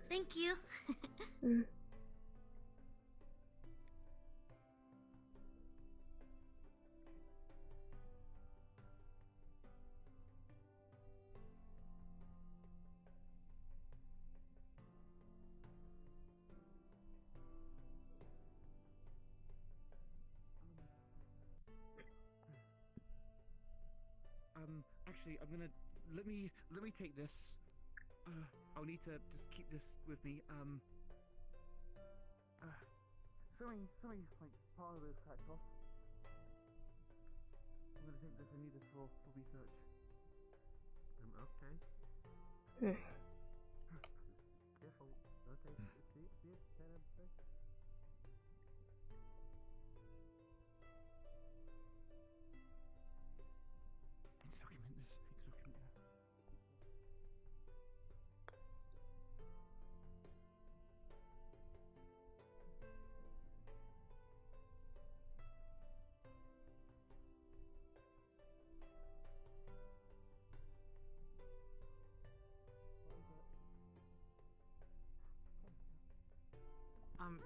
Thank you. Mm. Actually, let me take this. I'll need to just keep this with me. Sorry, like, part of this cracked off. I'm gonna take this and need this for research. Okay. Careful. Okay. See it? Kind of thing.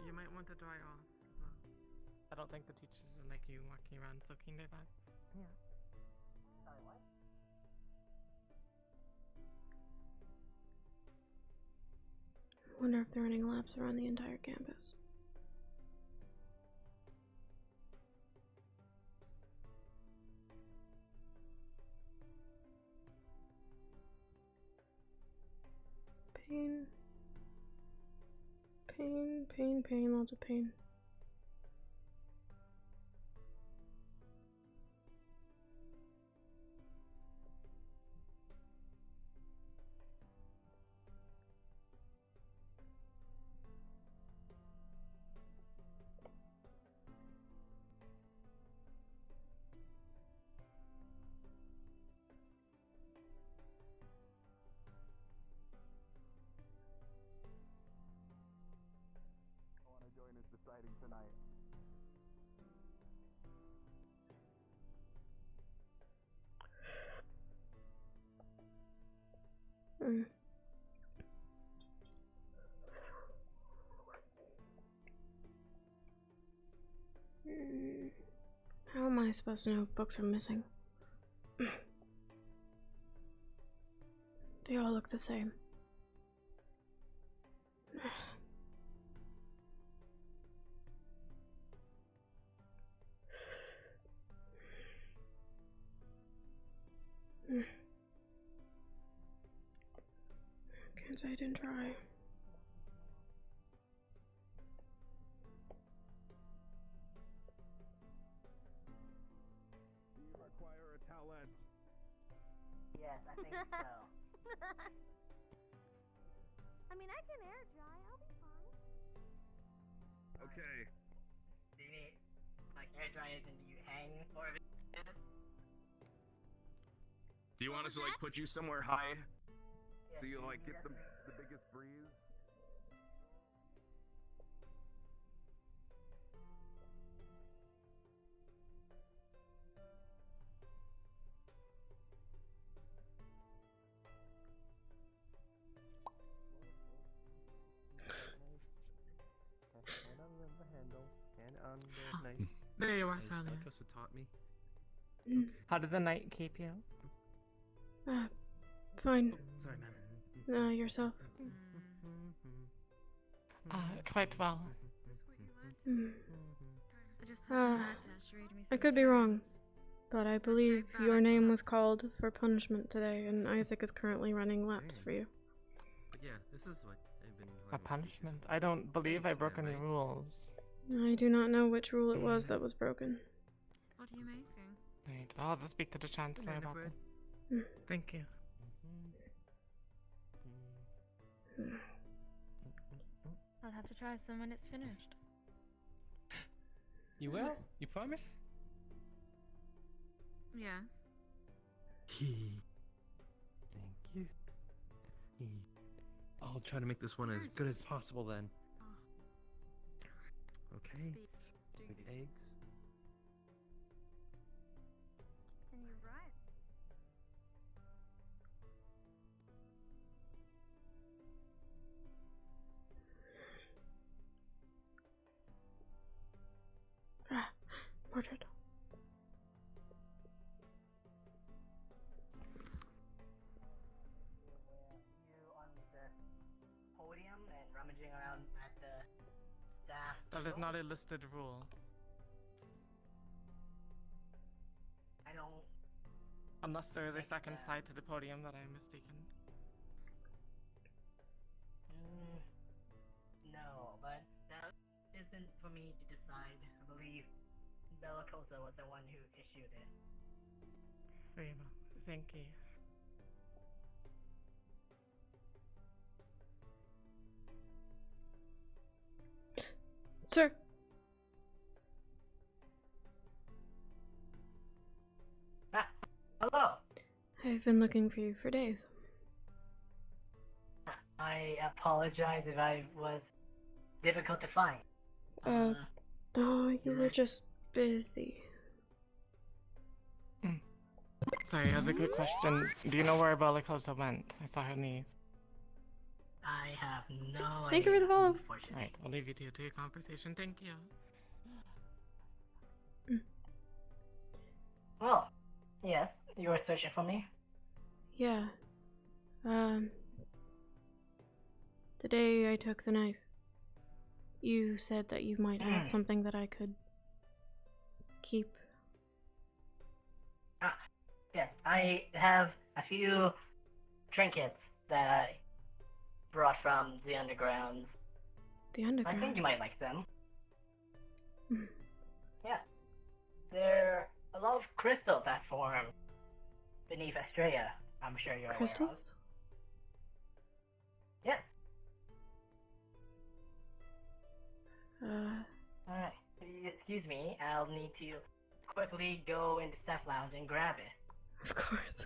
You might want to dry off. I don't think the teachers will like you walking around soaking their back. Yeah. Sorry, what? I wonder if they're running laps around the entire campus. Pain. Pain, lots of pain. Mm. How am I supposed to know if books are missing? They all look the same. Can't say I didn't try. Do you require a talent? Yes, I think so. I mean, I can air dry. I'll be fine. Okay. Do you need, like, air dryers and do you hang more of it? Do you want us to like put you somewhere high? So you like get the biggest breeze? Hand on the handle. Hand on the knife. There you are, As Salia. Belkosa taught me. How did the night keep you? Fine. Sorry, ma'am. Yourself. Quite well. I could be wrong, but I believe your name was called for punishment today, and Isaac is currently running laps for you. But yeah, this is what I've been. A punishment? I don't believe I broke any rules. I do not know which rule it was that was broken. What are you making? Right, I'll have to speak to the Chancellor about that. Thank you. I'll have to try some when it's finished. You will? You promise? Yes. Thank you. I'll try to make this one as good as possible then. Okay. With eggs. Can you write? Portrait. You on the podium and rummaging around at the staff. That is not a listed rule. I don't. Unless there is a second side to the podium that I am mistaken. No, but that isn't for me to decide. I believe Bellacosa was the one who issued it. Very well. Thank you. Sir. Hello. I've been looking for you for days. I apologize if I was difficult to find. No, you were just busy. Sorry, as a quick question, do you know where Bellicosa went? I saw her leave. I have no idea. Thank you for the follow. Alright, I'll leave you to your conversation. Thank you. Well, yes, you were searching for me? Yeah. The day I took the knife, you said that you might have something that I could keep. Yes, I have a few trinkets that I brought from the undergrounds. The underground? I think you might like them. Yeah. There are a lot of crystals that form beneath Estrella. I'm sure you're aware of. Crystals? Yes. Alright. Excuse me, I'll need to quickly go into Staff Lounge and grab it. Of course.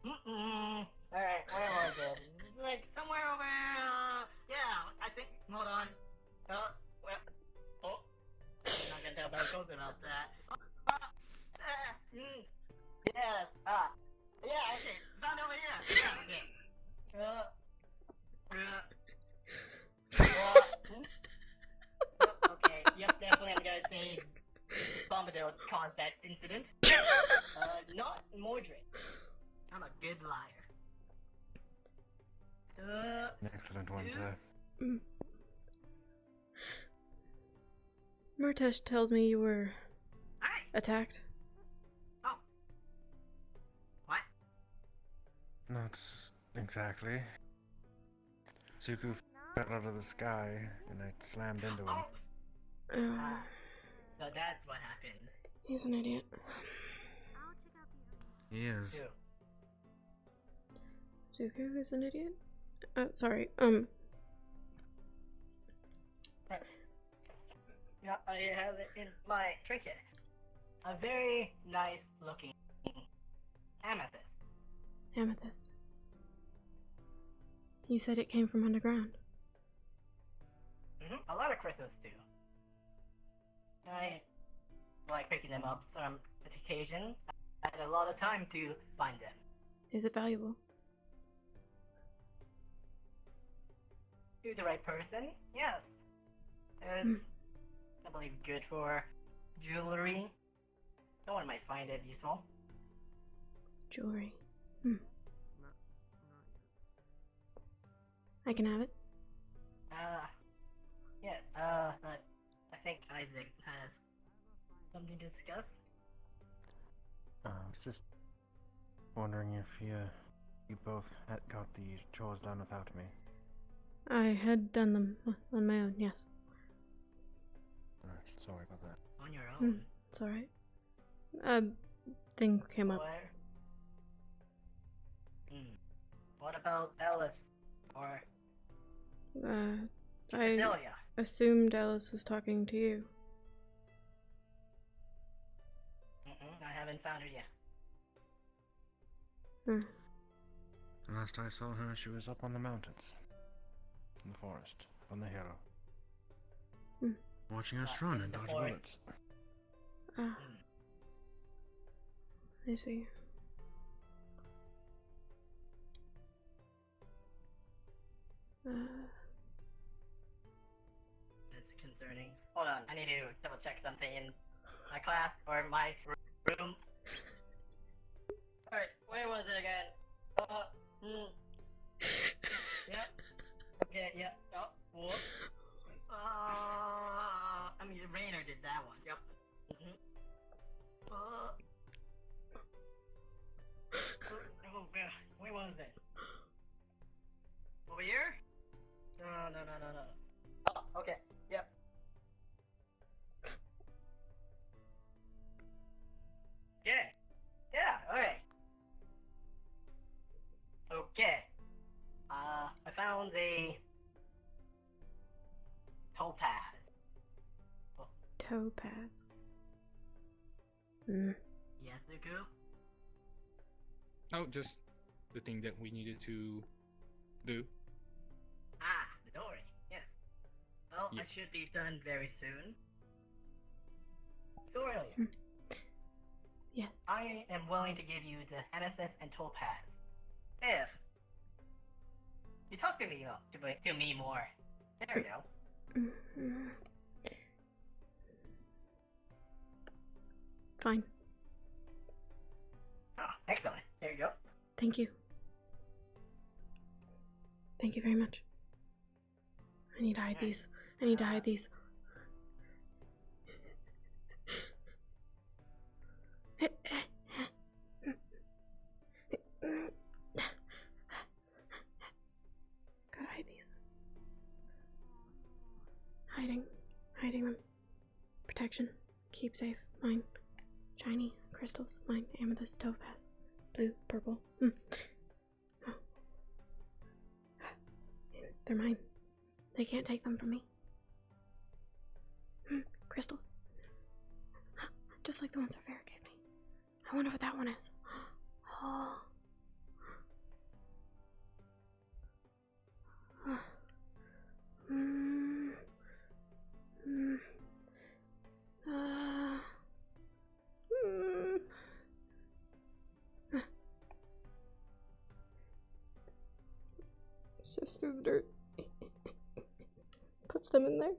Alright, where was it? It's like somewhere over yeah, I think, hold on. Oh, well, I'm not gonna tell Belcosa about that. Yeah, Yes. Yeah. Okay. Found over here. Yeah. Okay. Okay. Yep. Definitely. I'm gonna say Bombadil caused that incident. Not Mordred. I'm a good liar. An excellent one, sir. Murtesh tells me you were attacked. Oh. What? Not exactly. Zuko fell out of the sky, and I slammed into him. So that's what happened. He's an idiot. He is. Zuko is an idiot? Sorry. Yeah, I have it in my trinket. A very nice looking amethyst. Amethyst. You said it came from underground. A lot of crystals too. I like picking them up some occasion. I had a lot of time to find them. Is it valuable? To the right person, yes. It's, I believe, good for jewelry. No one might find it useful. Jewelry. I can have it. Yes, but I think Isaac has something to discuss. I was just wondering if you both had got the chores done without me. I had done them on my own, yes. Alright, sorry about that. On your own? It's alright. Thing came up. What about Ellis? Or I Cecilia? assumed Alice was talking to you. I haven't found her yet. Last I saw her, she was up on the mountains. In the forest, on the hill. Watching us run and dodge bullets. I see. It's concerning. Hold on, I need to double check something in my class or my room. Alright, where was it again? Yep. Okay, yep. Oh, whoop. I mean, Rainer did that one. Yep. Where was it? Over here? No. Oh, okay. Yep. Yeah, alright. Okay. I found a topaz. Topaz. Yes, Zuko? Oh, just the thing that we needed to do. The dory. Yes. Well, I should be done very soon. So earlier. Yes. I am willing to give you this amethyst and topaz. If you talk to me more. There we go. Fine. Oh, excellent. There you go. Thank you. Thank you very much. I need to hide these. I need to hide these. Gotta hide these. Hiding them. Protection. Keep safe. Mine. Shiny. Crystals. Mine. Amethyst. Topaz. Blue. Purple. Oh. They're mine. They can't take them from me. Crystals. Just like the ones Rivera gave me. I wonder what that one is. Oh. Sifts through the dirt. Puts them in there.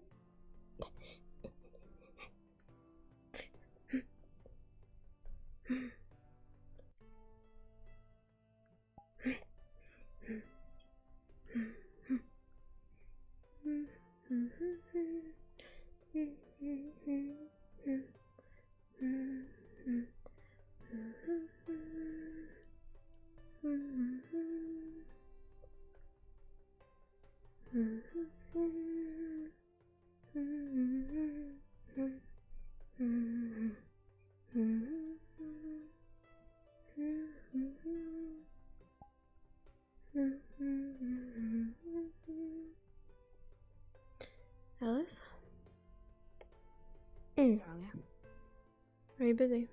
Alice? Australia. Are you busy?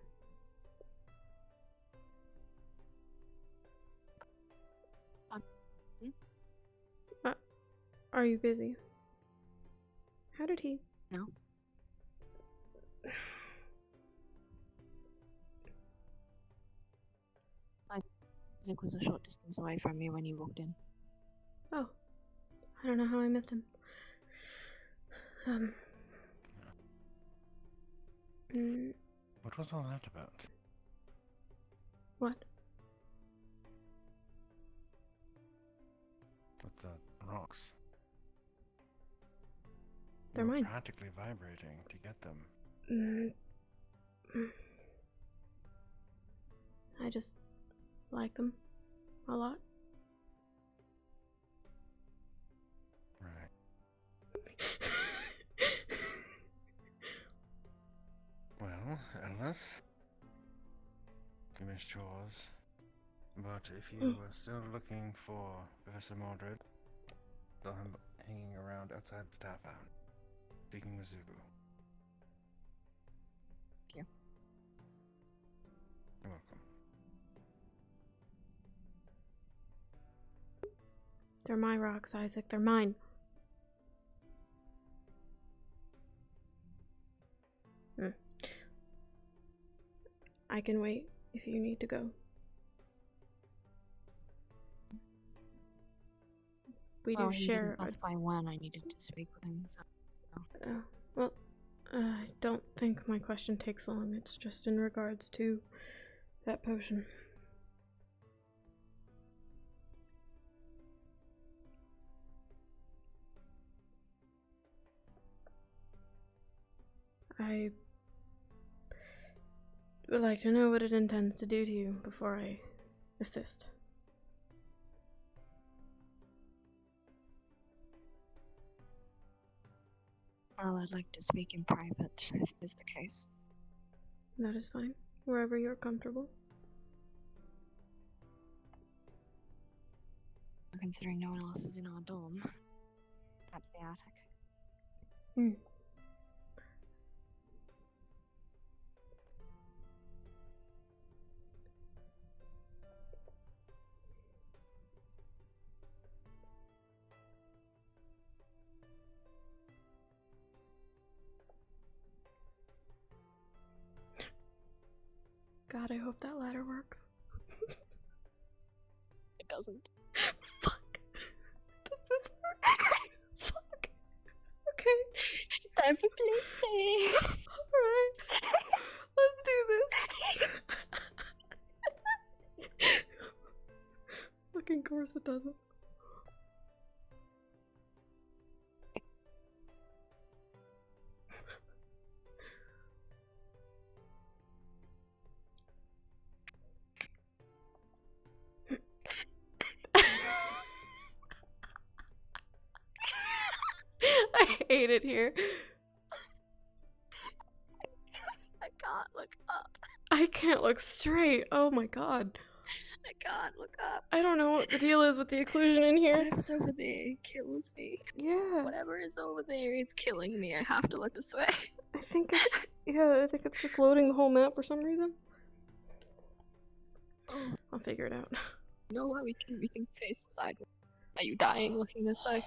Are you busy? How did he? No. Isaac was a short distance away from me when you walked in. Oh. I don't know how I missed him. What was all that about? What? With the rocks. They're You were mine. practically vibrating to get them. I just like them a lot. Right. Well, Alice, you missed yours. But if you are still looking for Professor Mordred, still hanging around outside the staff out, speaking with Zubu. Thank you. You're welcome. They're my rocks, Isaac. They're mine. I can wait if you need to go. We do He share. didn't specify when I needed to speak with him, so. Well, I don't think my question takes long. It's just in regards to that potion. I would like to know what it intends to do to you before I assist. Well, I'd like to speak in private, if that's the case. That is fine. Wherever you're comfortable. Considering no one else is in our dorm. Perhaps the attic. God, I hope that ladder works. It doesn't. Fuck. Does this work? Fuck. Okay. It's time for play. Alright. Let's do this. Fucking course it doesn't. I hate it here. I can't look up. I can't look straight. Oh my god. I can't look up. I don't know what the deal is with the occlusion in here. Whatever's over there kills me. Yeah. Whatever is over there is killing me. I have to look this way. I think it's just loading the whole map for some reason. I'll figure it out. You know what? We can face sideways. Are you dying looking this way?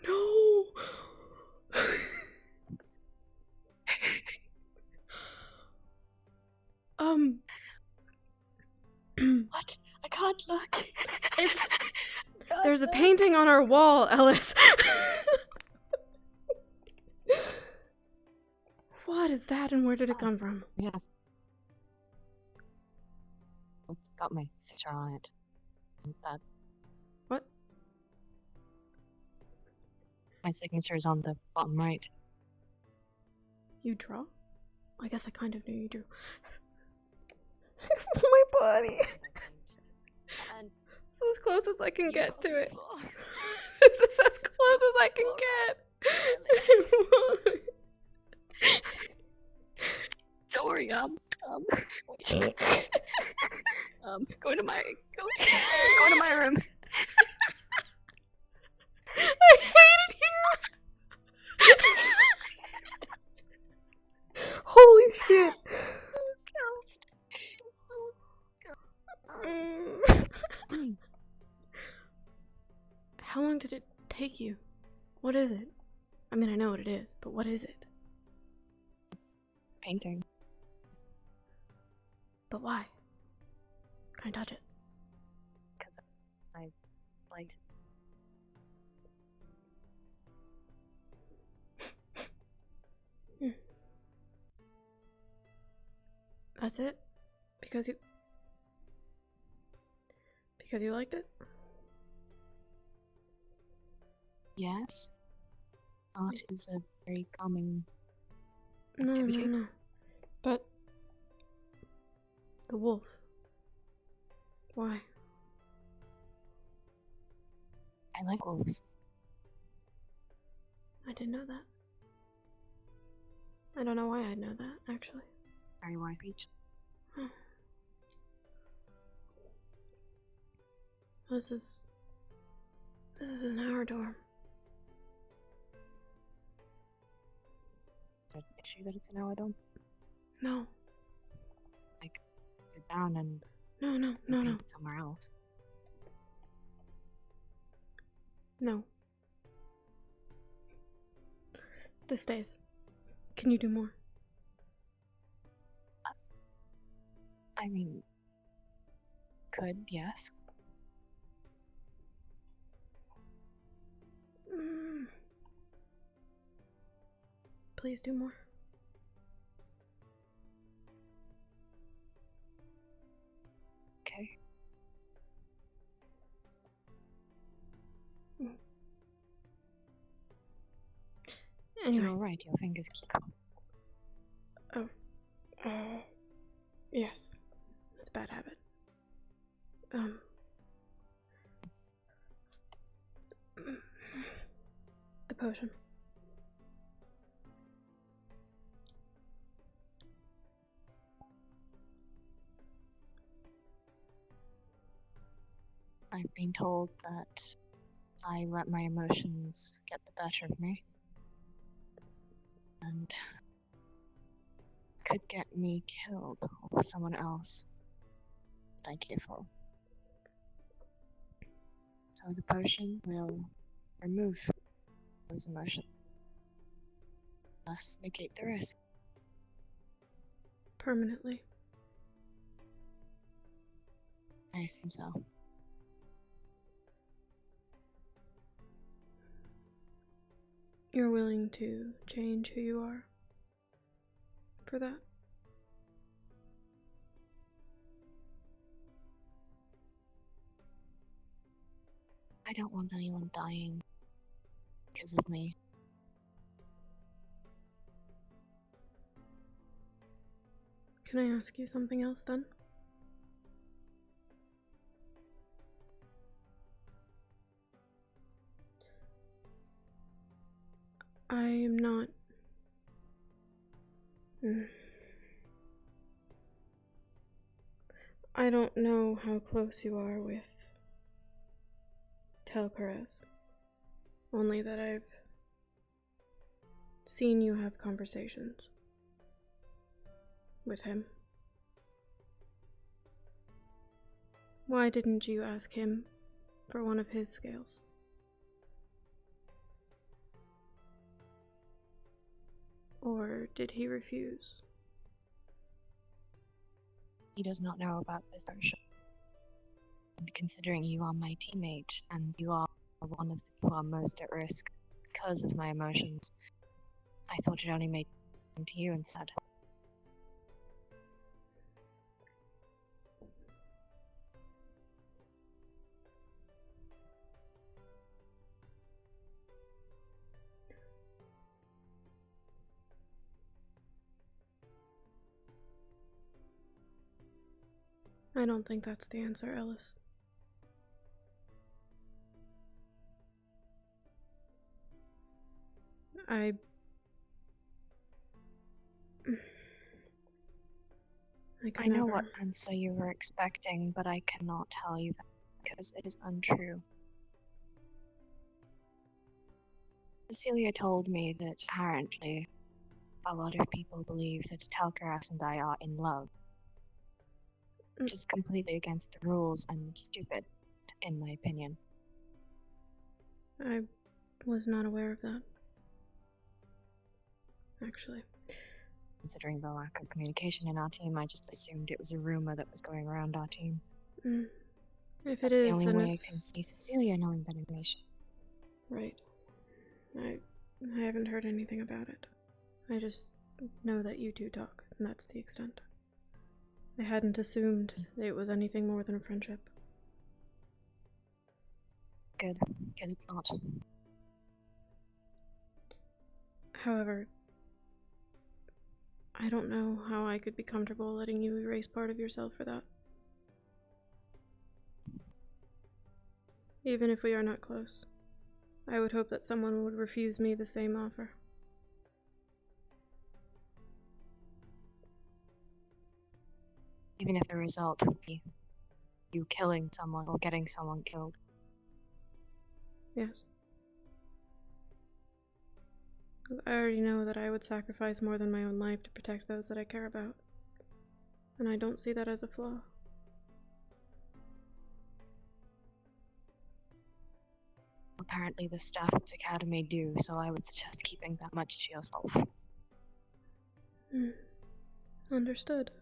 No. What? I can't look. It's There's a painting on our wall, Ellis. What is that and where did it come from? Yes. It's got my signature on it. That. What? My signature's on the bottom right. You draw? I guess I kind of knew you drew. My body. This is as close as I can get to it. This is as close as I can get. Don't worry, go to my room. I hate it here. Holy shit. How long did it take you? What is it? I mean, I know what it is, but what is it? Painting. But why? Can I touch it? Because I liked it. That's it? Because you liked it? Yes. Art is a very calming No. activity. But the wolf. Why? I like wolves. I didn't know that. I don't know why I'd know that, actually. Very wise speech. Huh. This is in our dorm. Is there an issue that it's an hour dome? No. Like, sit down and No. paint it somewhere else. No. This stays. Can you do more? I mean, could, yes. Please do more. Okay. Anyway. You're alright, your fingers keep up. Oh. Yes. It's a bad habit. The potion. I've been told that I let my emotions get the better of me. And could get me killed or someone else that I care for. So the potion will remove those emotions. Thus negate the risk. Permanently. I assume so. You're willing to change who you are for that? I don't want anyone dying because of me. Can I ask you something else then? I am not... I don't know how close you are with Telkarez. Only that I've seen you have conversations with him. Why didn't you ask him for one of his scales? Or did he refuse? He does not know about this version. considering you are my teammate and you are one of the people who are most at risk because of my emotions, I thought it only made sense to you instead. I don't think that's the answer, Ellis. I know what answer you were expecting, but I cannot tell you that because it is untrue. Cecilia told me that apparently a lot of people believe that Telkaras and I are in love, which is completely against the rules and stupid, in my opinion. I was not aware of that. Actually. Considering the lack of communication in our team, I just assumed it was a rumor that was going around our team. If it That's is, the only then way it's... I can see Cecilia knowing that information. Right. I haven't heard anything about it. I just know that you two talk, and that's the extent. I hadn't assumed it was anything more than a friendship. Good, because it's not. However, I don't know how I could be comfortable letting you erase part of yourself for that. Even if we are not close, I would hope that someone would refuse me the same offer. Even if the result would be you killing someone or getting someone killed. Yes. I already know that I would sacrifice more than my own life to protect those that I care about. And I don't see that as a flaw. Apparently the staff at the academy do, so I would suggest keeping that much to yourself. Understood.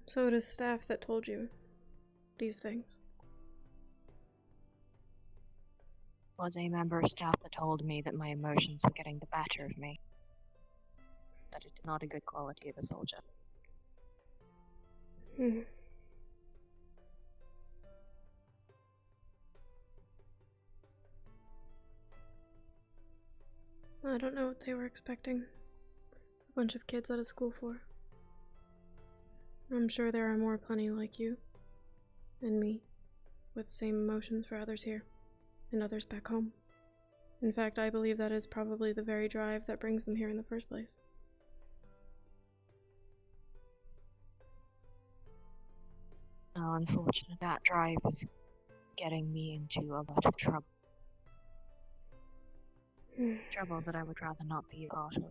So it is staff that told you these things? Was a member of staff that told me that my emotions were getting the better of me. That it is not a good quality of a soldier. I don't know what they were expecting a bunch of kids out of school for. I'm sure there are more plenty like you and me with the same emotions for others here and others back home. In fact, I believe that is probably the very drive that brings them here in the first place. Oh, unfortunately, that drive is getting me into a lot of trouble. Trouble that I would rather not be a part of.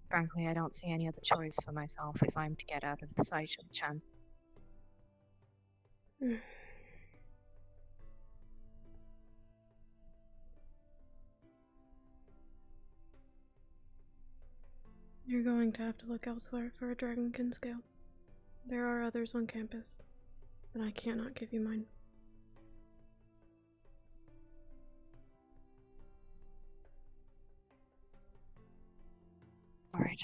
Frankly, I don't see any other choice for myself if I'm to get out of the sight of the chance. You're going to have to look elsewhere for a dragonkin scale. There are others on campus, but I cannot give you mine. Alright.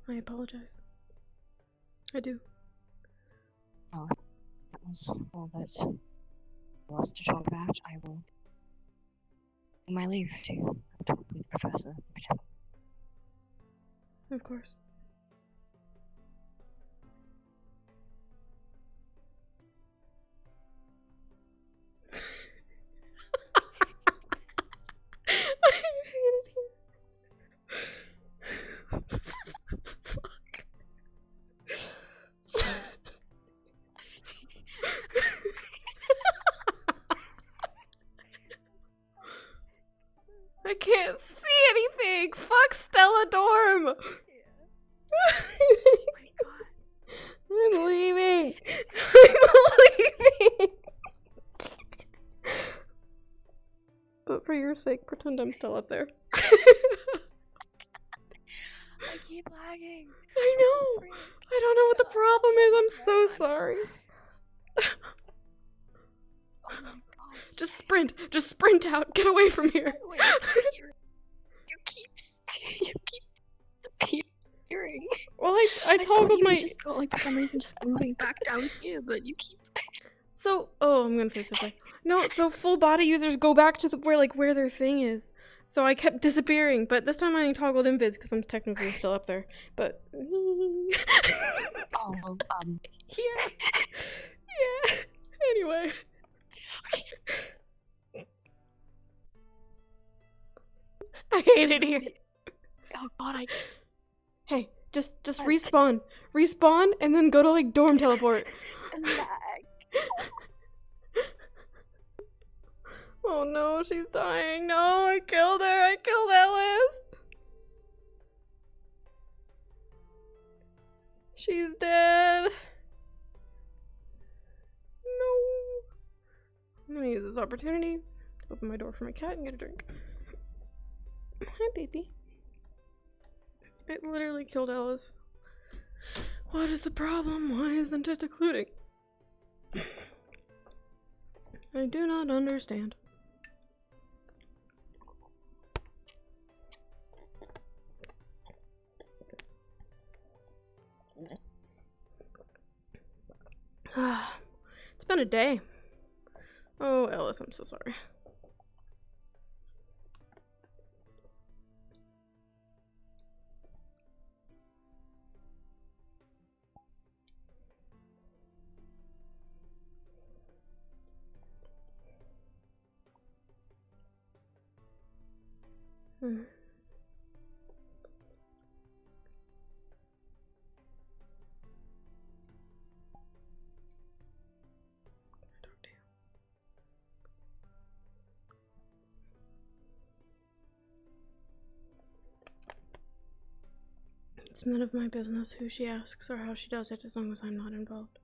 I apologize. I do. Well, that was all that was to talk about. I will take my leave to talk with Professor. Of course. I can't see anything! Fuck Stella Dorm! I'm leaving! I'm leaving! But for your sake, pretend I'm still up there. I keep lagging. I know. I don't know what the problem is. I'm so sorry. Oh my god. Just sprint. Just sprint out. Get away from here. Wait, you keep disappearing. Well, I thought toggled you my. just got like for some reason just moving back down here, but you keep. So, oh, I'm gonna face this way. No, so full body users go back to where their thing is. So I kept disappearing, but this time I toggled invis because I'm technically still up there. But Oh, yeah, yeah. Anyway. I hate it here. Oh god, Hey, just respawn. Respawn and then go to like dorm teleport. Oh no, she's dying. No, I killed her. I killed Ellis. She's dead. No. I'm gonna use this opportunity to open my door for my cat and get a drink. Hi, baby. It literally killed Ellis. What is the problem? Why isn't it occluding? I do not understand. It's been a day. Oh, Ellis, I'm so sorry. It's none of my business who she asks or how she does it as long as I'm not involved.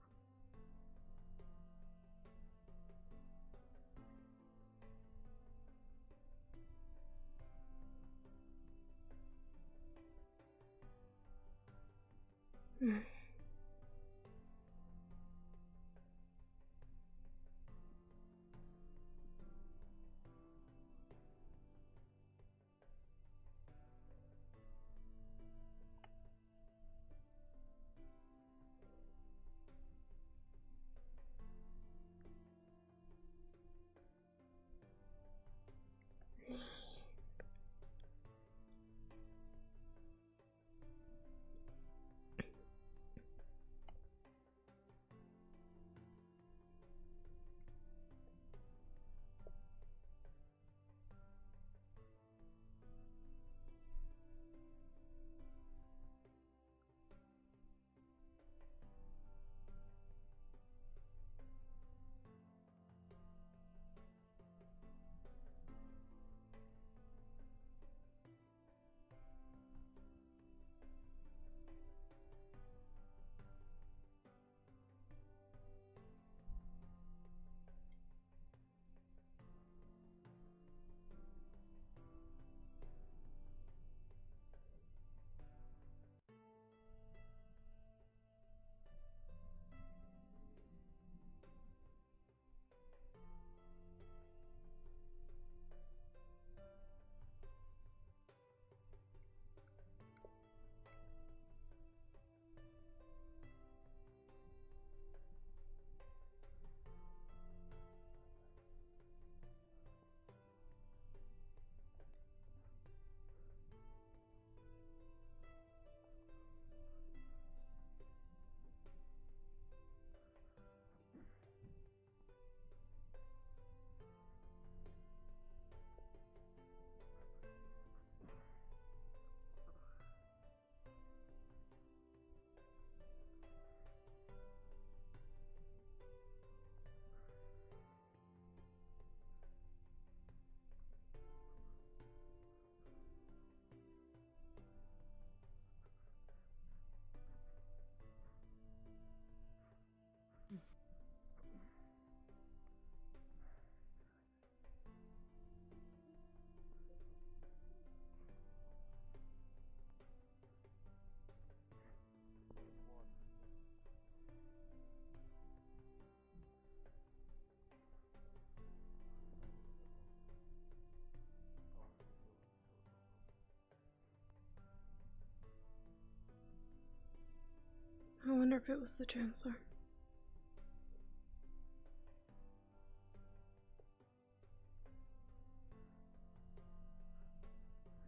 wonder if it was the Chancellor.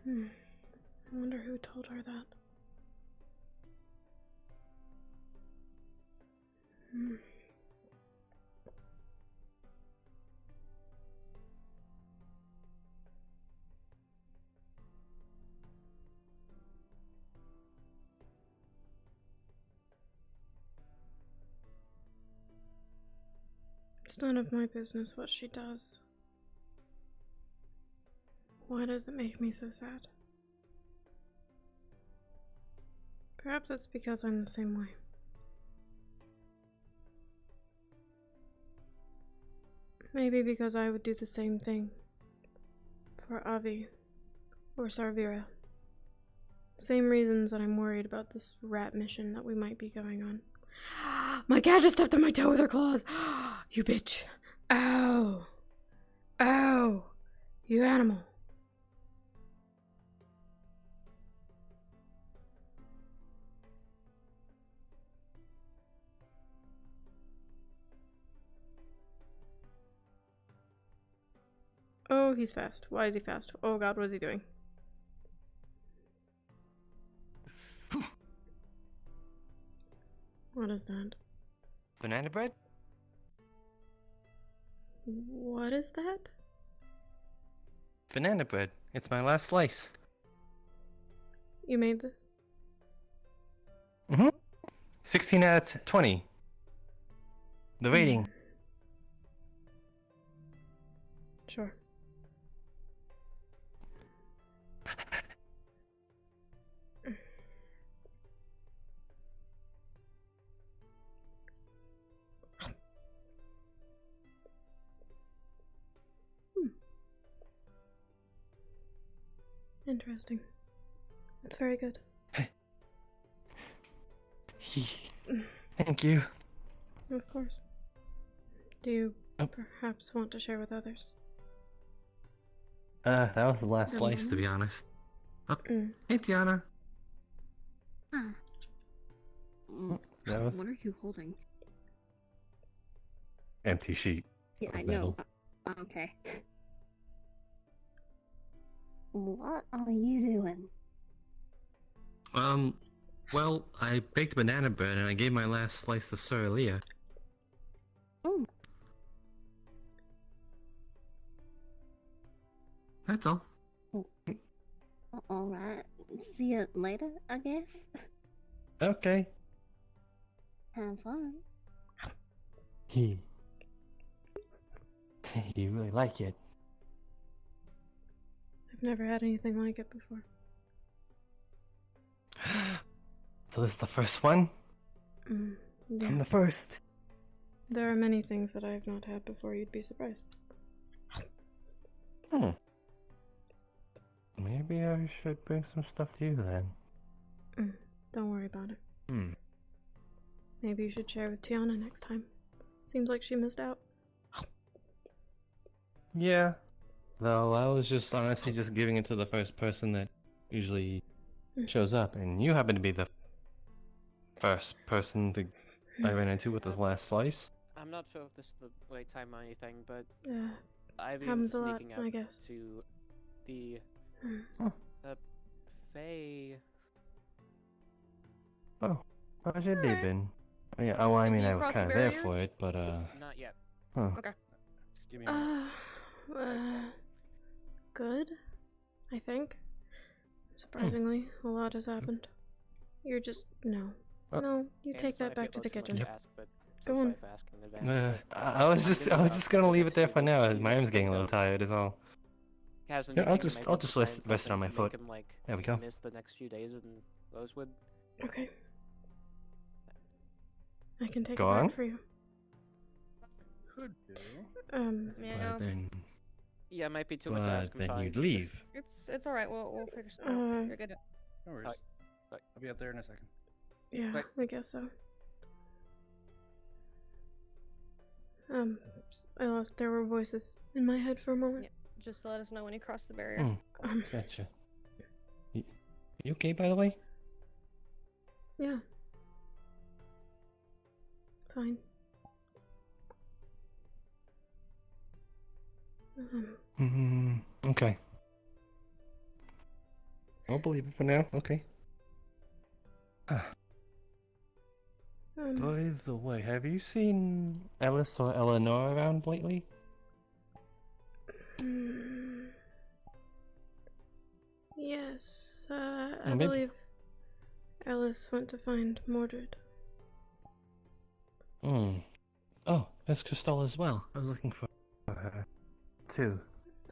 I wonder who told her that. It's none of my business what she does. Why does it make me so sad? Perhaps it's because I'm the same way. Maybe because I would do the same thing for Avi or Sarvira. Same reasons that I'm worried about this rat mission that we might be going on. My cat just stepped on my toe with her claws. You bitch. Ow. Ow. You animal. Oh, he's fast. Why is he fast? Oh god, what is he doing? What is that? Banana bread? What is that? Banana bread. It's my last slice. You made this? 16 out of 20. The rating. Sure. Interesting. It's very good. Thank you. Of course. Do you perhaps want to share with others? That was the last slice, to be honest. Oh, hey, Tiana. That was What are you holding? empty sheet. Yeah, of I metal. know. Okay. What are you doing? Well, I baked banana bread and I gave my last slice to Sir Leah. Oh. That's all. Alright. See you later, I guess. Okay. Have fun. You really like it. I've never had anything like it before. So this is the first one? Yeah. I'm the first. There are many things that I have not had before. You'd be surprised. Maybe I should bring some stuff to you then. Don't worry about it. Maybe you should share with Tiana next time. Seems like she missed out. Yeah. Though I was just honestly just giving it to the first person that usually shows up, and you happen to be the first person that I ran into with the last slice. I'm not sure if this is the right time or anything, but Yeah. I've been Happens a lot, sneaking I up guess. to the Fae. Oh, how's your day been? Oh, yeah, well, I mean, I was crossed the kind of there barrier? for it, but, Not yet. Huh. Okay. Just give me a minute. Good, I think. Surprisingly, a lot has happened. You're just no. No, you And take this that might be back to a the little too kitchen. much to ask, but Go so on. sorry for asking in advance. I was just gonna leave it there for now. My arm's getting a little tired, is all. Kaz, Yeah, I'll just rest it on my Make foot. him, like, There we go. miss the next few days in Rosewood. Okay. I can take Go it on. back for you. Could do. Yeah. Then, Yeah, it might be too much to ask. I'm then sorry. you'd leave. It's alright. We'll figure something out. You're good. No worries. I'll be up there in a second. Yeah, Right. I guess so. I lost. There were voices in my head for a moment. Just let us know when you cross the barrier. Gotcha. You okay, by the way? Yeah. Fine. Okay. I'll believe it for now. Okay. By the way, have you seen Ellis or Eleanor around lately? Yes, I Maybe- believe Alice went to find Mordred. Oh, there's Crystal as well. I was looking for her, too.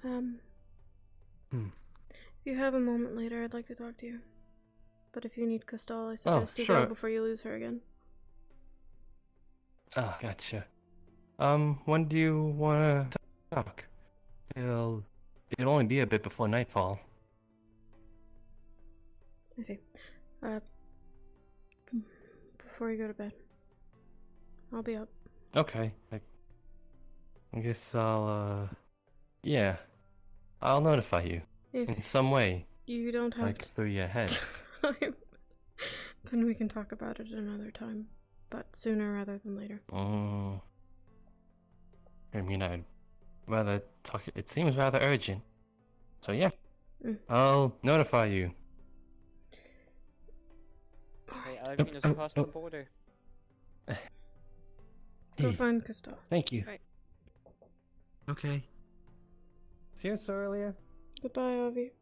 If you have a moment later, I'd like to talk to you. But if you need Cristal, I suggest you sure. go before you lose her again. Ah, gotcha. When do you wanna talk? It'll only be a bit before nightfall. I see. Before you go to bed. I'll be up. Okay. I guess yeah. I'll notify you. If in some way. you don't have Like through your head. time, then we can talk about it another time. But sooner rather than later. I mean, I'd rather talk. It seems rather urgent. So yeah. I'll notify you. Hey, Alvina's across the border. Go find Cristal. Thank you. Right. Okay. See you so earlier. Goodbye, Avi.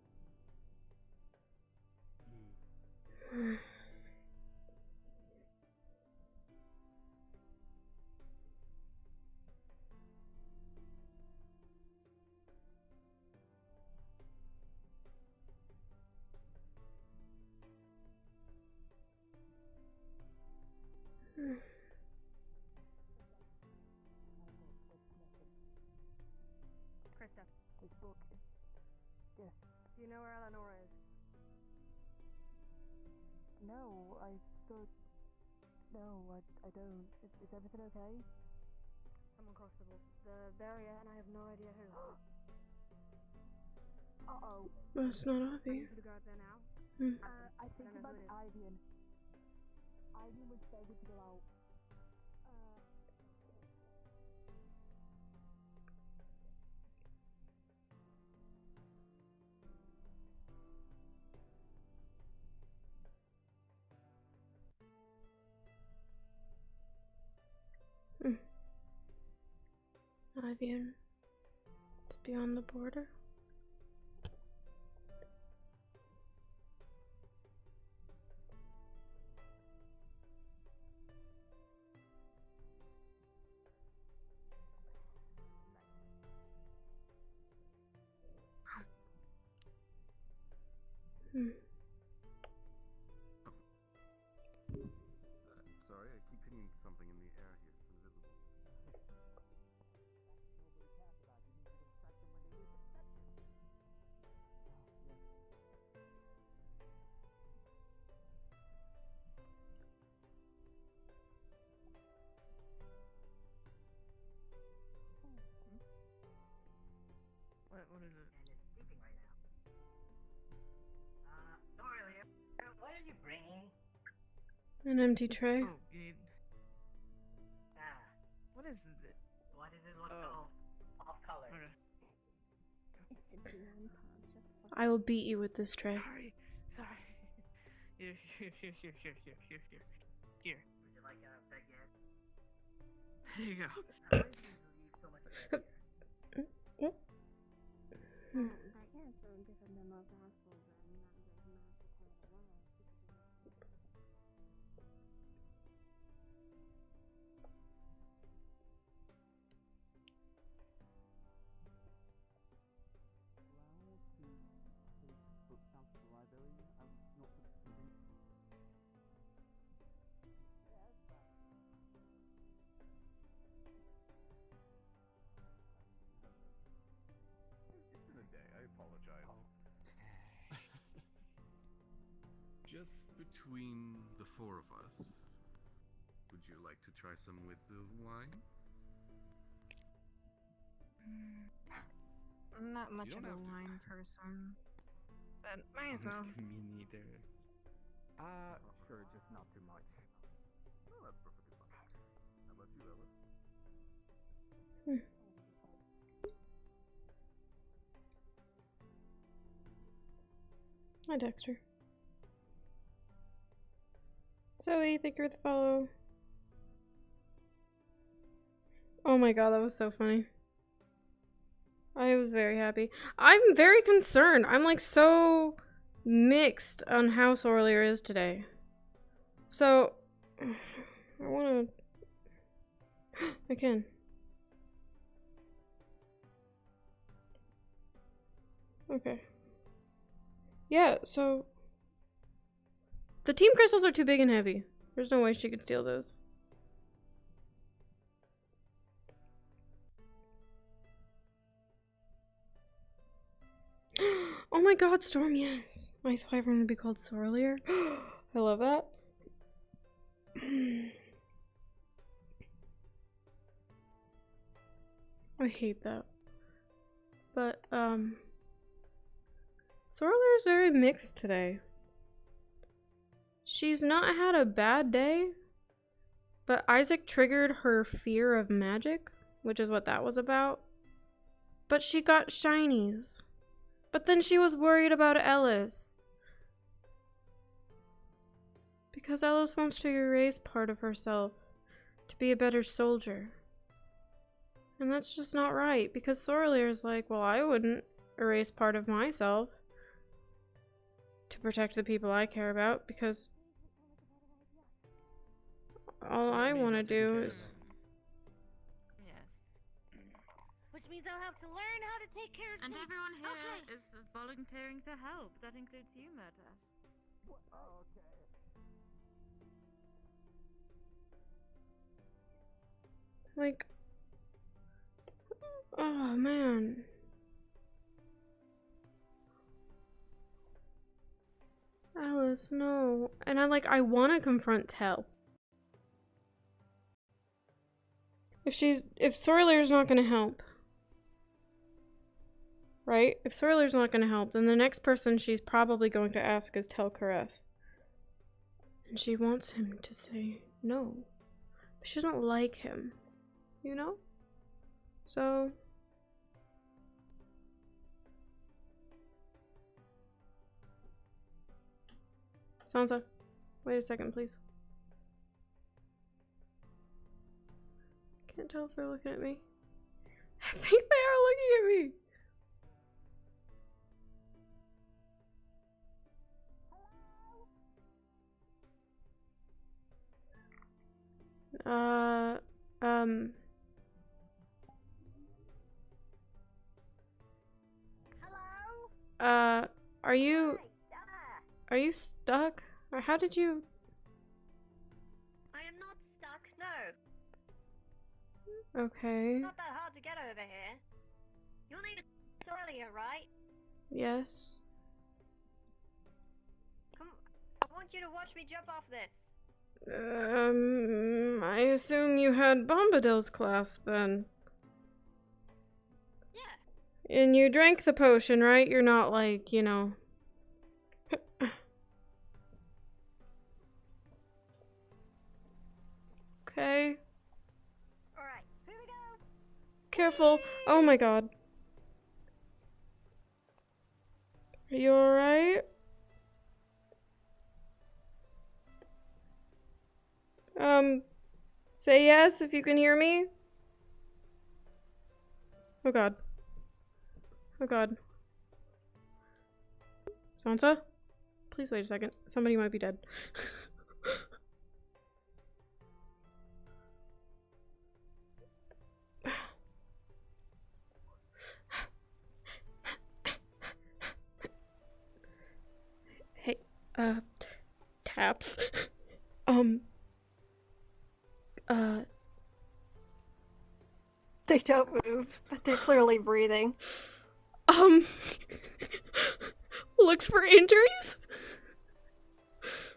Krista. This book. Yes. Do you know where Eleanor is? No, I thought. No, I don't. Is everything okay? Someone crossed the barrier, and I have no idea who. Uh-oh. That's not Are Avi. you gonna go out there now? I think about Ivian. Ivian was begging to go out. Ivian. It's beyond the border. Sorry, I keep hitting something in the air here. It's invisible. What is it? And it's sleeping right now. Doria, what are you bringing? An empty tray. Oh, you need... What is it? Why does it look so off color? Okay. I will beat you with this tray. Sorry. Here. Here. Would you like a baguette? There you go. Why do you leave so much bread here? Yeah, so different than most assholes and not very much quite a while. It's been a day. I apologize. Just between the four of us, would you like to try some with the wine? I'm not much You of don't a have to. wine person, but might as well. Honestly, me neither. Sure, just not too much. Oh, that's perfectly fine. Hi, Dexter. Zoe, thank you for the follow. Oh my god, that was so funny. I was very happy. I'm very concerned. I'm like so mixed on how Sorlier is today. So, I wanna... I can. Okay. Yeah, so... The team crystals are too big and heavy. There's no way she could steal those. Oh my god, Storm, yes. My wyvern would be called Sorlier. I love that. I hate that. But, Sorlier's very mixed today. She's not had a bad day, but Isaac triggered her fear of magic, which is what that was about. But she got shinies. But then she was worried about Ellis. Because Ellis wants to erase part of herself to be a better soldier. And that's just not right, because Sorlier's like, well, I wouldn't erase part of myself to protect the people I care about, because all I want to do is... Yes. Which means I'll have to learn how to take care of And things. everyone here is volunteering to help. That includes you, Murder. Like... Oh, man. Alice, no. And I want to confront Tell. If Sorlier's not gonna help, right? If Sorlier's not gonna help, then the next person she's probably going to ask is Tell Caress. And she wants him to say no. But she doesn't like him, you know? So... Sansa, wait a second, please. Can't tell if they're looking at me. I think they are looking at me. Are you stuck? Or how did you... I am not stuck, no. Okay. It's not that hard to get over here. Your name is Sorlier, right? Yes. Come, I want you to watch me jump off this. I assume you had Bombadil's class then. Yeah. And you drank the potion, right? You're not like, you know... Okay. Alright, here we go. Careful. Oh my god. Are you alright? Say yes if you can hear me. Oh god. Oh god. Sansa? Please wait a second. Somebody might be dead. Hey, taps. They don't move, but they're clearly breathing. Looks for injuries?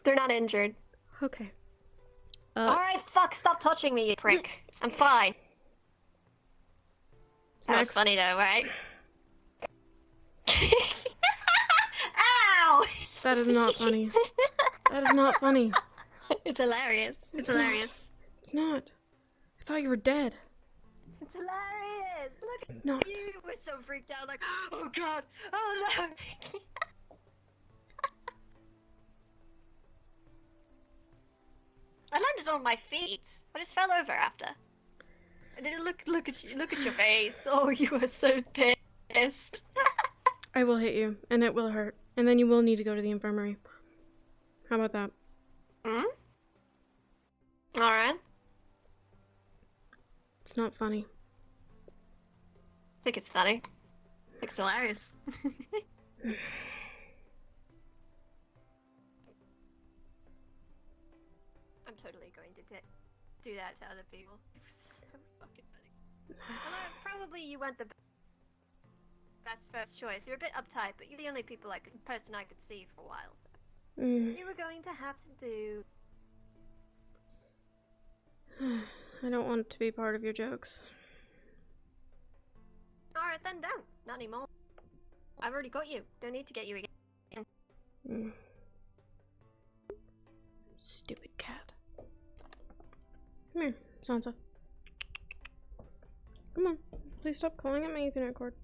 They're not injured. Okay. Alright, fuck, stop touching me, you prick. I'm fine. That was funny though, right? Ow! That is not funny. That is not funny. It's hilarious. It's hilarious. It's not. I thought you were dead. It's hilarious. Look, It's not. you were so freaked out, like, oh god, oh no. I landed on my feet. I just fell over after. I didn't look at you. Look at your face. Oh, you were so pissed. I will hit you, and it will hurt, and then you will need to go to the infirmary. How about that? Hmm? Alright. It's not funny. I think it's funny. I think it's hilarious. I'm totally going to do that to other people. It was so fucking funny. Although, probably you weren't the best first choice. You're a bit uptight, but you're the only person I could see for a while, so. You were going to have to do... I don't want to be part of your jokes. Alright then, don't. Not anymore. I've already got you. Don't need to get you again. Stupid cat. Come here, Sansa. Come on. Please stop calling at my Ethernet cord.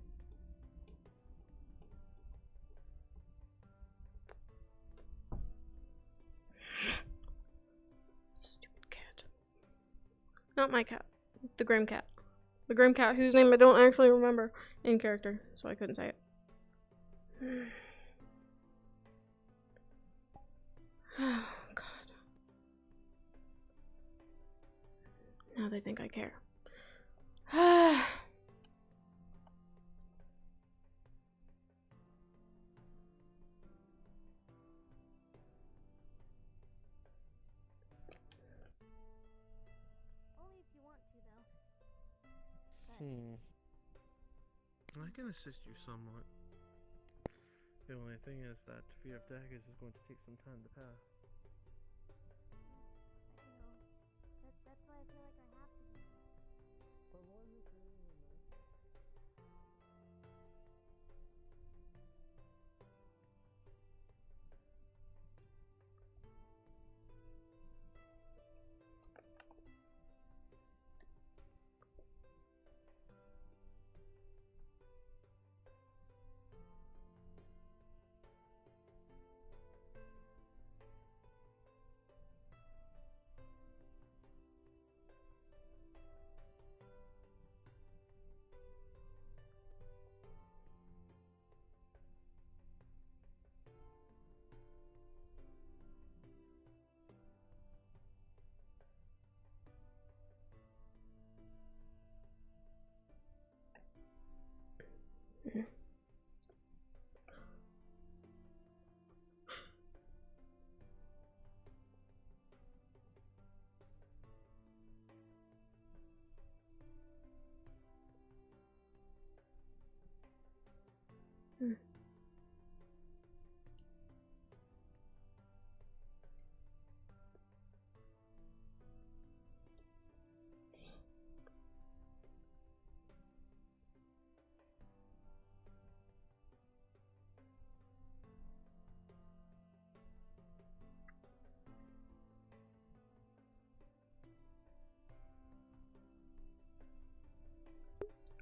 Stupid cat. Not my cat. The Grim cat. The Grim cat whose name I don't actually remember in character, so I couldn't say it. Oh, God. Now they think I care. Only if you want to, though. I can assist you somewhat. The only thing is that Fear of Daggers is going to take some time to pass. That's why I feel like I have to do it.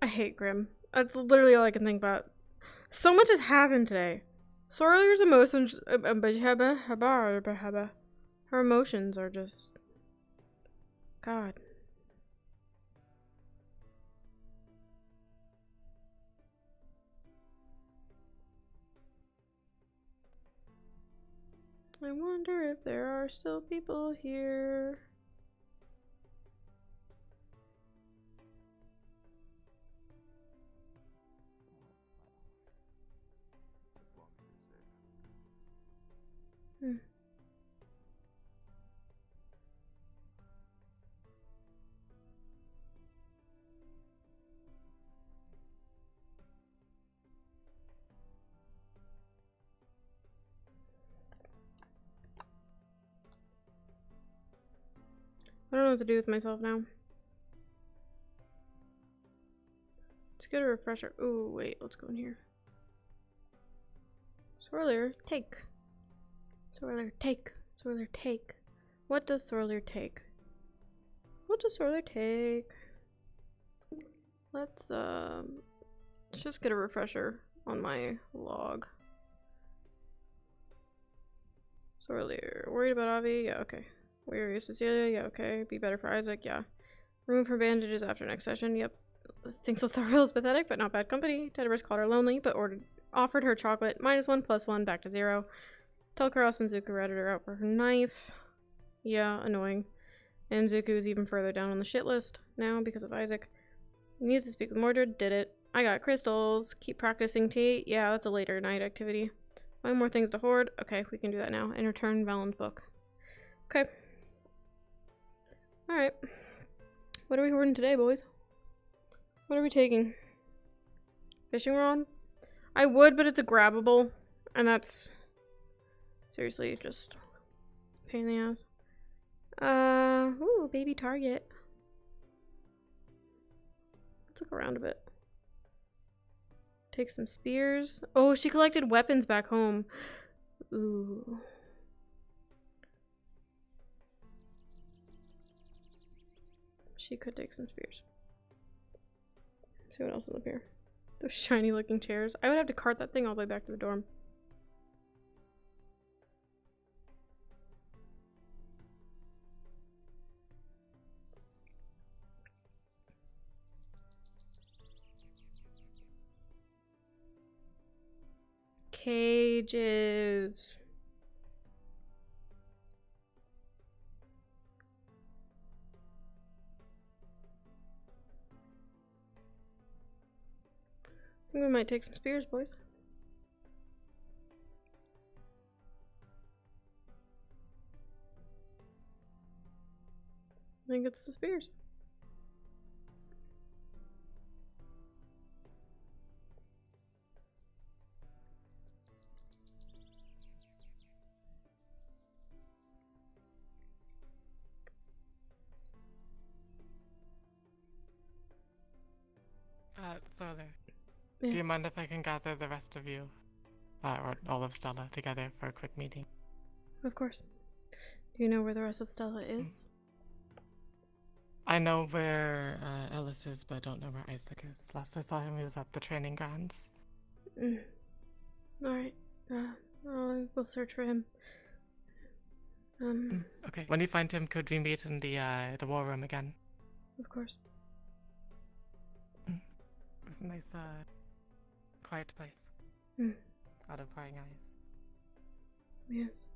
I hate Grim. That's literally all I can think about. So much has happened today. Sorler's emotions, her emotions are just, God. I wonder if there are still people here. I don't know what to do with myself now. Let's get a refresher. Ooh, wait, let's go in here. Swirler, take. Swirler, take. Swirler, take. What does Swirler take? we'll just sort of take. Let's just get a refresher on my log. So earlier, worried about Avi? Yeah, okay. Weary Cecilia? Yeah, okay. Be better for Isaac? Yeah. Remove her bandages after next session? Yep. Thinks Lothario is pathetic, but not bad company. Tediverse called her lonely, but offered her chocolate. -1, +1, back to 0. Telkaros and Zuko ratted her out for her knife. Yeah, annoying. And Zuko is even further down on the shit list now because of Isaac. Needs to speak with Mordred. Did it. I got crystals. Keep practicing tea. Yeah, that's a later night activity. Find more things to hoard. Okay, we can do that now. And return Valen's book. Okay. Alright. What are we hoarding today, boys? What are we taking? Fishing rod? I would, but it's a grabbable. And that's seriously just a pain in the ass. Ooh, baby target. Let's look around a bit. Take some spears. Oh, she collected weapons back home. Ooh. She could take some spears. See what else is up here. Those shiny looking chairs. I would have to cart that thing all the way back to the dorm. Cages. I think we might take some spears, boys. I think it's the spears. Solar. Yes. Do you mind if I can gather the rest of you, or all of Stella, together for a quick meeting? Of course. Do you know where the rest of Stella is? I know where Ellis is, but I don't know where Isaac is. Last I saw him, he was at the training grounds. Alright. We'll search for him. Okay. When you find him, could we meet in the war room again? Of course. It's a nice, quiet place. Out of prying eyes. Yes.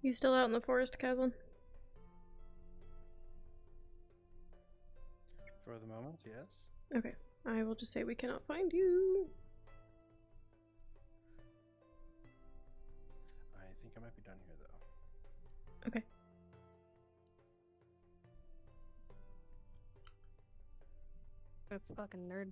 You still out in the forest, Kazan? For the moment, yes. Okay. I will just say we cannot find you. I think I might be done here, though. Okay. That's fucking nerd.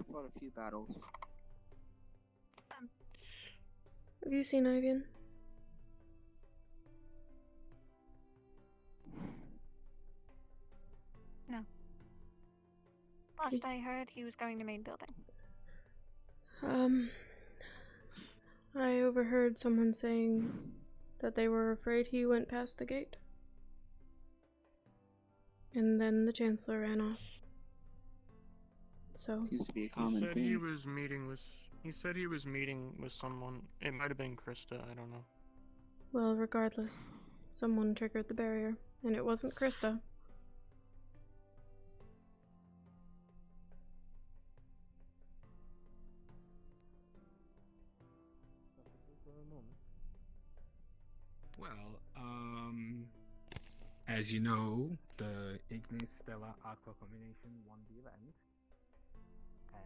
I've fought a few battles. Have you seen Ivian? No. Last I heard, he was going to main building. I overheard someone saying that they were afraid he went past the gate. And then the Chancellor ran off. So seems to be a common he said thing. He said he was meeting with someone. It might have been Krista, I don't know. Well, regardless, someone triggered the barrier. And it wasn't Krista. Well, as you know, the Ignis Stella Aqua combination won the event, and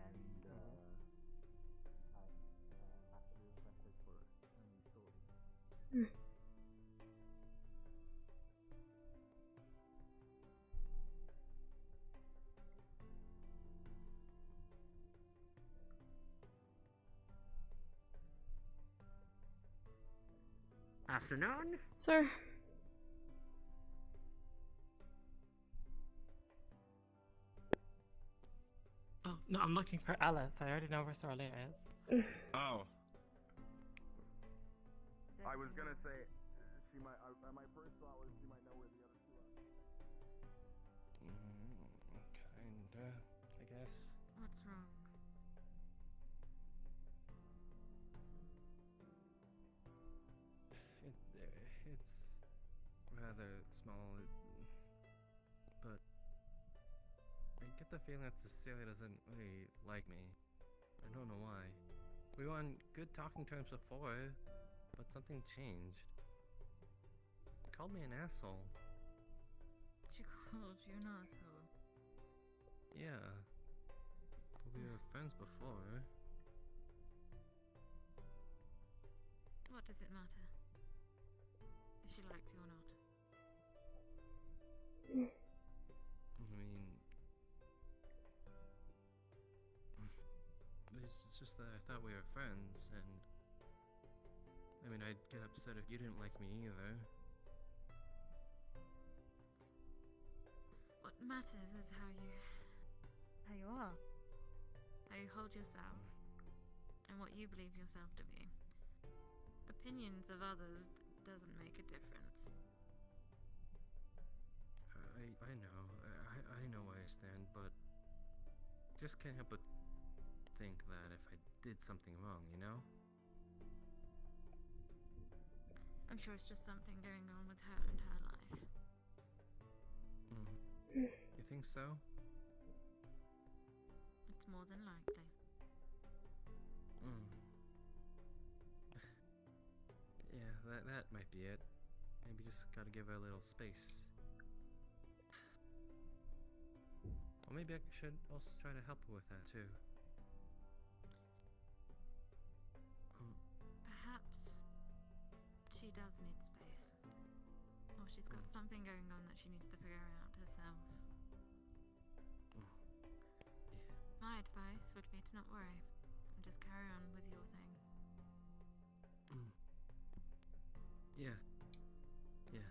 I have to be requested for a new story. Afternoon? Sir. Oh, no, I'm looking for Alice. I already know where Sorley is. Oh. I was gonna say, she might. My first thought was she might know where the other two are. Kinda, I guess. What's wrong? It's rather small, but I get the feeling that Cecilia doesn't really like me. I don't know why. We were on good talking terms before, but something changed. Called me an asshole. She called you an asshole. Yeah. But we were friends before. What does it matter? If she likes you or not? I mean... It's just that I thought we were friends, and... I mean, I'd get upset if you didn't like me either. What matters is how you are. How you hold yourself. And what you believe yourself to be. Opinions of others doesn't make a difference. I know. I know where I stand, but... Just can't help but think that if I did something wrong, you know? I'm sure it's just something going on with her and her life. You think so? It's more than likely. Yeah, that might be it. Maybe just gotta give her a little space. Or maybe I should also try to help her with that too. Perhaps she does need space. Or she's got something going on that she needs to figure out herself. My advice would be to not worry and just carry on with your thing. Yeah. Yeah,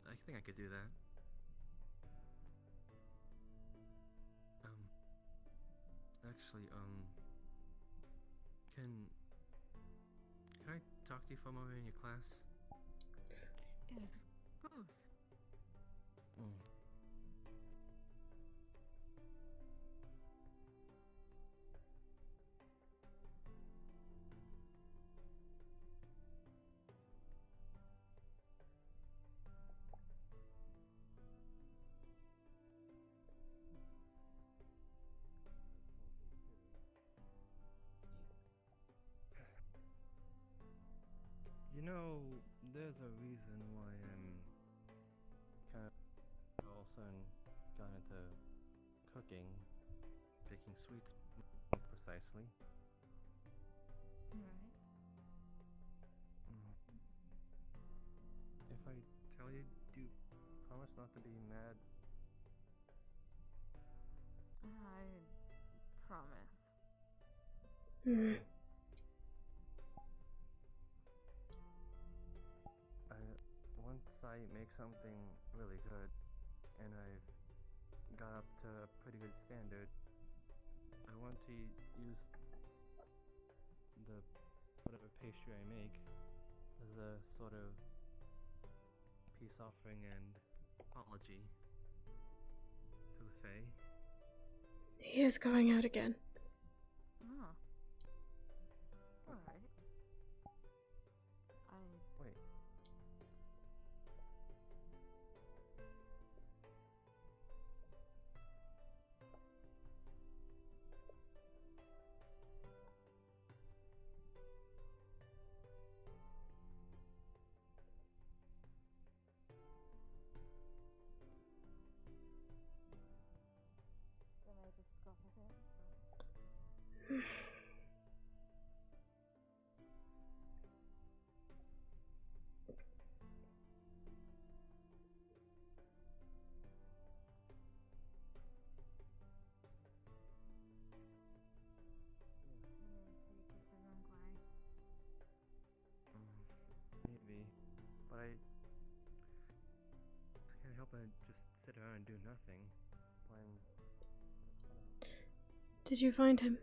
I think I could do that. Actually, can I talk to you for a moment in your class? Yes, of course. You know, there's a reason why I'm kind of all of a sudden got into cooking, baking sweets more precisely. Right. If I tell you, do you promise not to be mad? I promise. Once I make something really good, and I've got up to a pretty good standard, I want to use the whatever pastry I make as a sort of peace offering and apology to the Fae. He is going out again. Oh. Alright. Wait. I can't help but just sit around and do nothing when. Did you find him?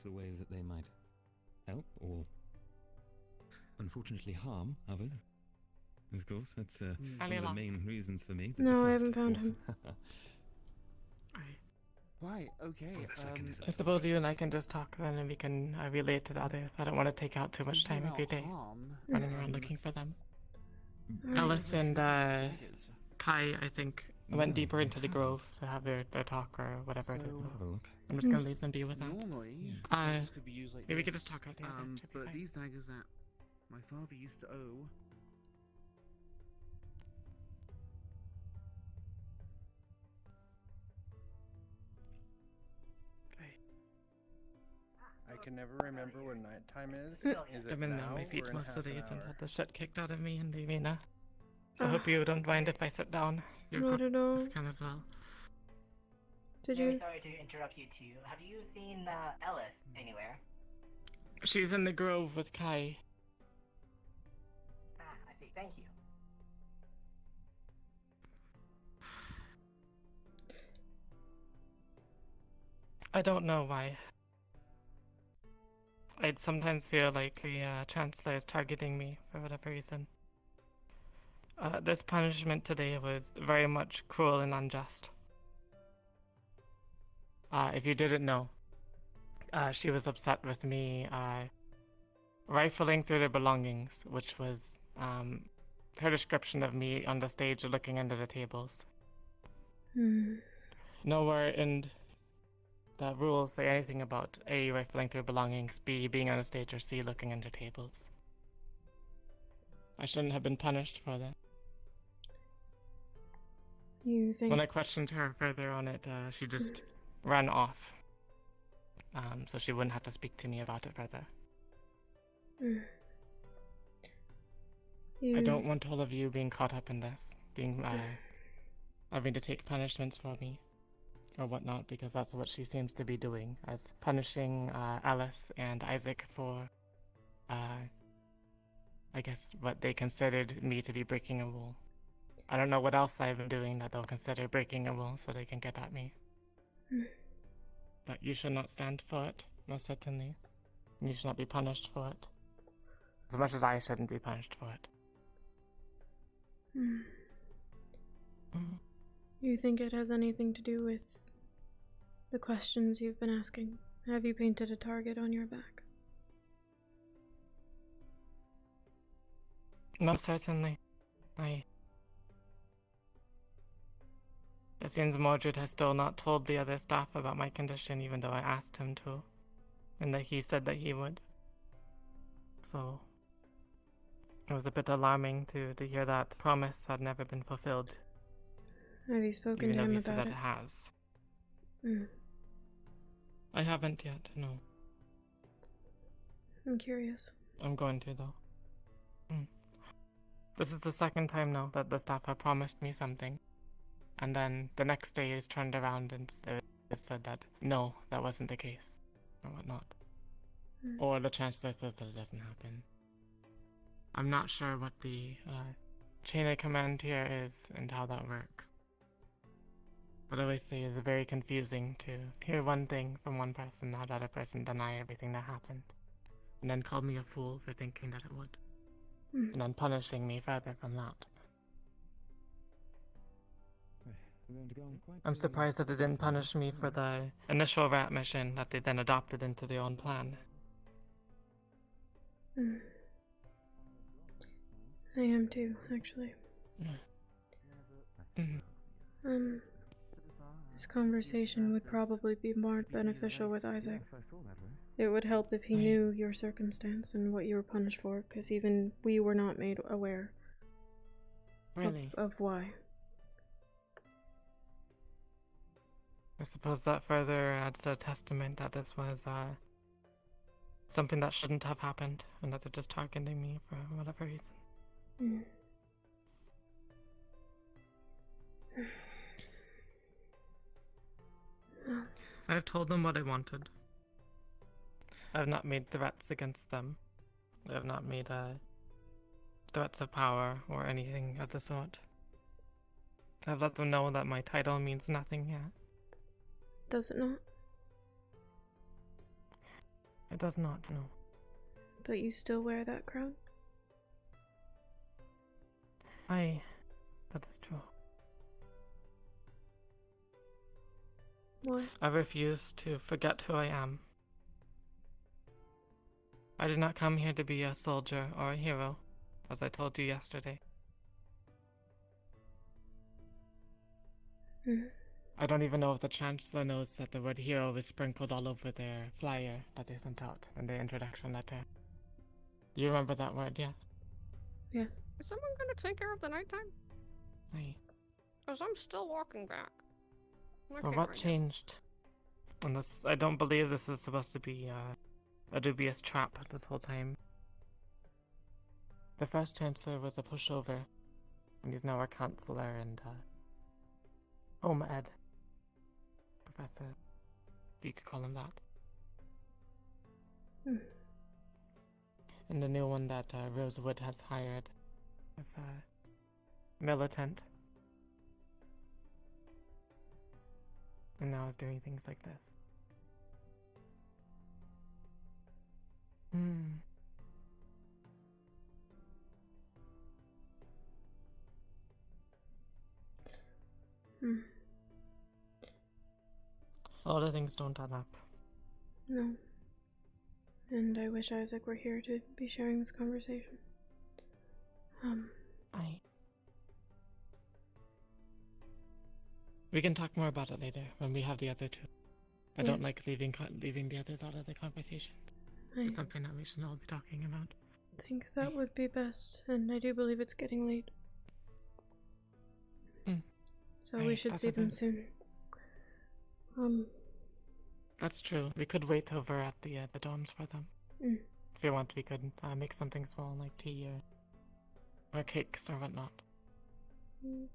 The ways that they might help or unfortunately harm others. Of course, that's one of the main reasons for me. That No, the I first, haven't of found course. him. Right, okay. The second is I suppose you and I can just talk then, and we can relate to the others. I don't want to take out too much time every day running around looking for them. Alice and Kai, I think, went deeper into the grove to have their talk or whatever it is. I'm just gonna leave them be with that. Normally, Maybe could be used like we this. could just talk out together. Should be But fine. these daggers that my father used to owe. I can never remember when nighttime is. Is it I've been now on my or feet in most of half the an days and hour? had the shit kicked out of me in the arena. So I hope you don't mind if I sit down. Not at all. Can as well. Did Very you? sorry to interrupt you two. Have you seen Ellis anywhere? She's in the grove with Kai. Ah, I see. Thank you. I don't know why. I'd sometimes feel like the Chancellor is targeting me for whatever reason. This punishment today was very much cruel and unjust. If you didn't know, she was upset with me rifling through their belongings, which was her description of me on the stage looking under the tables. Nowhere in the rules say anything about A, rifling through belongings, B, being on a stage, or C, looking under tables. I shouldn't have been punished for that. You think? When I questioned her further on it, she just ran off. So she wouldn't have to speak to me about it further. I don't want all of you being caught up in this, being having to take punishments for me or whatnot, because that's what she seems to be doing, as punishing Alice and Isaac for, I guess, what they considered me to be breaking a rule. I don't know what else I've been doing that they'll consider breaking a rule so they can get at me. But you should not stand for it, most certainly. And you should not be punished for it. As much as I shouldn't be punished for it. You think it has anything to do with the questions you've been asking? Have you painted a target on your back? Most certainly. It seems Mordred has still not told the other staff about my condition, even though I asked him to. And that he said that he would. So it was a bit alarming to hear that promise had never been fulfilled. Have you spoken even to though him he said about that it? it has. Mm. I haven't yet, no. I'm curious. I'm going to, though. This is the second time now that the staff have promised me something. And then the next day is turned around and said that, no, that wasn't the case. Or whatnot. Or the Chancellor says that it doesn't happen. I'm not sure what the chain of command here is and how that works. But obviously it's very confusing to hear one thing from one person, have that other person deny everything that happened. And then call me a fool for thinking that it would. And then punishing me further from that. I'm surprised that they didn't punish me for the initial rat mission that they then adopted into their own plan. I am too, actually. This conversation would probably be more beneficial with Isaac. It would help if he knew your circumstance and what you were punished for, because even we were not made aware of why. I suppose that further adds to a testament that this was something that shouldn't have happened, and that they're just targeting me for whatever reason. Mm. I've told them what I wanted. I've not made threats against them. I have not made threats of power or anything of the sort. I've let them know that my title means nothing yet. Does it not? It does not, no. But you still wear that crown? That is true. Why? I refuse to forget who I am. I did not come here to be a soldier or a hero, as I told you yesterday. I don't even know if the Chancellor knows that the word hero is sprinkled all over their flyer that they sent out in the introduction letter. You remember that word, yes? Yes. Is someone gonna take care of the nighttime? Aye. Because I'm still walking back. So what changed? And this, I don't believe this is supposed to be a dubious trap this whole time. The first Chancellor was a pushover, and he's now a Chancellor and Home Ed. Professor, you could call him that. And the new one that Rosewood has hired is militant. And now is doing things like this. A lot of things don't add up. No. And I wish Isaac were here to be sharing this conversation. We can talk more about it later when we have the other two. I don't Yes. like leaving the others out of the conversation. It's something that we should all be talking about. I think that would be best, and I do believe it's getting late. So we Right, should that's see a them bit- soon. That's true. We could wait over at the dorms for them. If you want, we could make something small like tea or cakes or whatnot.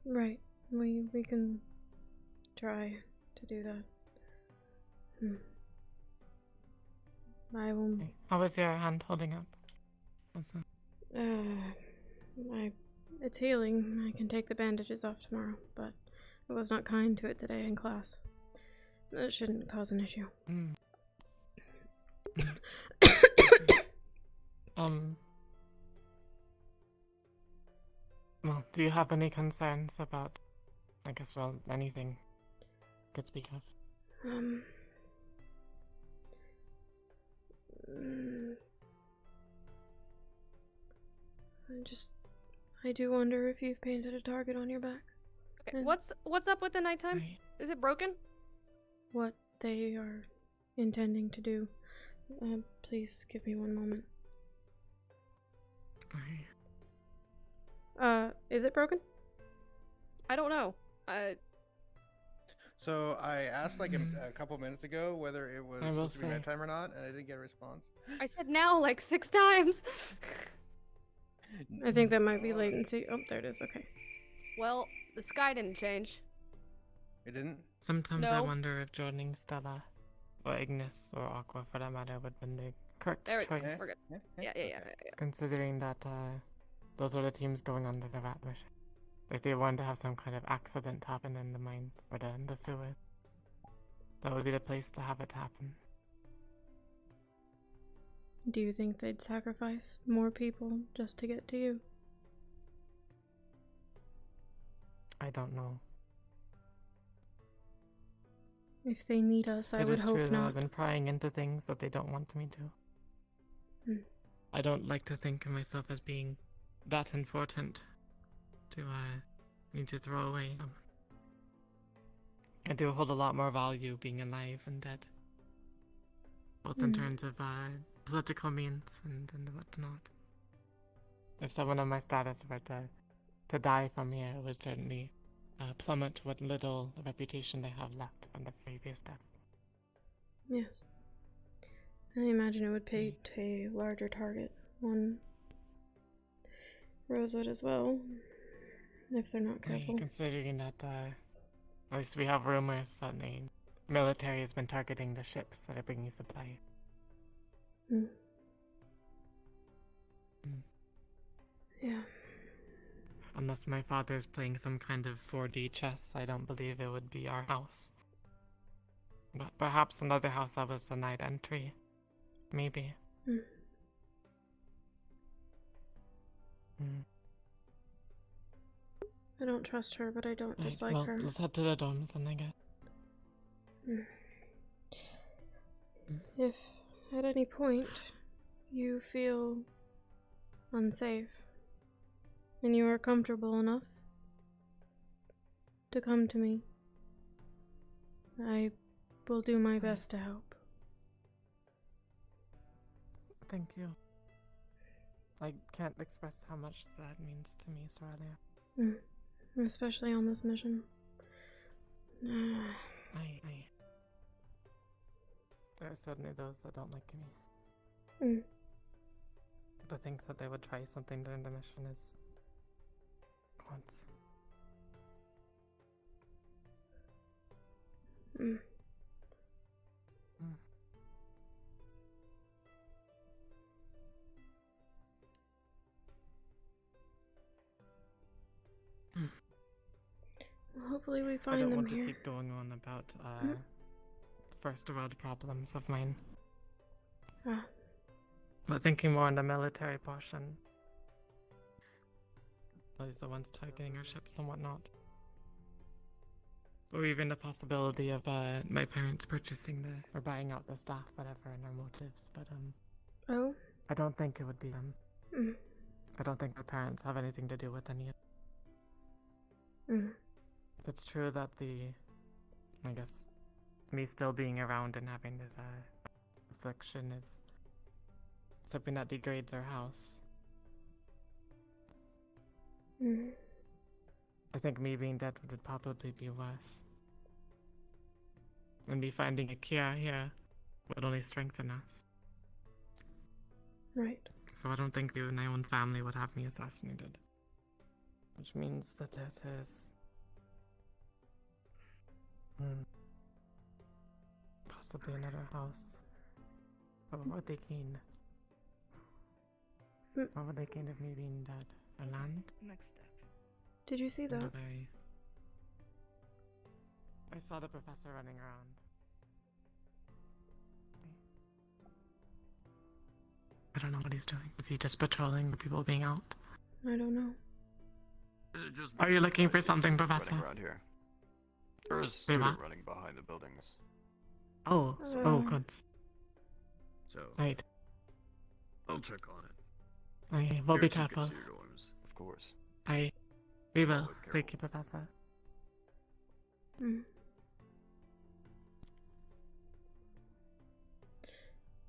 Right. We can try to do that. I will. How was your hand holding up? What's that? It's healing. I can take the bandages off tomorrow, but I was not kind to it today in class. That shouldn't cause an issue. Well, do you have any concerns about, I guess, well, anything you could speak of? I do wonder if you've painted a target on your back. Okay, what's up with the nighttime? Is it broken? What they are intending to do. Please give me one moment. Is it broken? I don't know. So I asked like a couple minutes ago whether it was I will supposed to be say- nighttime or not, and I didn't get a response. I said now like 6 times. I think that might be latency. Oh, there it is. Okay. Well, the sky didn't change. It didn't? Sometimes I No. wonder if joining Stella, or Ignis, or Aqua for that matter, would have been the correct There it choice. is. We're good. Yeah. Considering that those are the teams going on the rat mission. If they wanted to have some kind of accident happen in the mine or in the sewer, that would be the place to have it happen. Do you think they'd sacrifice more people just to get to you? I don't know. If they need us, I It would is hope true, though, not. I've been prying into things that they don't want me to. I don't like to think of myself as being that important to need to throw away. I do hold a lot more value being alive than dead, both in terms of political means and whatnot. If someone of my status were to die from here, it would certainly plummet what little reputation they have left from the previous deaths. Yes. I imagine it would pay to a larger target. One Rosewood as well, if they're not careful. Considering that, at least we have rumors that the military has been targeting the ships that are bringing supplies. Yeah. Unless my father is playing some kind of 4D chess, I don't believe it would be our house. But perhaps another house that was denied entry. Maybe. I don't trust her, but I don't dislike well, her. let's head to the dorms then, I guess. If at any point you feel unsafe and you are comfortable enough to come to me, I will do my best to help. Thank you. I can't express how much that means to me, Soralia. Especially on this mission. There are certainly those that don't like me. To think that they would try something during the mission is... once. Well, hopefully we I find don't them want here. to keep going on about first world problems of mine. But thinking more on the military portion. Those are the ones targeting our ships and whatnot. Or even the possibility of my parents purchasing or buying out the staff, whatever, in our motives. But Oh? I don't think it would be them. Mm. I don't think my parents have anything to do with any of it. Mm. It's true that I guess, me still being around and having this affliction is something that degrades our house. Mm. I think me being dead would probably be worse. And me finding a cure here would only strengthen us. Right. So I don't think my own family would have me assassinated. Which means that it is... possibly another house. But what would they gain? What would they gain of me being dead? A land? Next step. Did you see that? I saw the professor running around. I don't know what he's doing. Is he just patrolling for people being out? I don't know. Is it just Are you looking for something, Professor? running around here? There's a Wait, student what? running behind the buildings. Oh, good. So, Right. I'll check on it. We'll be Here's your careful. tickets to your dorms, of course. We will. Thank you, Professor.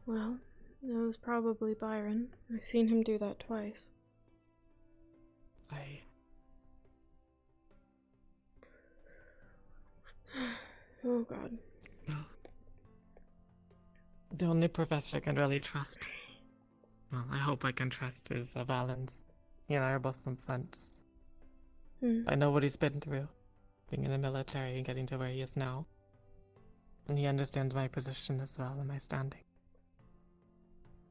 Well, it was probably Byron. I've seen him do that twice. Oh god. The only professor I can really trust, well, I hope I can trust, is Valens. He and I are both from Flint's. I know what he's been through, being in the military and getting to where he is now. And he understands my position as well and my standing.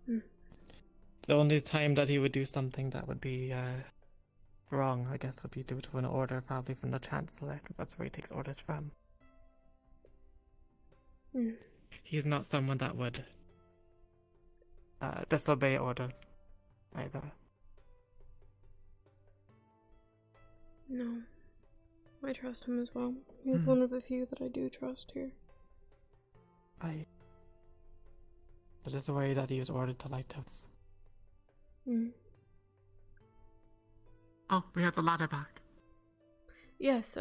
The only time that he would do something that would be wrong, I guess, would be due to an order, probably from the Chancellor, because that's where he takes orders from. He's not someone that would disobey orders, either. No. I trust him as well. He's one of the few that I do trust here. I just worry that he was ordered to Lighthouse. Oh, we have the ladder back. Yes,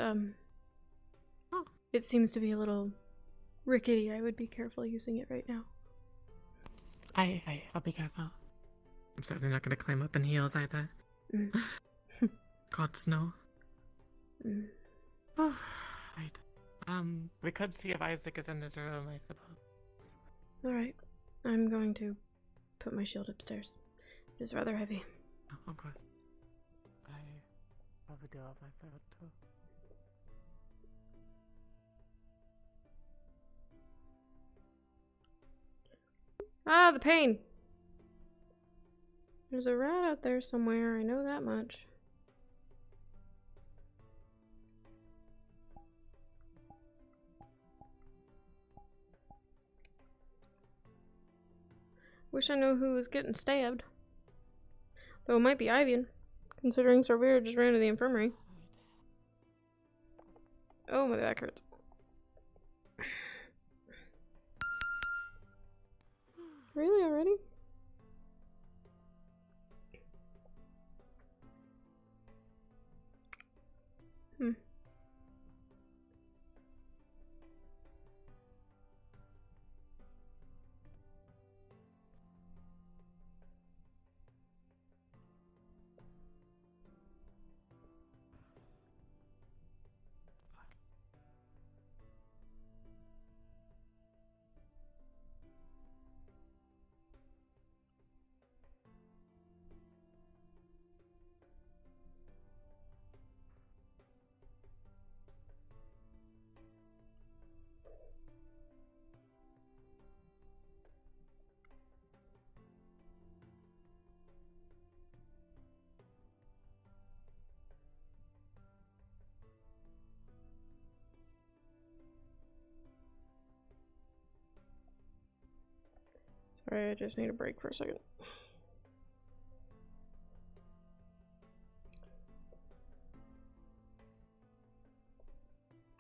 it seems to be a little rickety. I would be careful using it right now. I'll be careful. I'm certainly not going to climb up in heels either. God, snow. Oh, right. We could see if Isaac is in this room, I suppose. Alright. I'm going to put my shield upstairs. It is rather heavy. Oh, of course. I probably do have my servant too. Ah, the pain! There's a rat out there somewhere, I know that much. Wish I knew who was getting stabbed. Though it might be Ivian, considering Sorvira just ran to the infirmary. Oh, my back hurts. Really, already? Hmm. Sorry, I just need a break for a second.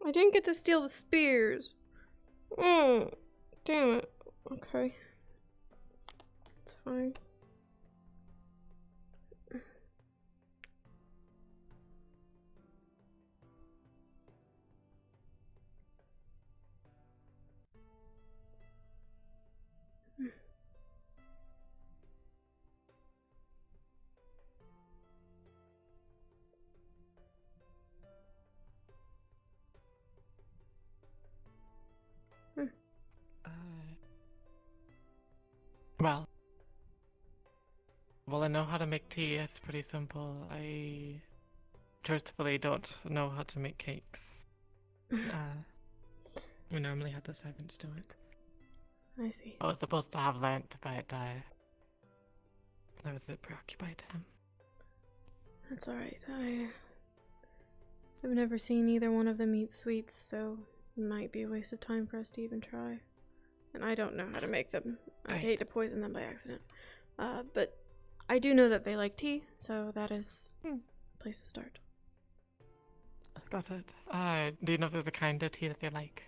I didn't get to steal the spears. Oh, damn it. Okay. It's fine. Well, I know how to make tea. It's pretty simple. I truthfully don't know how to make cakes. We normally have the servants do it. I see. I was supposed to have learnt, but I was a bit preoccupied. That's alright. I've never seen either one of them eat sweets, so it might be a waste of time for us to even try. And I don't know how to make them. I'd hate to poison them by accident. But I do know that they like tea, so that is a place to start. Got it. Do you know if there's a kind of tea that they like?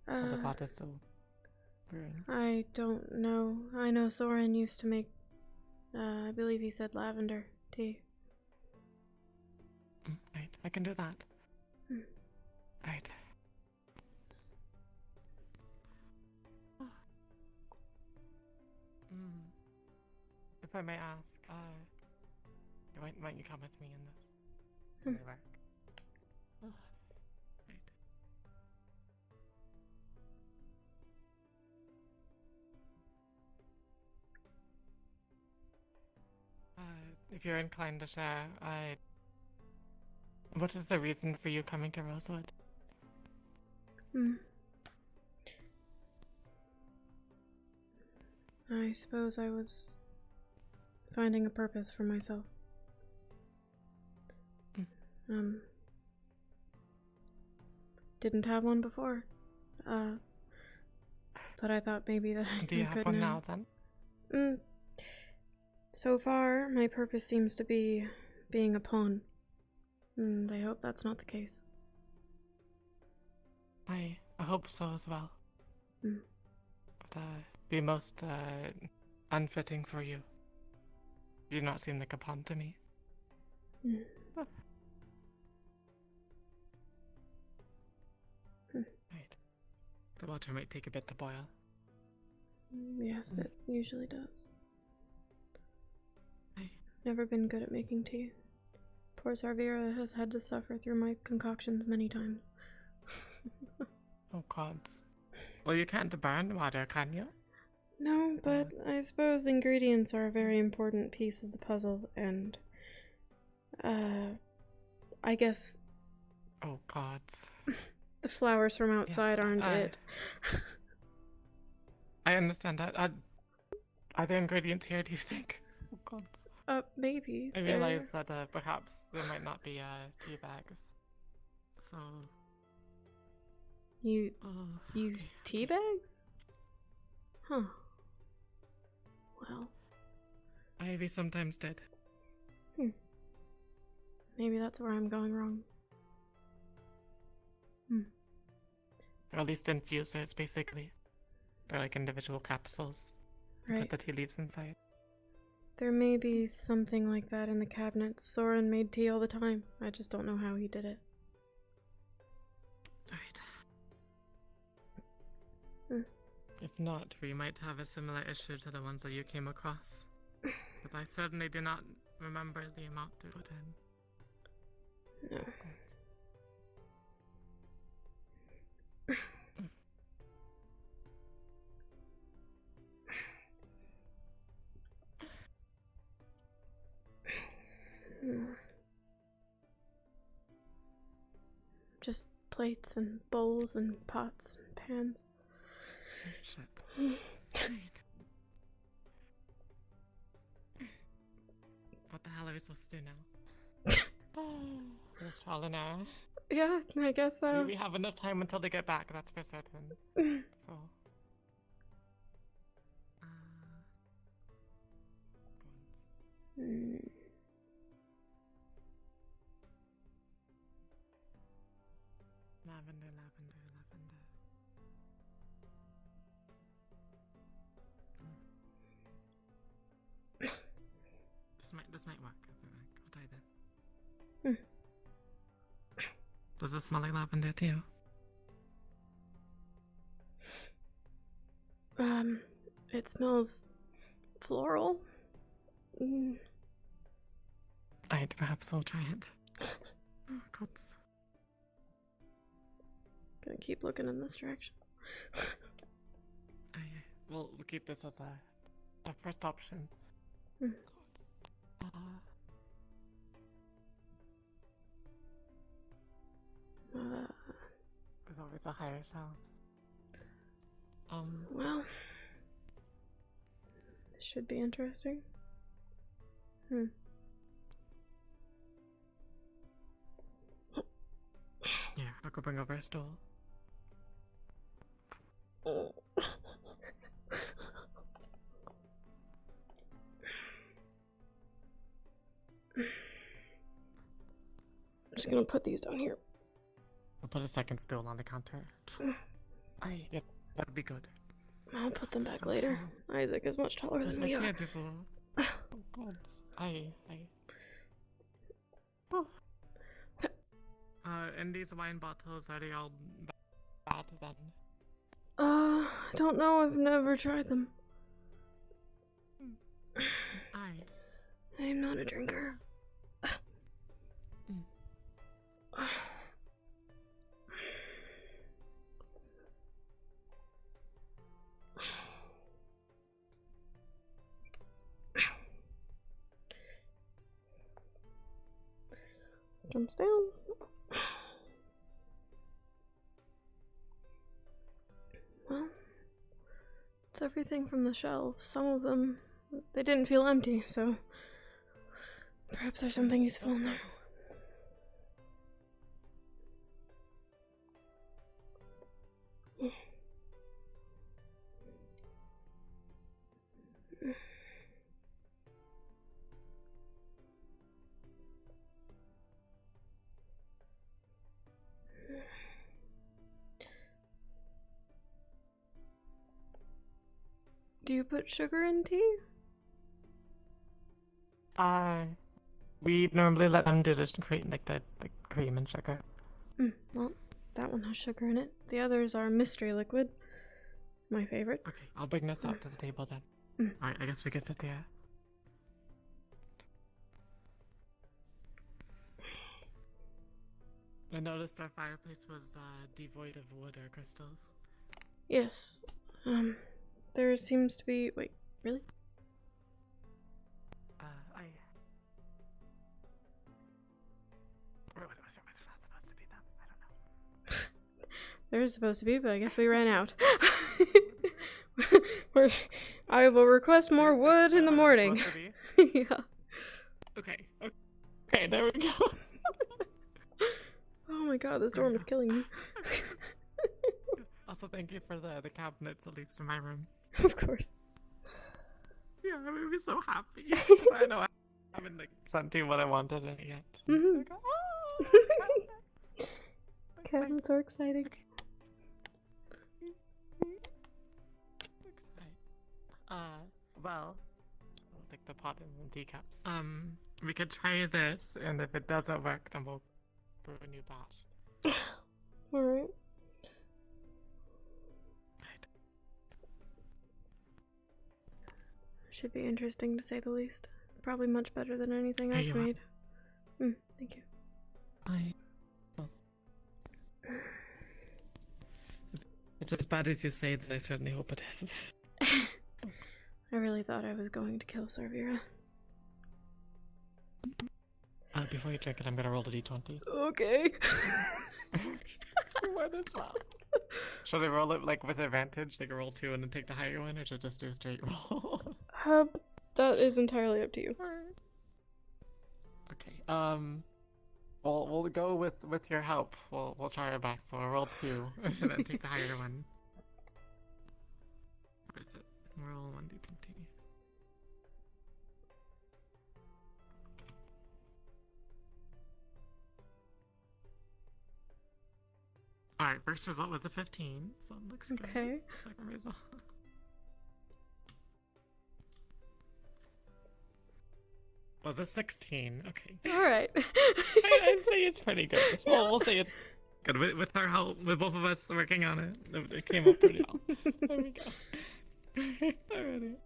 Or the pot is still brewing. I don't know. I know Soren used to make, I believe he said lavender tea. Right, I can do that. Right. If I may ask, might you come with me in this? Will it work? If you're inclined to share, what is the reason for you coming to Rosewood? I suppose I was finding a purpose for myself. Didn't have one before. But I thought maybe that I Do you have one now then? So far, my purpose seems to be being a pawn. And I hope that's not the case. I hope so as well. But be most unfitting for you. You do not seem like a pawn to me. Right. The water might take a bit to boil. Yes, it usually does. Never been good at making tea. Poor Sorvira has had to suffer through my concoctions many times. Oh gods. Well, you can't burn water, can you? No, but I suppose ingredients are a very important piece of the puzzle, and I guess Oh gods. the flowers from outside aren't it. I understand that. Are there ingredients here, do you think? Oh gods. Maybe. I realize that perhaps there might not be tea bags. So You use tea bags? Huh. Well. Ivy sometimes did. Maybe that's where I'm going wrong. Or at least infusers, basically. They're like individual capsules. You Right. put the tea leaves inside. There may be something like that in the cabinet. Soren made tea all the time. I just don't know how he did it. If not, we might have a similar issue to the ones that you came across. Because I certainly do not remember the amount to put in. No. Just plates and bowls and pots and pans. Shit. What the hell are we supposed to do now? There's trial and error. Yeah, I guess so. We have enough time until they get back, that's for certain. So. Lavender. This might work. I'll try this. Does this smell like lavender to you? It smells floral. Perhaps I'll try it. Oh, gods. Gonna keep looking in this direction. We'll keep this as a first option. There's always a higher shelves. Well, this should be interesting. Yeah, I'll go bring over a stool. I'm just gonna put these down here. I'll put a second stool on the counter. Yeah, that would be good. I'll put them back later. Isaac is much taller than we are. Beautiful. Oh god. And these wine bottles, are they all bad then? I don't know. I've never tried them. I'm not a drinker. Jumps down. Well, it's everything from the shelves. Some of them, they didn't feel empty, so perhaps there's something useful in there. Do you put sugar in tea? We normally let them do this and create like the cream and sugar. Well, that one has sugar in it. The others are mystery liquid. My favorite. Okay, I'll bring this out to the table then. Alright, I guess we can sit there. I noticed our fireplace was devoid of wood or crystals. Yes. There seems to be. Wait, really? Was it not supposed to be them? I don't know. There is supposed to be, but I guess we ran out. I will request more wood in the morning. Yeah. Okay. Okay, there we go. Oh my god, this storm is killing me. Also, thank you for the cabinets, at least in my room. Of course. Yeah, I made me so happy. I know I haven't like sent you what I wanted yet. Mm-hmm. Like, oh, Cabinets are exciting. Well, I'll take the pot and teacups. We could try this, and if it doesn't work, then we'll brew a new batch. Alright. Should be interesting to say the least. Probably much better than anything Here I've you are. made. Thank you. It's as bad as you say, then I certainly hope it is. I really thought I was going to kill Servira. Before you drink it, I'm gonna roll the d20. Okay. You might as well. Should I roll it like with advantage? Like roll 2 and then take the higher one, or should I just do a straight roll? That is entirely up to you. Okay. We'll go with your help. We'll try our best. So we'll roll 2 and then take the higher one. Where is it? Roll 1d20. Alright, first result was a 15, so it looks good. Okay. Second result. Was a 16. Okay. Alright. I'd say it's pretty good. Well, we'll say it's good. With our help, with both of us working on it, it came up pretty well. There we go. Alrighty.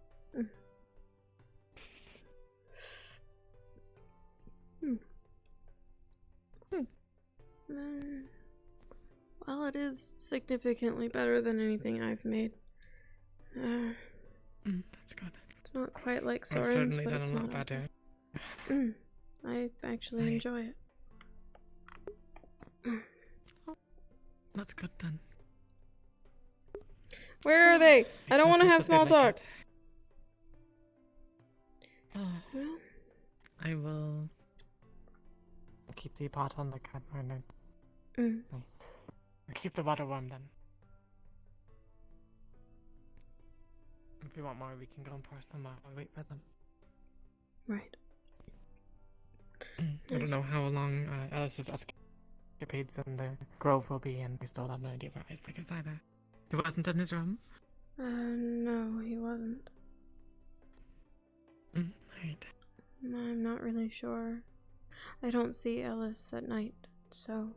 Well, it is significantly better than anything I've made. That's good. It's not quite like I've Soren's, certainly but done it's a lot not better. I actually enjoy it. That's good then. Where are they? I don't want to have small talk. Well, I will keep the pot on the counter. I'll keep the water warm then. If you want more, we can go and pour some more. I'll wait for them. Right. I don't know how long Alice's escapades in the grove will be, and we still have no idea where Isaac is either. He wasn't in his room? No, he wasn't. Right. I'm not really sure. I don't see Alice at night, so...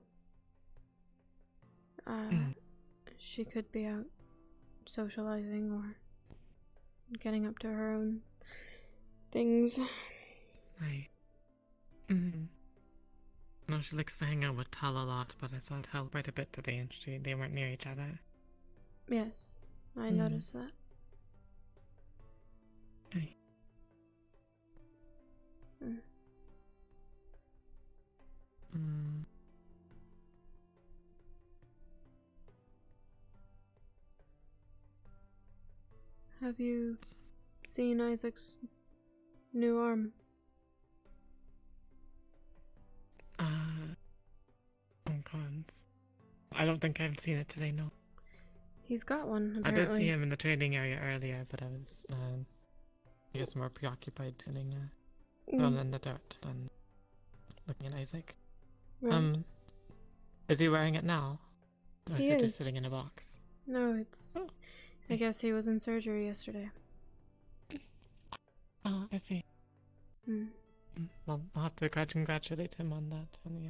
she could be out socializing or getting up to her own things. Right. No, she likes to hang out with Tal a lot, but I saw Tal quite a bit today, and they weren't near each other. Yes, I noticed that. Okay. Have you seen Isaac's new arm? Cons. I don't think I've seen it today, no. He's got one, apparently. I did see him in the trading area earlier, but I was, I guess, more preoccupied sitting down in the dirt than looking at Isaac. Right. Is he wearing it now? Or is He it just is. sitting in a box? No, it's... I guess he was in surgery yesterday. Oh, I see. Well, I'll have to congratulate him on that when he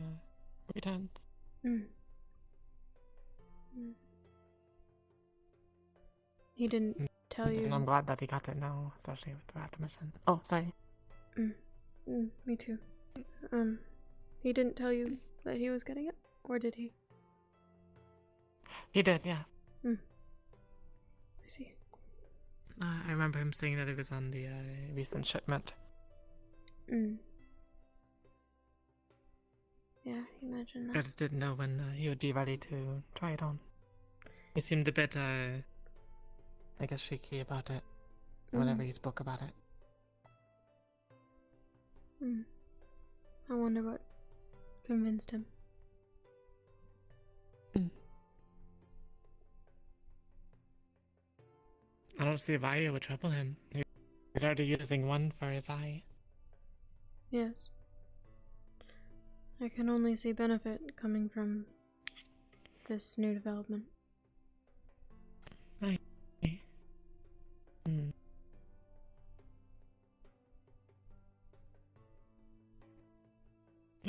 returns. He didn't tell you... And I'm glad that he got it now, especially with the rat mission. Oh, sorry. Me too. He didn't tell you that he was getting it? Or did he? He did, yeah. I see. I remember him saying that it was on the recent shipment. Mm. Yeah, imagine I that. just didn't know when he would be ready to try it on. He seemed a bit, I guess, shaky about it whenever he spoke about it. Mm. I wonder what convinced him. I don't see why it would trouble him. He's already using one for his eye. Yes. I can only see benefit coming from this new development. I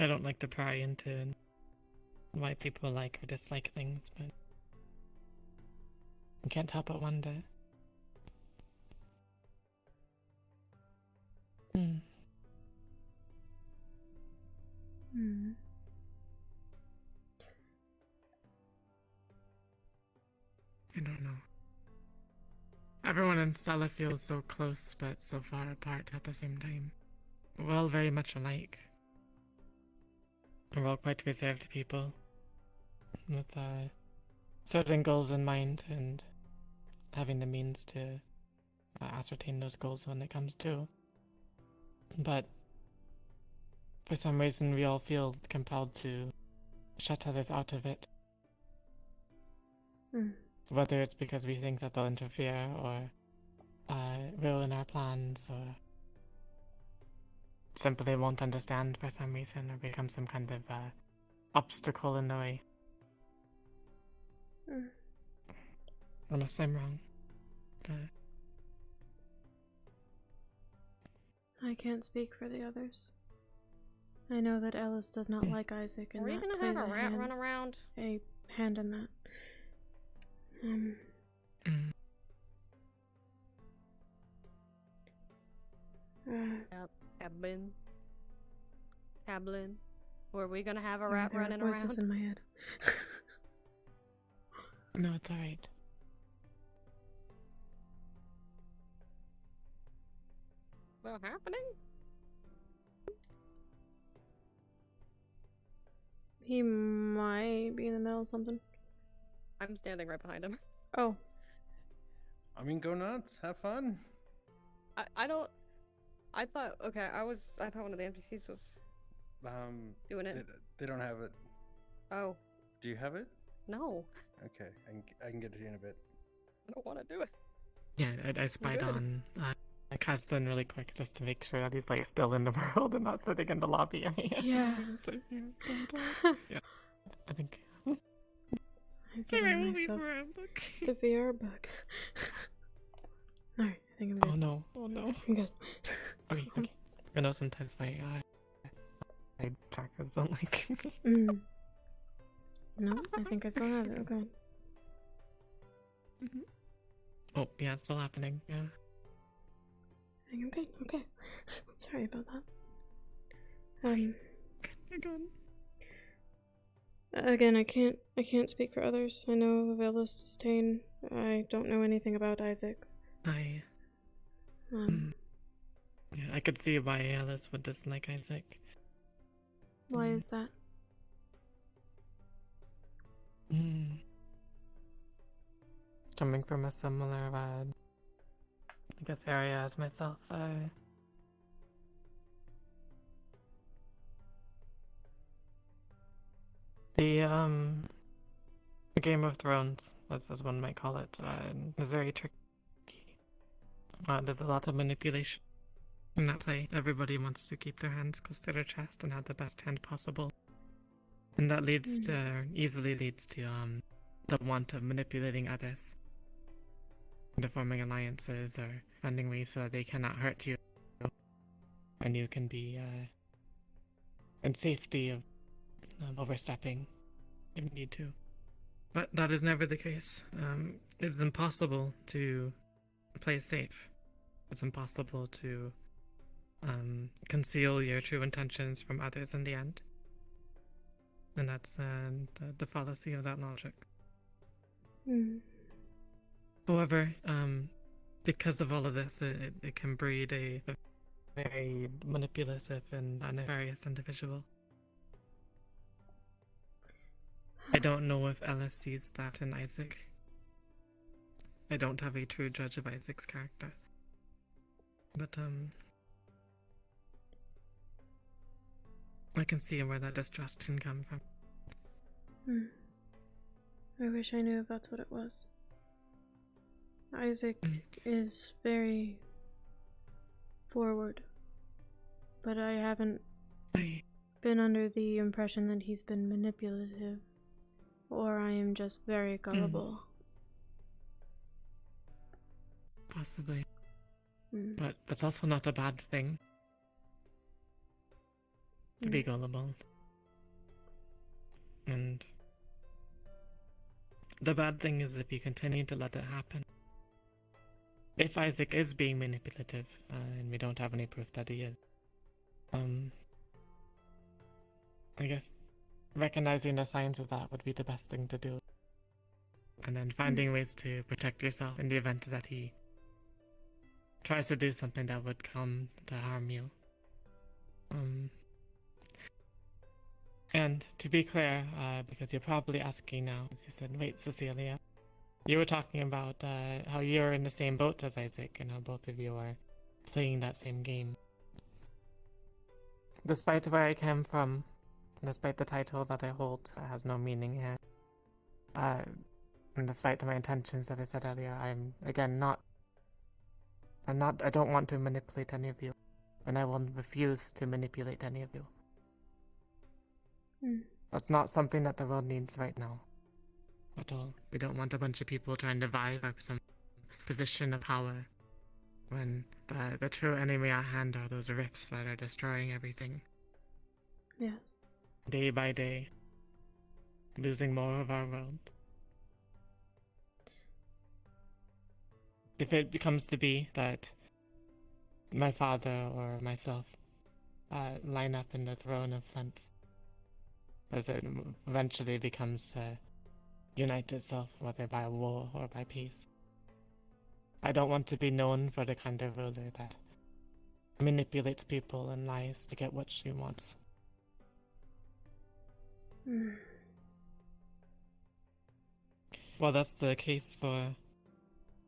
don't like to pry into why people like or dislike things, but you can't help but wonder. I don't know. Everyone in Stella feels so close but so far apart at the same time. We're all very much alike. We're all quite reserved people with certain goals in mind and having the means to ascertain those goals when it comes to. But for some reason we all feel compelled to shut others out of it. Whether it's because we think that they'll interfere or ruin our plans or simply won't understand for some reason or become some kind of obstacle in the way. Unless I'm wrong. I can't speak for the others. I know that Ellis does not like Isaac and Are we not gonna play have a the rat hand, run around? a hand in that. Cablin. Were we gonna have a Sorry, rat there are running voices around? in my head. No, it's alright. Is that happening? He might be in the middle of something. I'm standing right behind him. Oh. I mean, go nuts. Have fun. I don't. I thought one of the NPCs was doing it. They don't have it. Oh. Do you have it? No. Okay, I can get it in a bit. I don't want to do it. Yeah, I spied on Caston really quick just to make sure that he's like still in the world and not sitting in the lobby area. Yeah. So, yeah, I think. I've Sorry, given we'll leave myself her a book. the VR bug. Alright, I think I'm good. Oh no! Oh no! I'm good. Okay. I know sometimes my trackers don't like me. No, I think I still have it. Okay. Oh yeah, it's still happening. Yeah. I think I'm good. Okay. Sorry about that. You're good. Again, I can't speak for others. I know of Ellis disdain. I don't know anything about Isaac. Yeah, I could see why Alice would dislike Isaac. Why is that? Coming from a similar, I guess, area as myself, the Game of Thrones, as one might call it, is very tricky. There's a lot of manipulation in that play. Everybody wants to keep their hands close to their chest and have the best hand possible. And that easily leads to the want of manipulating others into forming alliances or finding ways so that they cannot hurt you and you can be in safety of overstepping if you need to. But that is never the case. It's impossible to play safe. It's impossible to conceal your true intentions from others in the end. And that's the fallacy of that logic. However, because of all of this, it can breed a very manipulative and nefarious individual. I don't know if Ellis sees that in Isaac. I don't have a true judge of Isaac's character. But, I can see where that distrust can come from. I wish I knew if that's what it was. Isaac is very forward, but I haven't been under the impression that he's been manipulative, or I am just very gullible. Possibly. But that's also not a bad thing. To be gullible. And the bad thing is if you continue to let it happen. If Isaac is being manipulative, and we don't have any proof that he is, I guess recognizing the signs of that would be the best thing to do. And then finding ways to protect yourself in the event that he tries to do something that would come to harm you. And to be clear, because you're probably asking now, as you said, wait, Cecilia, you were talking about how you're in the same boat as Isaac and how both of you are playing that same game. Despite where I came from, despite the title that I hold, it has no meaning here. And despite my intentions that I said earlier, I'm, again, I don't want to manipulate any of you. And I will refuse to manipulate any of you. That's not something that the world needs right now. At all. We don't want a bunch of people trying to vie for some position of power when the true enemy at hand are those rifts that are destroying everything. Yeah. Day by day. Losing more of our world. If it becomes to be that my father or myself line up in the throne of Flint's, as it eventually becomes to unite itself, whether by war or by peace. I don't want to be known for the kind of ruler that manipulates people and lies to get what she wants. Well, that's the case for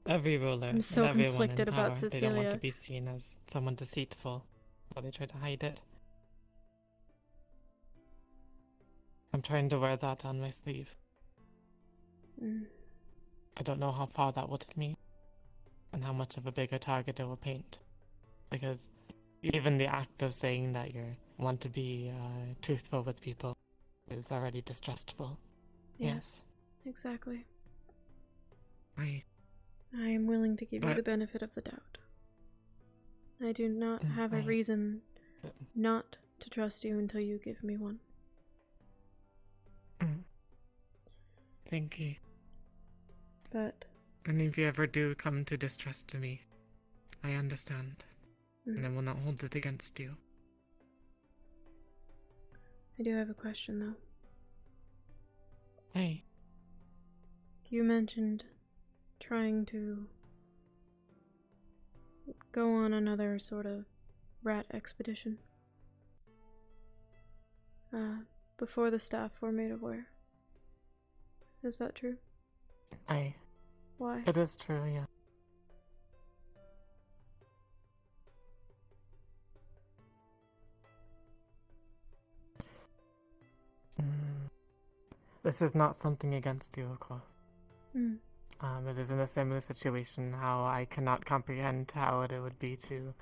every ruler. I'm so and everyone conflicted in power. about They don't want Cecilia. to be seen as someone deceitful, but they try to hide it. I'm trying to wear that on my sleeve. I don't know how far that will take me, and how much of a bigger target it will paint. Because even the act of saying that you want to be truthful with people is already distrustful. Yes. Exactly. I am willing to give you the benefit of the doubt. I do not have a reason not to trust you until you give me one. Thank you. But... And if you ever do come to distrust me, I understand. And I will not hold it against you. I do have a question, though. Hey. You mentioned trying to go on another sort of rat expedition. Before the staff were made aware. Is that true? Why? It is true, yeah. This is not something against you, of course. It is in a similar situation how I cannot comprehend how it would be to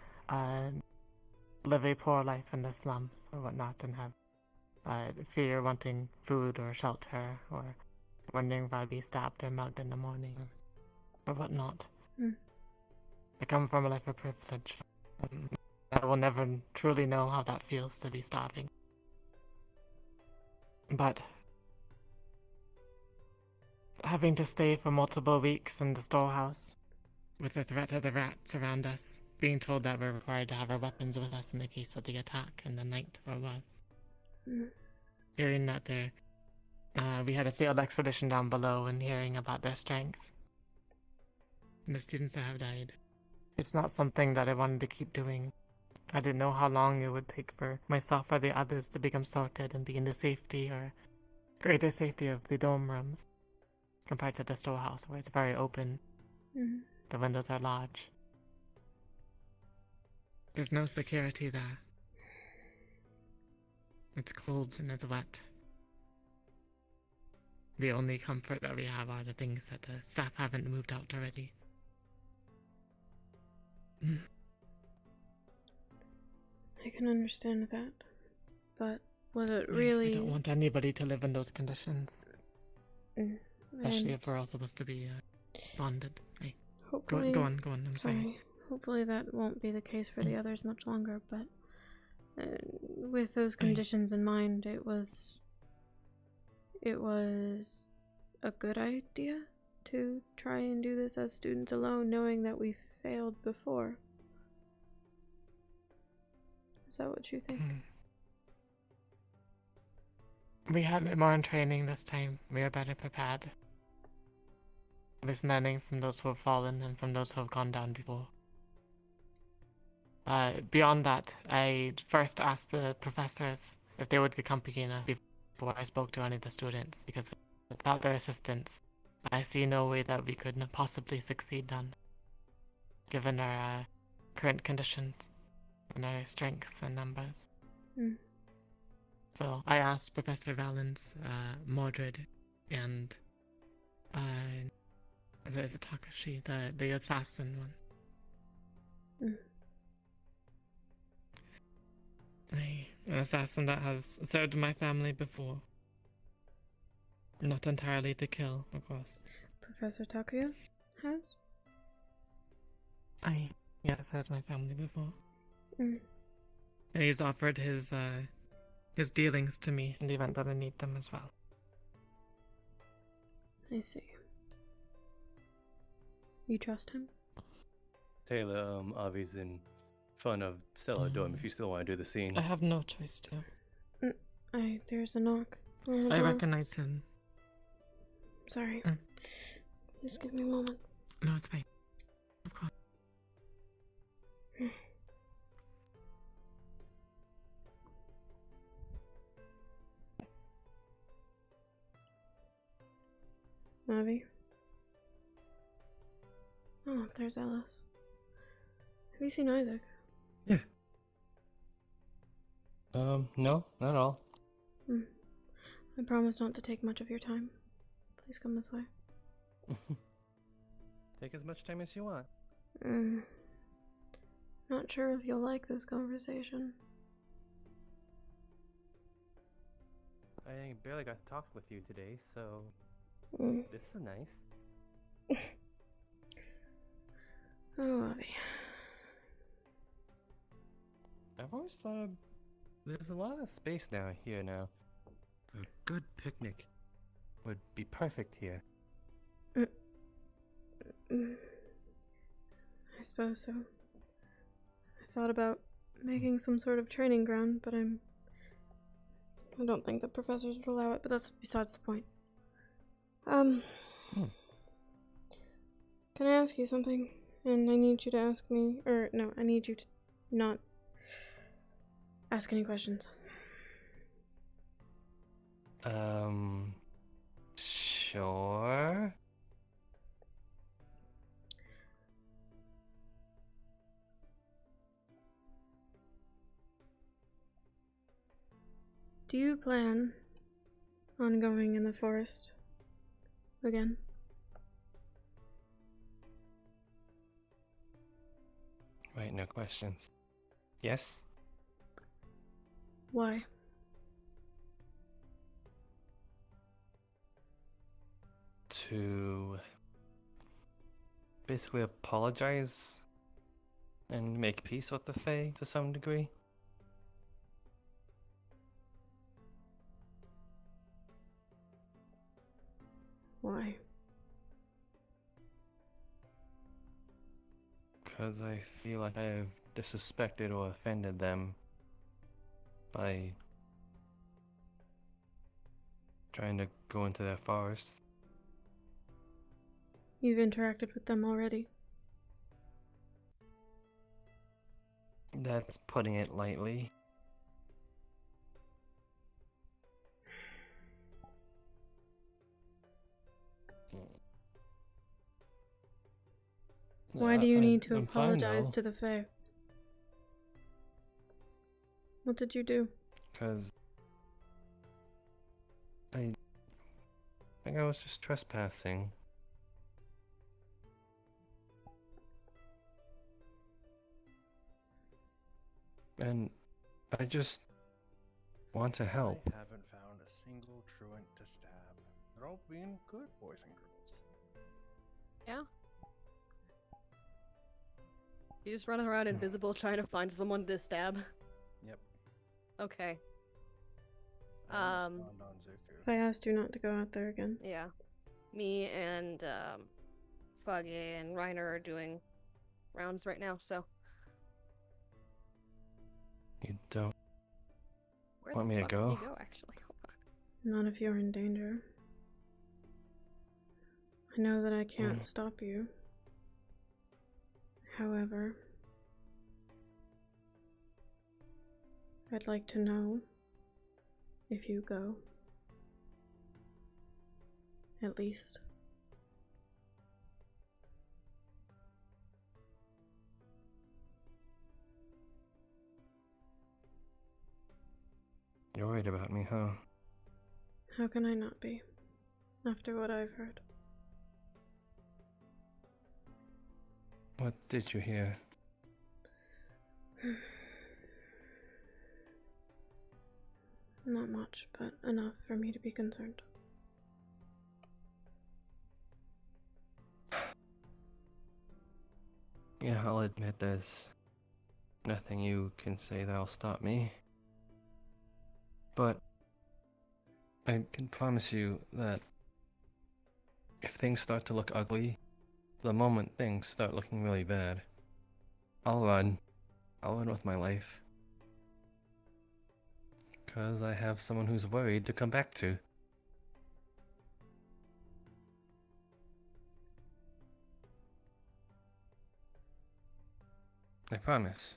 live a poor life in the slums or whatnot and have fear wanting food or shelter or wondering if I'd be stabbed or mugged in the morning or whatnot. I come from a life of privilege. I will never truly know how that feels to be starving. But having to stay for multiple weeks in the storehouse with the threat of the rats around us, being told that we're required to have our weapons with us in the case of the attack in the night or was. Hearing that we had a field expedition down below and hearing about their strength. And the students that have died. It's not something that I wanted to keep doing. I didn't know how long it would take for myself or the others to become sorted and be in the safety or greater safety of the dorm rooms compared to the storehouse where it's very open. Mhm. The windows are large. There's no security there. It's cold and it's wet. The only comfort that we have are the things that the staff haven't moved out already. I can understand that, but was it I really? don't want anybody to live in those conditions. Especially if And we're all supposed to be bonded. Hey, hopefully, go on, I'm sorry. saying. Hopefully that won't be the case for the others much longer, but with those conditions in mind, it was a good idea to try and do this as students alone, knowing that we failed before. Is that what you think? We had more in training this time. We are better prepared. There's learning from those who have fallen and from those who have gone down before. Beyond that, I first asked the professors if they would accompany us before I spoke to any of the students, because without their assistance, I see no way that we could possibly succeed on, given our current conditions and our strengths and numbers. So I asked Professor Valens, Mordred, and is it Takashi, the assassin one? An assassin that has served my family before. Not entirely to kill, of course. Professor Takuya has? He has served my family before. Mm. And he's offered his dealings to me in the event that I need them as well. I see. You trust him? Taylor, Avi's in front of Stella dorm if you still want to do the scene. I have no choice to. There's a knock on the I door. recognize him. Sorry. Just give me a moment. No, it's fine. Of course. Avi? Oh, there's Alice. Have you seen Isaac? Yeah. No, not at all. I promise not to take much of your time. Please come this way. Take as much time as you want. Not sure if you'll like this conversation. I barely got to talk with you today, so this is nice. Oh, Avi. I've always thought there's a lot of space down here now. A good picnic would be perfect here. I suppose so. I thought about making some sort of training ground, but I don't think the professors would allow it, but that's besides the point. Can I ask you something? And I need you to ask me, or no, I need you to not ask any questions. Sure. Do you plan on going in the forest again? Wait, no questions. Yes? Why? To basically apologize and make peace with the Fae to some degree. Why? Because I feel like I have disrespected or offended them by trying to go into their forests. You've interacted with them already. That's putting it lightly. Why do you need to I'm fine apologize now, to the Fae? What did you do? because I think I was just trespassing. And I just want to help. I haven't found a single truant to stab. They're all being good boys and girls. Yeah. You just run around invisible trying to find someone to stab. Yep. Okay. I spawned on Zuku. If I asked you not to go out there again. Yeah. Me and Foggy and Reiner are doing rounds right now, so. You don't Where want the me to fuck did go? he go, actually? Hold on. Not if you're in danger. I know that I can't stop you. However, I'd like to know if you go. At least. You're worried about me, huh? How can I not be? After what I've heard. What did you hear? Not much, but enough for me to be concerned. Yeah, I'll admit there's nothing you can say that'll stop me. But I can promise you that if things start to look ugly, the moment things start looking really bad, I'll run. I'll run with my life. 'Cause I have someone who's worried to come back to. I promise.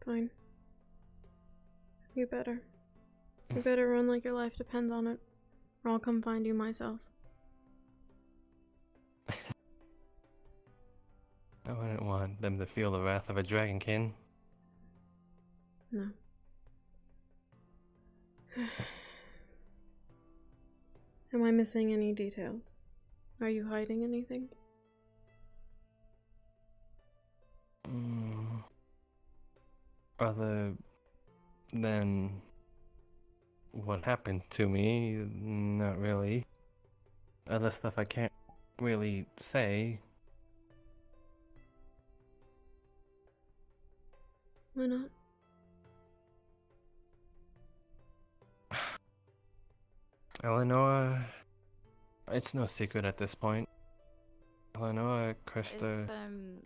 Fine. You better. You better run like your life depends on it, or I'll come find you myself. I wouldn't want them to feel the wrath of a dragonkin. No. Am I missing any details? Are you hiding anything? Other than what happened to me, not really. Other stuff I can't really say. Why not? Eleanor, it's no secret at this point. Eleanor, Krista, The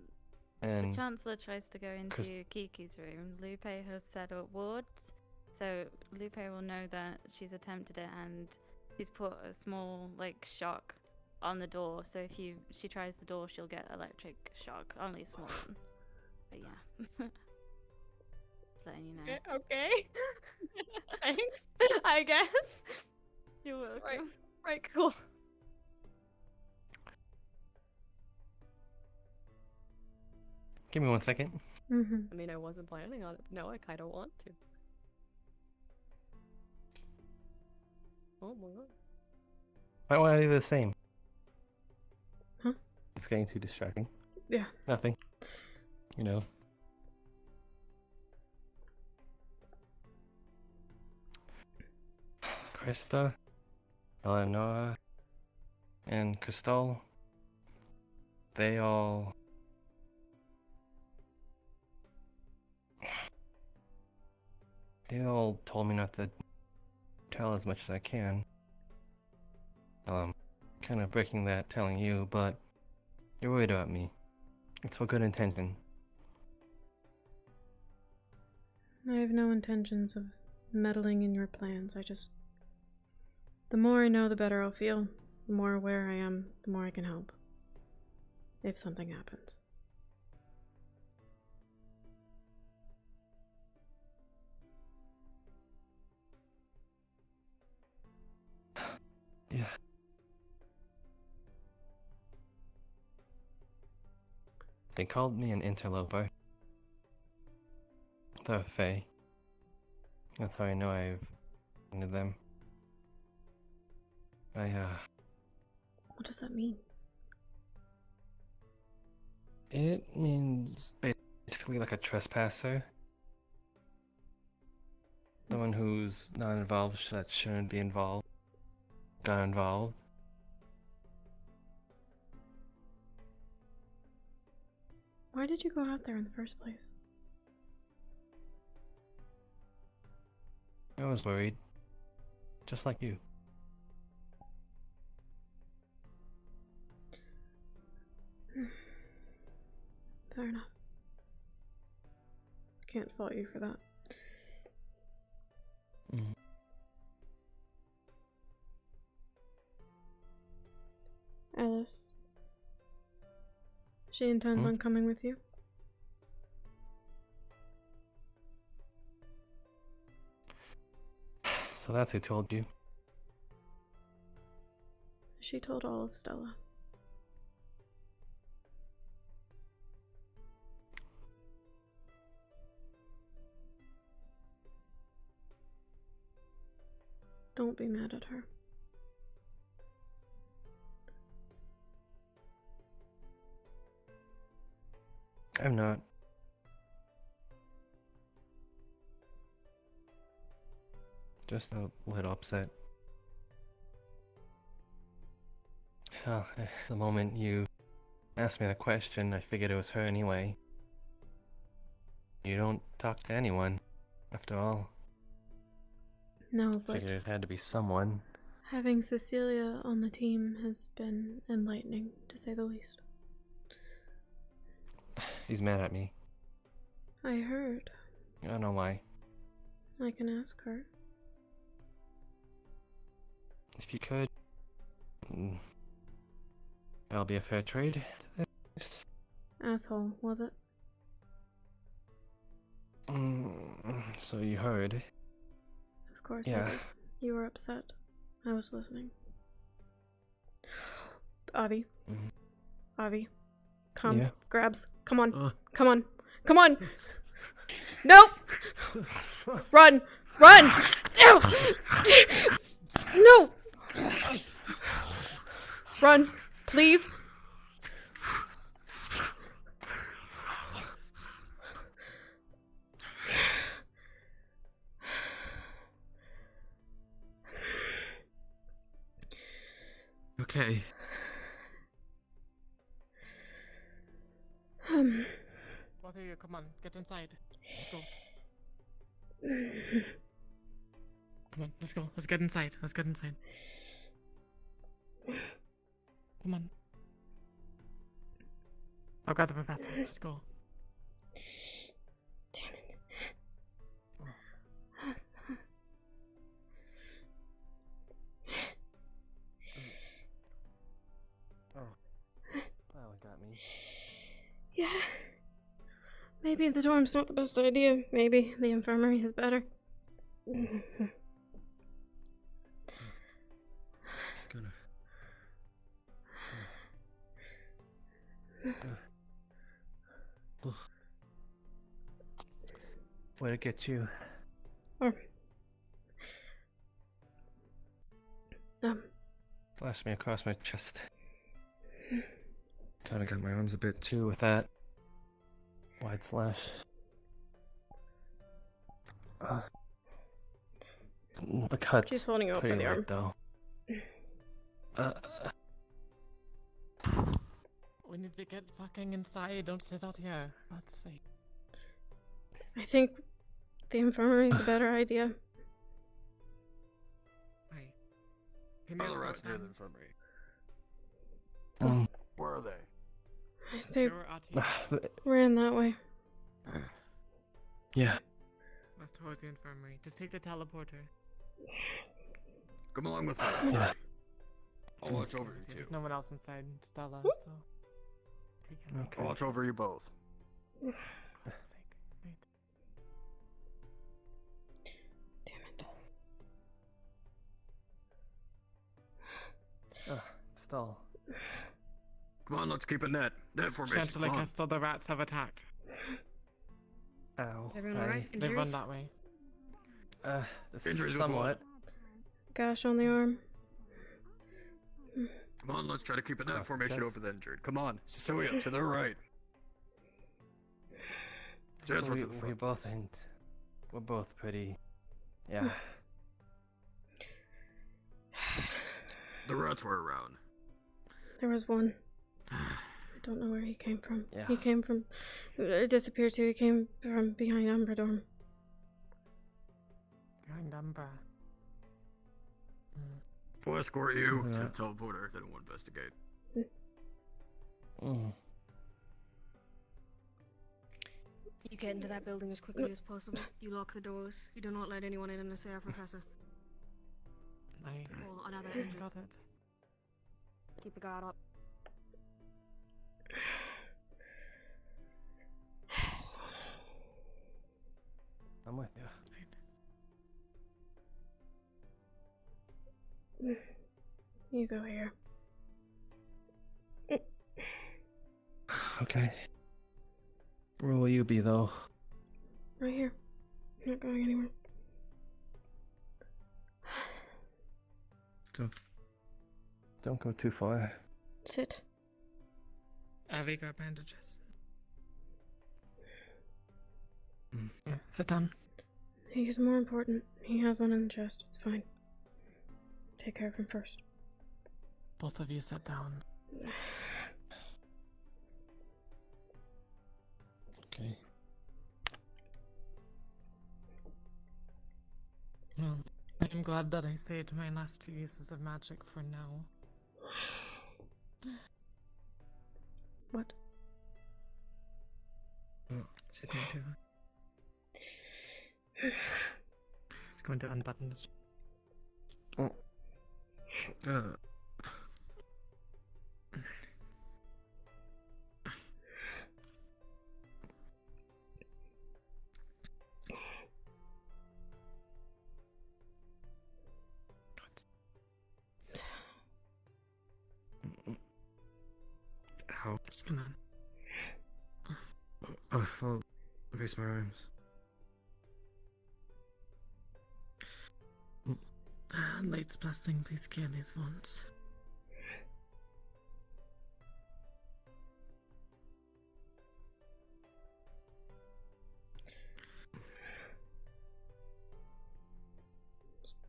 and Chancellor tries to go into Kiki's room, Lupe has set up wards, so Lupe will know that she's attempted it and he's put a small, like, shock on the door, so if she tries the door, she'll get electric shock. Only a small one. But yeah. Just letting you know. Okay. Thanks, I guess. You're welcome. Right, cool. give me 1 second. I mean, I wasn't planning on it, but now I kind of want to. Oh my god. Why want to do the same? Huh? It's getting too distracting. Yeah. Nothing. You know. Krista, Eleanor, and Crystal, they all told me not to tell as much as I can. Kind of breaking that telling you, but you're worried about me. It's for good intention. I have no intentions of meddling in your plans. I just The more I know, the better I'll feel. The more aware I am, the more I can help. If something happens. Yeah. They called me an interloper. They're Fae. That's how I know I've into them. What does that mean? It means basically like a trespasser. Someone who's not involved that shouldn't be involved. Got involved. Why did you go out there in the first place? I was worried. Just like you. Fair enough. Can't fault you for that. Alice. She intends on coming with you? So that's who told you. She told all of Stella. Don't be mad at her. I'm not. Just a little upset. The moment you asked me the question, I figured it was her anyway. You don't talk to anyone, after all. No, but Figured it had to be someone. having Cecilia on the team has been enlightening, to say the least. He's mad at me. I heard. I don't know why. I can ask her. If you could, that'll be a fair trade. Asshole, was it? So you heard. Of course Yeah. I did. You were upset. I was listening. Avi. Avi. Come. Yeah? Grabs. Come on. Come on. Come on. No! Run! Run! Ow! No! Run, please. Okay. Both of you, come on, get inside. Let's go. Come on, let's go. Let's get inside. Let's get inside. Come on. I'll grab the professor. Let's go. Damn it. Well, it got me. Yeah. Maybe the dorm's not the best idea. Maybe the infirmary is better. Just gonna. Way to get you. Or. Flashed me across my chest. Kinda got my arms a bit too with that. Wide slash. The cut's She's holding you up by pretty the light, arm. though. We need to get fucking inside. Don't sit out here. For God's sake. I think the infirmary is a better idea. Hey. Can Are you the escort rats near the them? infirmary? Oh. Where are they? They were out here. ran that way. Yeah. That's towards the infirmary. Just take the teleporter. Come along with me. Yeah. I'll watch over you There's two. no one else inside Stella, so take it. I'll watch over you both. Stall. Come on, let's keep a net. Net formation. Chancellor Come on. Kestel, the rats have attacked. Ow. Everyone alright? They've run Injuries? that way. Injuries with somewhat. Gash on the arm. Come on, let's try to keep a net Cross formation chest. over the injured. Come on, Cecilia, to the right. Chancellor we, to the front. we both ain't. We're both pretty. Yeah. The rats were around. There was one. I don't know where he came from. Yeah. He came from... disappeared too. He came from behind Umbridorm. Behind Umbra. We'll escort you to Yeah. the teleporter, then we'll investigate. You get into that building as quickly as possible. You lock the doors. You do not let anyone in unless they are Professor. I Or another injured. got it. Keep a guard up. I'm with you. You go here. Okay. Where will you be, though? Right here. I'm not going anywhere. Don't go too far. Sit. Have you got bandages? Yeah, sit down. He's more important. He has one in the chest. It's fine. Take care of him first. Both of you sit down. Okay. Well, I am glad that I saved my last 2 uses of magic for now. What? She's going to... She's going to unbutton this. How? Just gonna... Oh, well, face my arms. Light's blessing, please cure these wounds.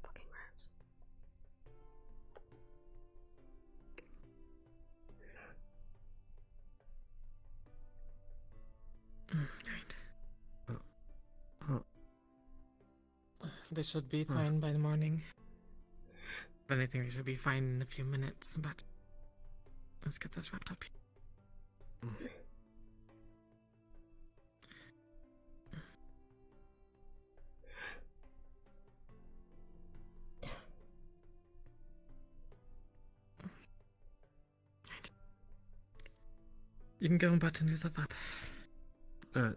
Fucking rats. They should be fine by the morning. If anything, they should be fine in a few minutes, but let's get this wrapped up. You can go and button yourself up. Right.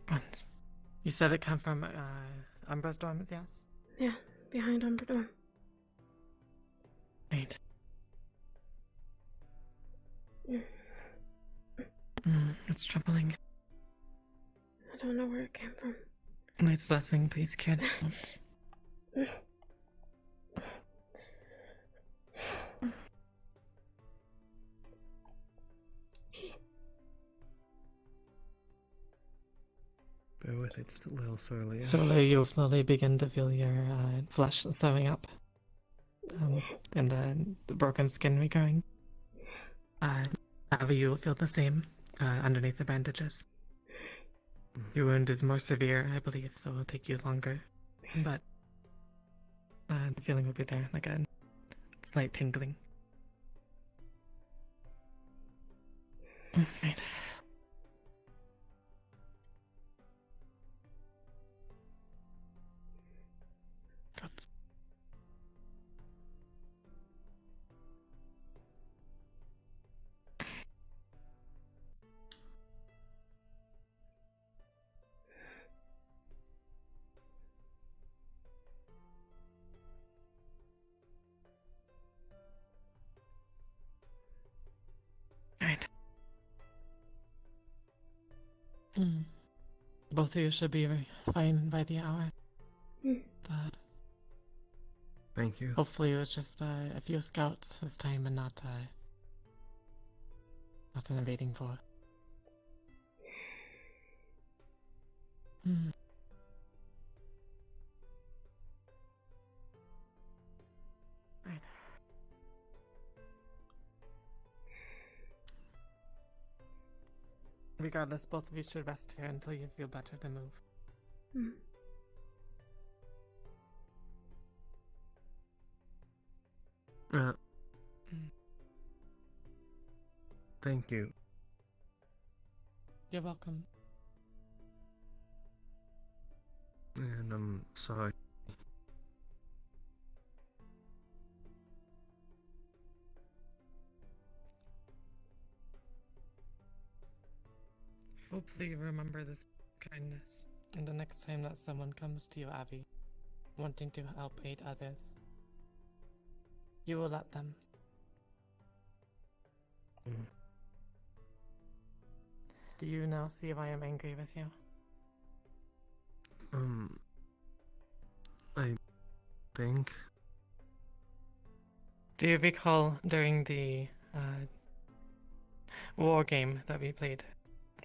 Guns. You said it came from Umbra's dorms, yes? Yeah, behind Umbridorm. Right. It's troubling. I don't know where it came from. Light's blessing, please cure these wounds. Bear with it, just a little sorely. Slowly, you'll slowly begin to feel your flesh sewing up. And the broken skin recurring. However, you will feel the same underneath the bandages. Your wound is more severe, I believe, so it'll take you longer. But the feeling will be there, like a slight tingling. Right. God. Right. Both of you should be fine by the hour. But Thank you. hopefully it was just a few scouts this time and not an invading force. Right. Regardless, both of you should rest here until you feel better to move. Thank you. You're welcome. And I'm sorry. Hopefully you remember this kindness. And the next time that someone comes to you, Abby, wanting to help aid others, you will let them. Do you now see why I'm angry with you? I think. Do you recall during the war game that we played,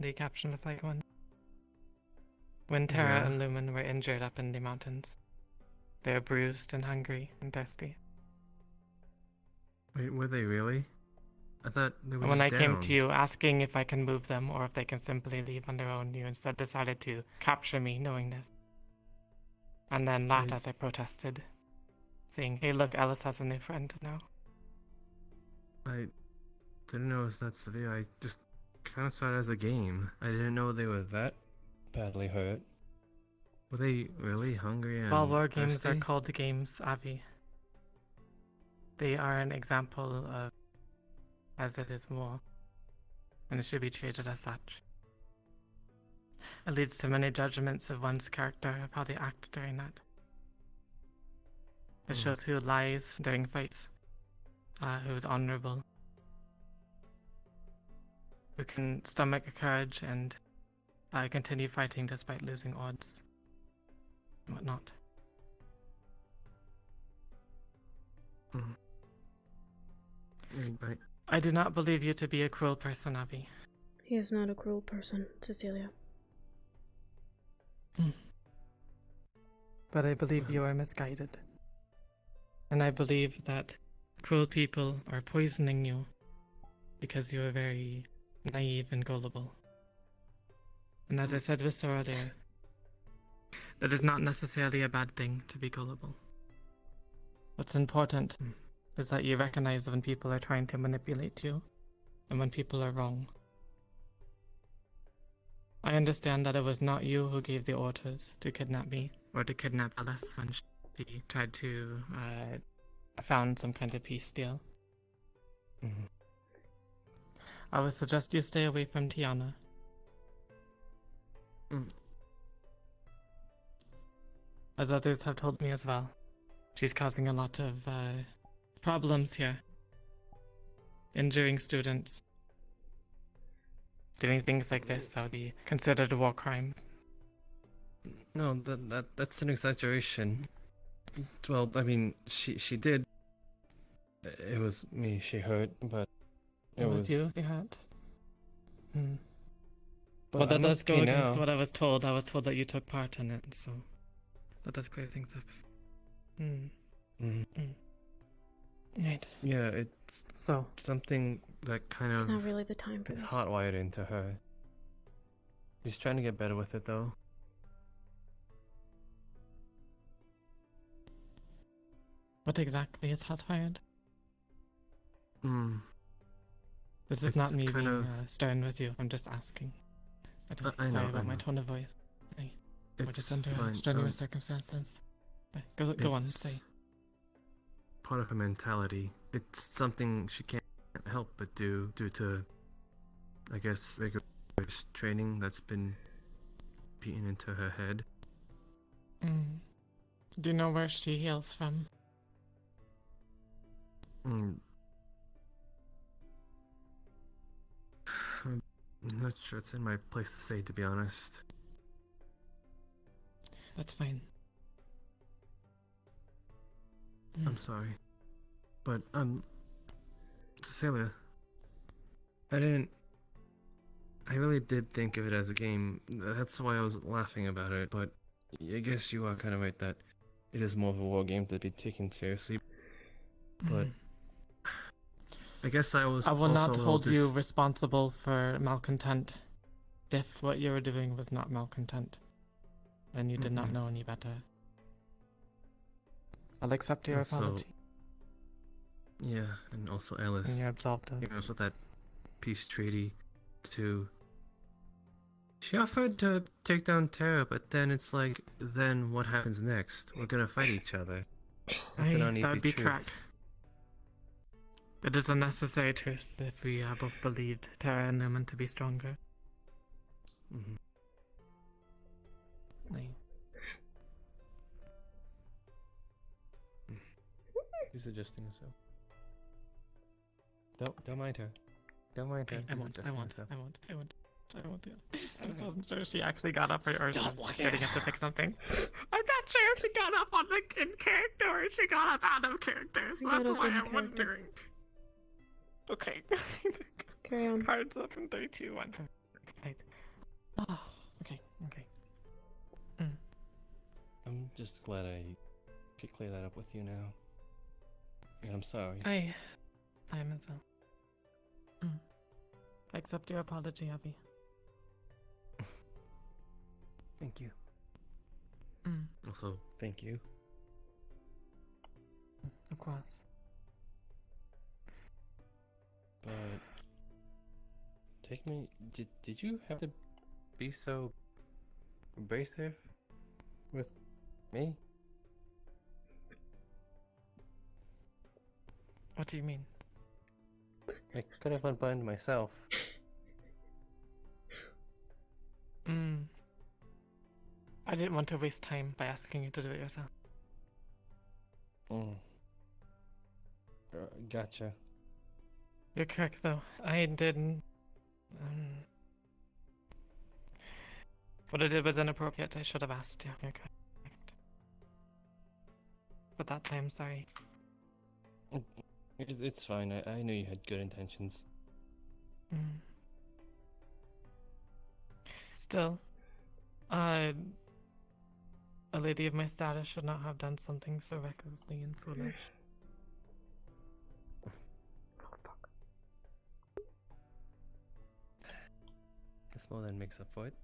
the Capture the Flag one? When Terra Yeah. and Lumen were injured up in the mountains. They were bruised and hungry and thirsty. Wait, were they really? I thought they were And when I just came down. to you asking if I can move them or if they can simply leave on their own, you instead decided to capture me knowing this. And then laughed as I protested, saying, "Hey look, Alice has a new friend now." I didn't know it was that severe. I just kind of saw it as a game. I didn't know they were that badly hurt. Were they really hungry and All war games thirsty? are called games, Avi. They are an example of as it is war, and it should be treated as such. It leads to many judgments of one's character of how they act during that. It shows who lies during fights, who is honorable, who can stomach courage and continue fighting despite losing odds and whatnot. I do not believe you to be a cruel person, Avi. He is not a cruel person, Cecilia. But I believe you are misguided. And I believe that cruel people are poisoning you because you are very naive and gullible. And as I said with Sora earlier, that is not necessarily a bad thing to be gullible. What's important is that you recognize when people are trying to manipulate you and when people are wrong. I understand that it was not you who gave the orders to kidnap me or to kidnap Alice when she tried to found some kind of peace deal. I would suggest you stay away from Tiana. As others have told me as well, she's causing a lot of problems here. Injuring students. Doing things like this that would be considered a war crime. No, that's an exaggeration. Well, I mean, she did. It was me she hurt, but It was you hurt? But Well, that I'm does go okay against now. what I was told. I was told that you took part in it, so that does clear things up. Right. Yeah, it's something that kind It's of not really the time for is this. hotwired into her. He's trying to get better with it, though. What exactly is hot fired? Hmm. This is It's not me kind being of- stern with you. I'm just asking. I Sorry know, about I my know. tone of voice. We're It's just under fine. strenuous circumstances. Go on, It's say. part of her mentality. It's something she can't help but do due to, I guess, rigorous training that's been beaten into her head. Mm. Do you know where she hails from? Mm. I'm not sure it's in my place to say, to be honest. That's fine. I'm sorry. But, Cecilia, I really did think of it as a game. That's why I was laughing about it, but I guess you are kind of right that it is more of a war game to be taken seriously. But I guess I was I will also not a little hold you responsible for malcontent if what you were doing was not malcontent and you did not know any better. I'll accept your Also, apology. Yeah, and also Alice. And you're absolved of. You know, with that peace treaty to... She offered to take down Terra, but then it's like, then what happens next? We're gonna fight each other. It's an uneasy That would be truth. correct. It is a necessary truth if we both believed Terra and Newman to be stronger. Mm-hmm. He's adjusting himself. Don't mind her. Don't mind her. I won't. I just wasn't sure if she actually got up or just getting up to fix something. I'm not sure if she got up on the in character or if she got up out of character, so that's why I'm wondering. Okay. Carry on. Cards up in 3, 2, 1. Right. Oh, okay. I'm just glad I could clear that up with you now. And I'm sorry. I am as well. I accept your apology, Avi. Thank you. Mm. Also, thank you. Of course. But take me. Did you have to be so abrasive with me? What do you mean? I could have unbuttoned myself. I didn't want to waste time by asking you to do it yourself. Gotcha. You're correct, though. I didn't. What I did was inappropriate. I should have asked you. You're correct. But that time, sorry. It's fine. I knew you had good intentions. Still, a lady of my status should not have done something so recklessly and foolish. Oh, fuck. This more than makes up for it.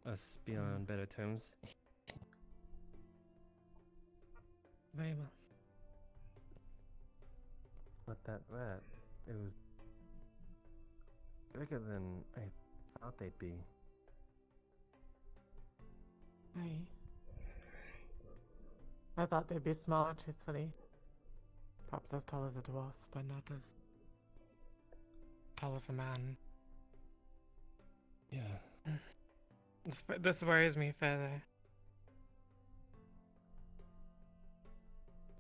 Us being on better terms. Very well. But that rat, it was bigger than I thought they'd be. I thought they'd be smaller, truthfully. Perhaps as tall as a dwarf, but not as tall as a man. Yeah. This worries me further.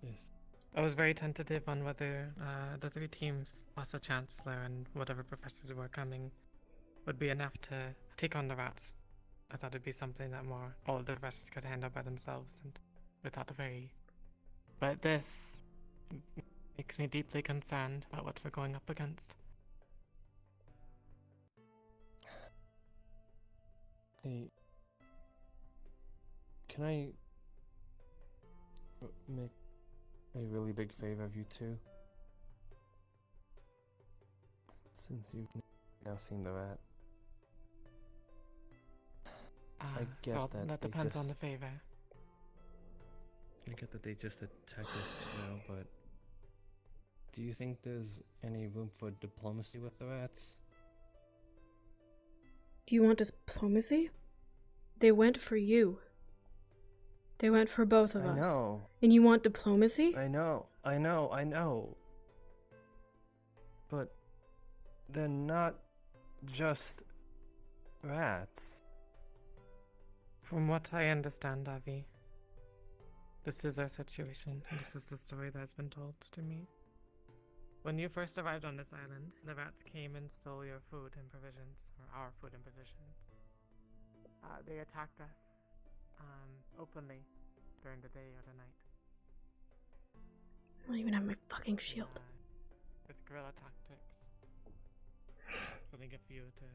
Yes. I was very tentative on whether the 3 teams plus a chancellor and whatever professors were coming would be enough to take on the rats. I thought it'd be something that more all the professors could handle by themselves and without a very... But this makes me deeply concerned about what we're going up against. Hey, can I make a really big favor of you too? Since you've now seen the rat. I get well, that. that they depends on the just- favor. I get that they just attacked us just now, but Do you think there's any room for diplomacy with the rats? Do you want diplomacy? They went for you. They went for both of us. I know. And you want diplomacy? I know. But they're not just rats. From what I understand, Avi, this is our situation, and this is the story that's been told to me. When you first arrived on this island, the rats came and stole your food and provisions, or our food and provisions. They attacked us openly during the day or the night. I don't even have my fucking shield. With guerrilla tactics. Putting a few to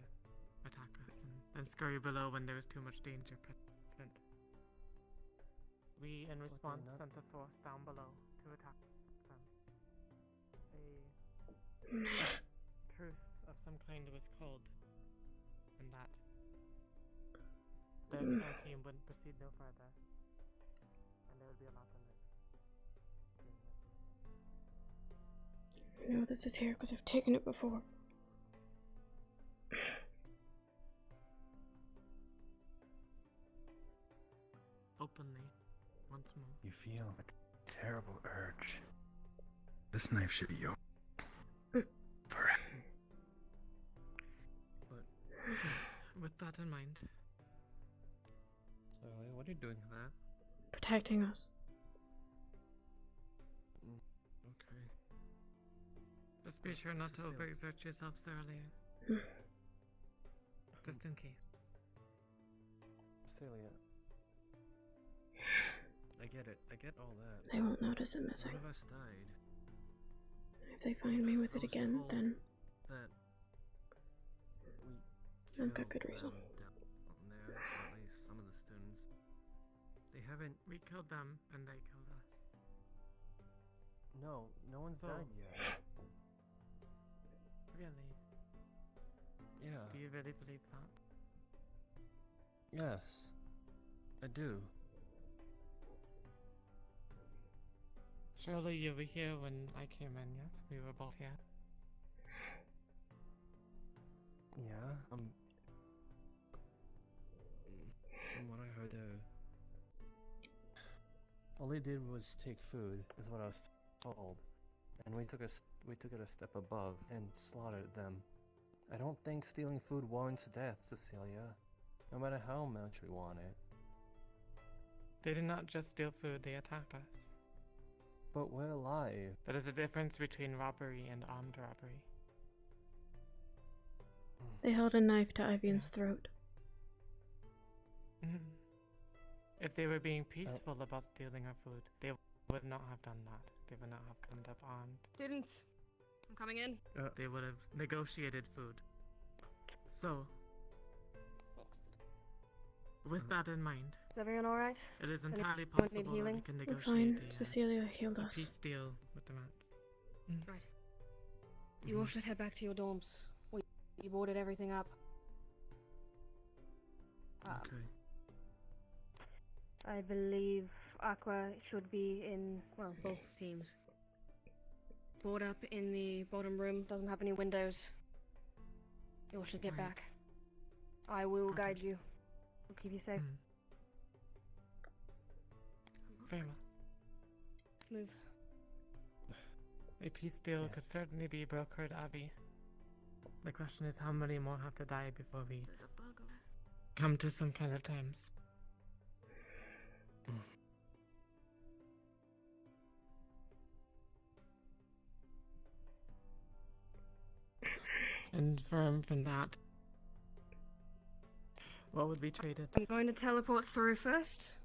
attack us and then scurry below when there was too much danger present. We, in response, sent a force down below to attack them. A truce of some kind was called, and that the entire team wouldn't proceed no further, and they would be allowed to live. I know this is here because I've taken it before. Openly, once more. You feel like a terrible urge. This knife should be yours. For But with that in mind, So, what are you doing with that? Protecting us. Okay. just be sure not to overexert yourself thoroughly. Just in case. Celia. I get it. I get all that. They won't notice it missing. One of us died. If they find me with it again, then That I've got good reason. down there, or at least some of the students. They haven't. We killed them, and they killed us. No one's So- died yet. Really? Yeah. Do you really believe that? Yes, I do. Surely you were here when I came in, yet? We were both here. Yeah. From what I heard, all they did was take food, is what I was told, and we took it a step above and slaughtered them. I don't think stealing food warrants death, Cecilia, no matter how much we want it. They did not just steal food, they attacked us. But we're alive. There is a difference between robbery and armed robbery. They held a knife to Ivian's throat. If they were being peaceful about stealing our food, they would not have done that. They would not have come up armed. Students, I'm coming in. They would have negotiated food. So, with that in mind, Is everyone alright? it is Anyone entirely need possible that we healing? can We're negotiate fine. Cecilia healed us. a peace deal with the rats. Right. You all should head back to your dorms. We boarded everything up. Okay. I believe Aqua should be in, well, both teams. Board up in the bottom room, doesn't have any windows. You all should get Right. back. I will guide you. I'll keep you safe. Very well. Let's move. A peace deal could certainly be brokered, Abby. The question is how many more have to die before we come to some kind of terms. And from that, what would be traded? I'm going to teleport through first.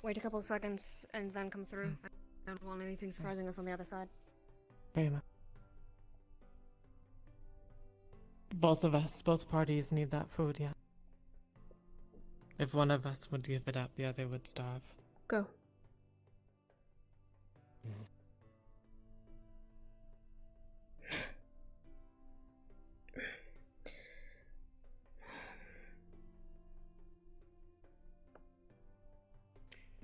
Wait a couple of seconds and then come through. I don't want anything surprising us on the other side. Very much. Both of us, both parties need that food, yeah. If one of us would give it up, the other would starve. Go.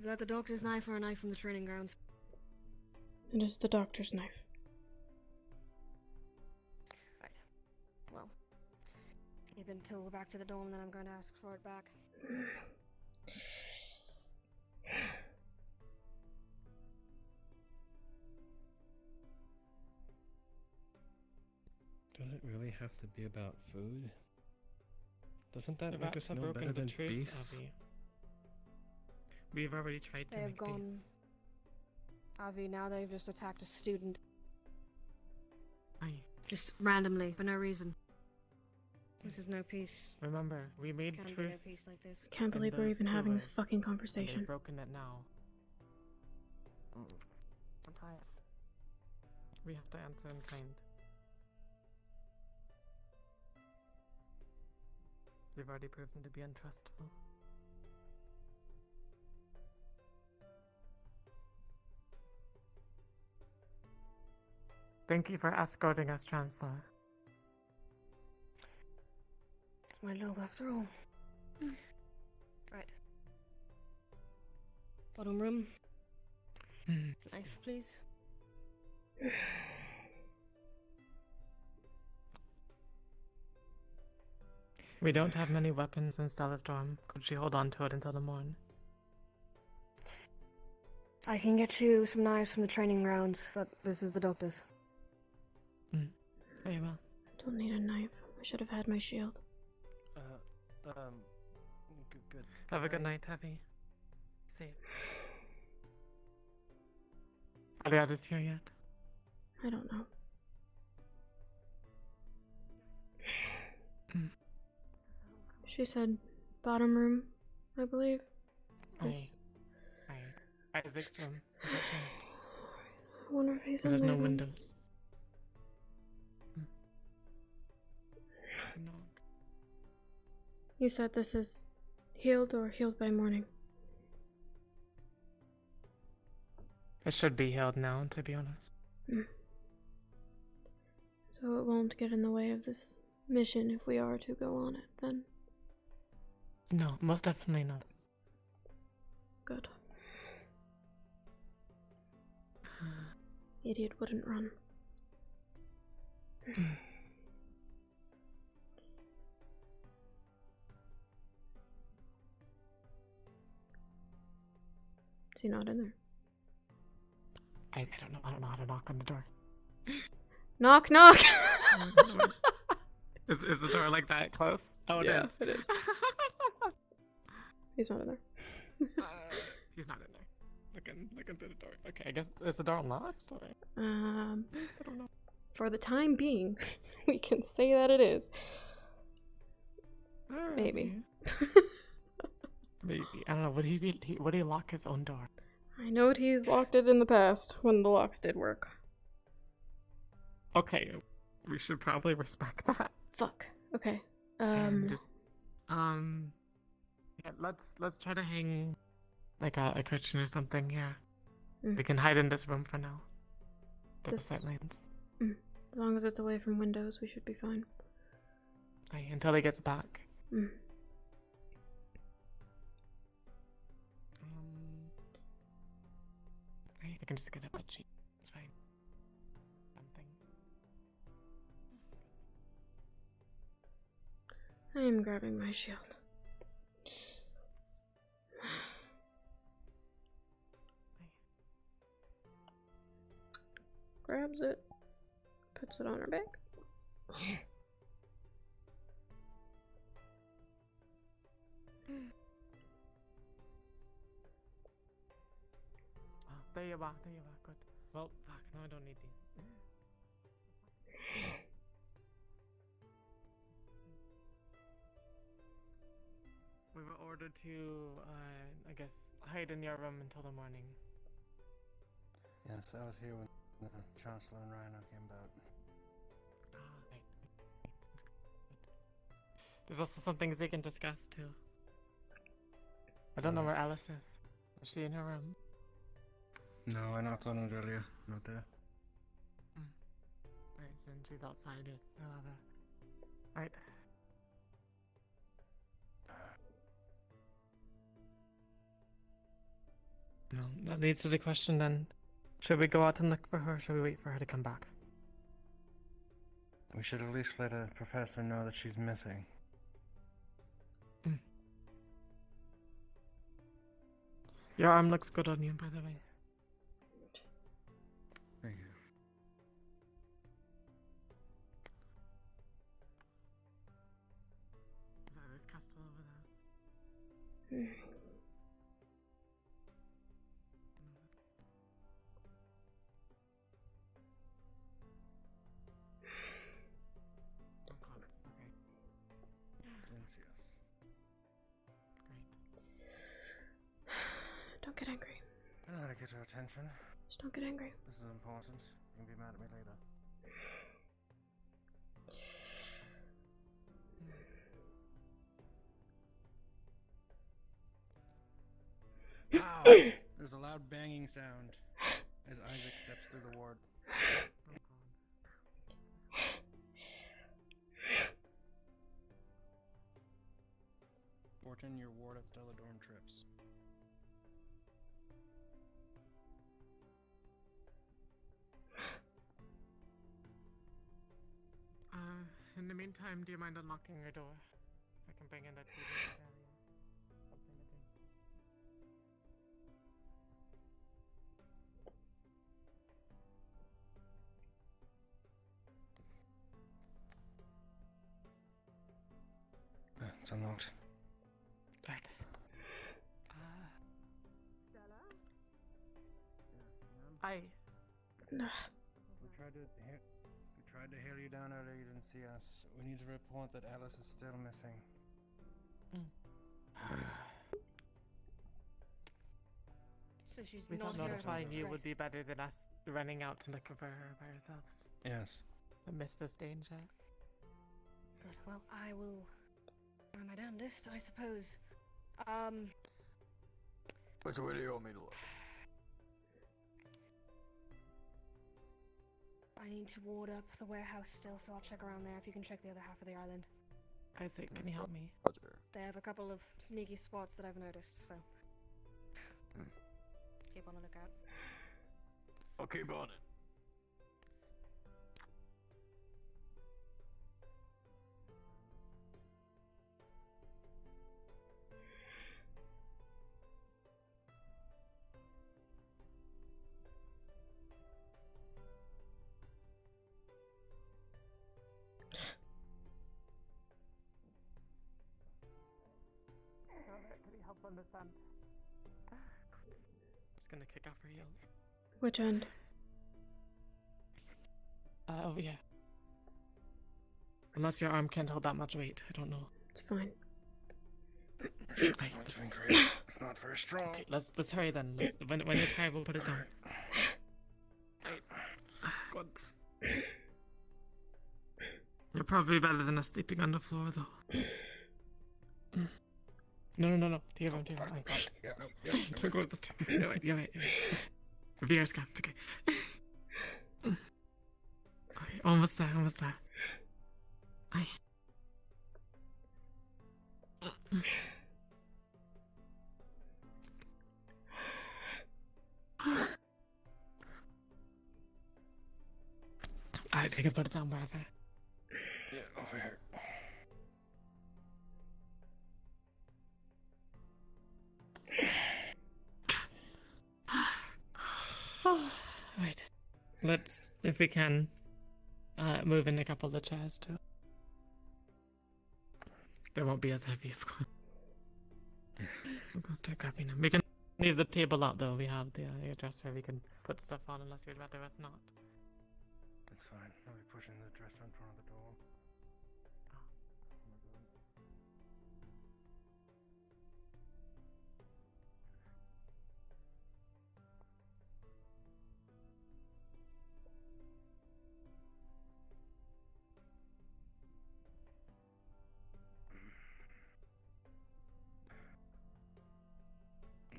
Is that the doctor's knife or a knife from the training grounds? It is the doctor's knife. Right. Well, keep it until we're back to the dome, then I'm going to ask for it back. Does it really have to be about food? Doesn't that The make rats us have no broken better the than truce, beasts? Avi. We've already tried to They have make gone. peace. Avi, now they've just attacked a student. Aye. Just randomly, for no reason. This is no peace. Remember, we made Can't be no truce. peace like this. Can't in believe we're those even having this sewers, fucking and conversation. they've broken it now. I'm tired. We have to answer in kind. They've already proven to be untrustful. Thank you for escorting us, Chancellor. It's my lobe after all. Right. Bottom room. Knife, please. We don't have many weapons in Stella's dorm. Could she hold on to it until the morn? I can get you some knives from the training grounds, but this is the doctor's. Very well. I don't need a knife. I should have had my shield. Good. Have a good night, Heavy. Safe. Are the others here yet? I don't know. She said bottom room, I believe. Aye. Isaac's room. Is that right? I wonder if he's There's in no there. windows. The knock. You said this is healed or healed by morning. It should be held now, to be honest. So it won't get in the way of this mission if we are to go on it, then. No, most definitely not. Good. Idiot wouldn't run. Is he not in there? I don't know how to knock on the door. Knock, knock! Is the door like that close? Oh, it Yeah, is. it is. He's not in there. He's not in there. Looking through the door. Okay, I guess is the door unlocked? Or? I don't know. For the time being, we can say that it is. Maybe. Maybe. I don't know. Would he lock his own door? I know he's locked it in the past when the locks did work. Okay, we should probably respect that. Fuck. Okay. And just, yeah, let's try to hang like a curtain or something here. We can hide in this room for now. Get the sight lines. As long as it's away from windows, we should be fine. Aye, until he gets back. I can just get a bed sheet. It's fine. Something. I am grabbing my shield. Grabs it, puts it on her back. There you are. Good. Well, fuck, no, I don't need these. We were ordered to, I guess, hide in your room until the morning. Yes, I was here when the Chancellor and Rhino came about. Right. There's also some things we can discuss too. I don't know where Alice is. Is she in her room? No, I knocked on it earlier. Not there. Right, then she's outside it. Right. No, that leads to the question then. Should we go out and look for her, or should we wait for her to come back? We should at least let a professor know that she's missing. Your arm looks good on you, by the way. Thank you. Is that this castle over there? Don't call it. Okay. Didn't see us. Don't get angry. I know how to get her attention. Just don't get angry. This is important. You can be mad at me later. Ow! There's a loud banging sound as Isaac steps through the ward. Fortune, your ward at Stelladorm trips. In the meantime, do you mind unlocking your door? I can bring in that TV area. Something to do. It's unlocked. Right. Stella? I. We tried to hail you down earlier, you didn't see us. We need to report that Alice is still missing. So she's We not thought here. notifying you Right. would be better than us running out to look for her by ourselves. Yes. Amidst this danger. Good. Well, I will try my damnedest, I suppose. Which way do you want me to look? I need to ward up the warehouse still, so I'll check around there if you can check the other half of the island. Isaac, can you help me? Roger. They have a couple of sneaky spots that I've noticed, so keep on the lookout. I'll keep on it. Can you help understand? Just gonna kick off her heels. Which end? Oh yeah. Unless your arm can't hold that much weight, I don't know. It's fine. It's not doing great. It's not very strong. Okay, let's hurry then. When you're tired, we'll put it down. Once. You're probably better than us sleeping on the floor, though. No. Take it on. I thought. Yeah. Don't go this time. You're right. VR scan, it's okay. Okay, almost there. Aye. Alright, take a put it down wherever. Yeah, over here. Right. Let's, if we can, move in a couple of the chairs too. They won't be as heavy, of course. We'll go start grabbing them. We can leave the table out though. We have the dresser we can put stuff on unless you'd rather us not. That's fine. I'll be pushing the dresser in front of the door.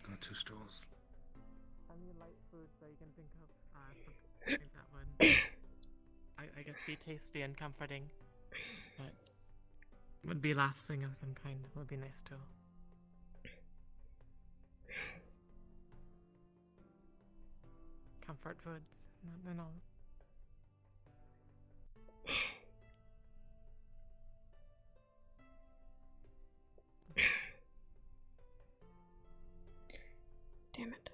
Got 2 stools. Any light foods that you can think of? Something that would, I guess, be tasty and comforting, but would be lasting of some kind. Would be nice too. comfort foods and all. Damn it.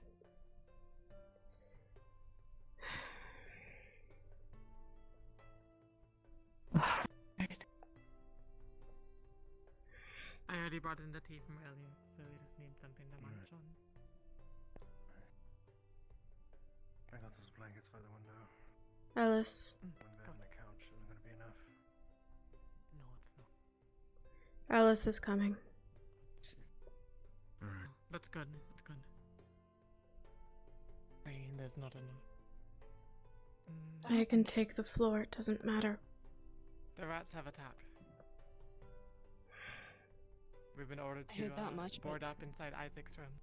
I already brought in the tea from earlier, so we just need something to munch on. I got those blankets by the window. Alice. One bed and a couch isn't gonna be enough. No, it's not. Alice is coming. Alright. That's good. That's good. I mean, there's not enough. I can take the floor, it doesn't matter. The rats have attacked. We've been ordered I to heard that much, board but- up inside Isaac's room.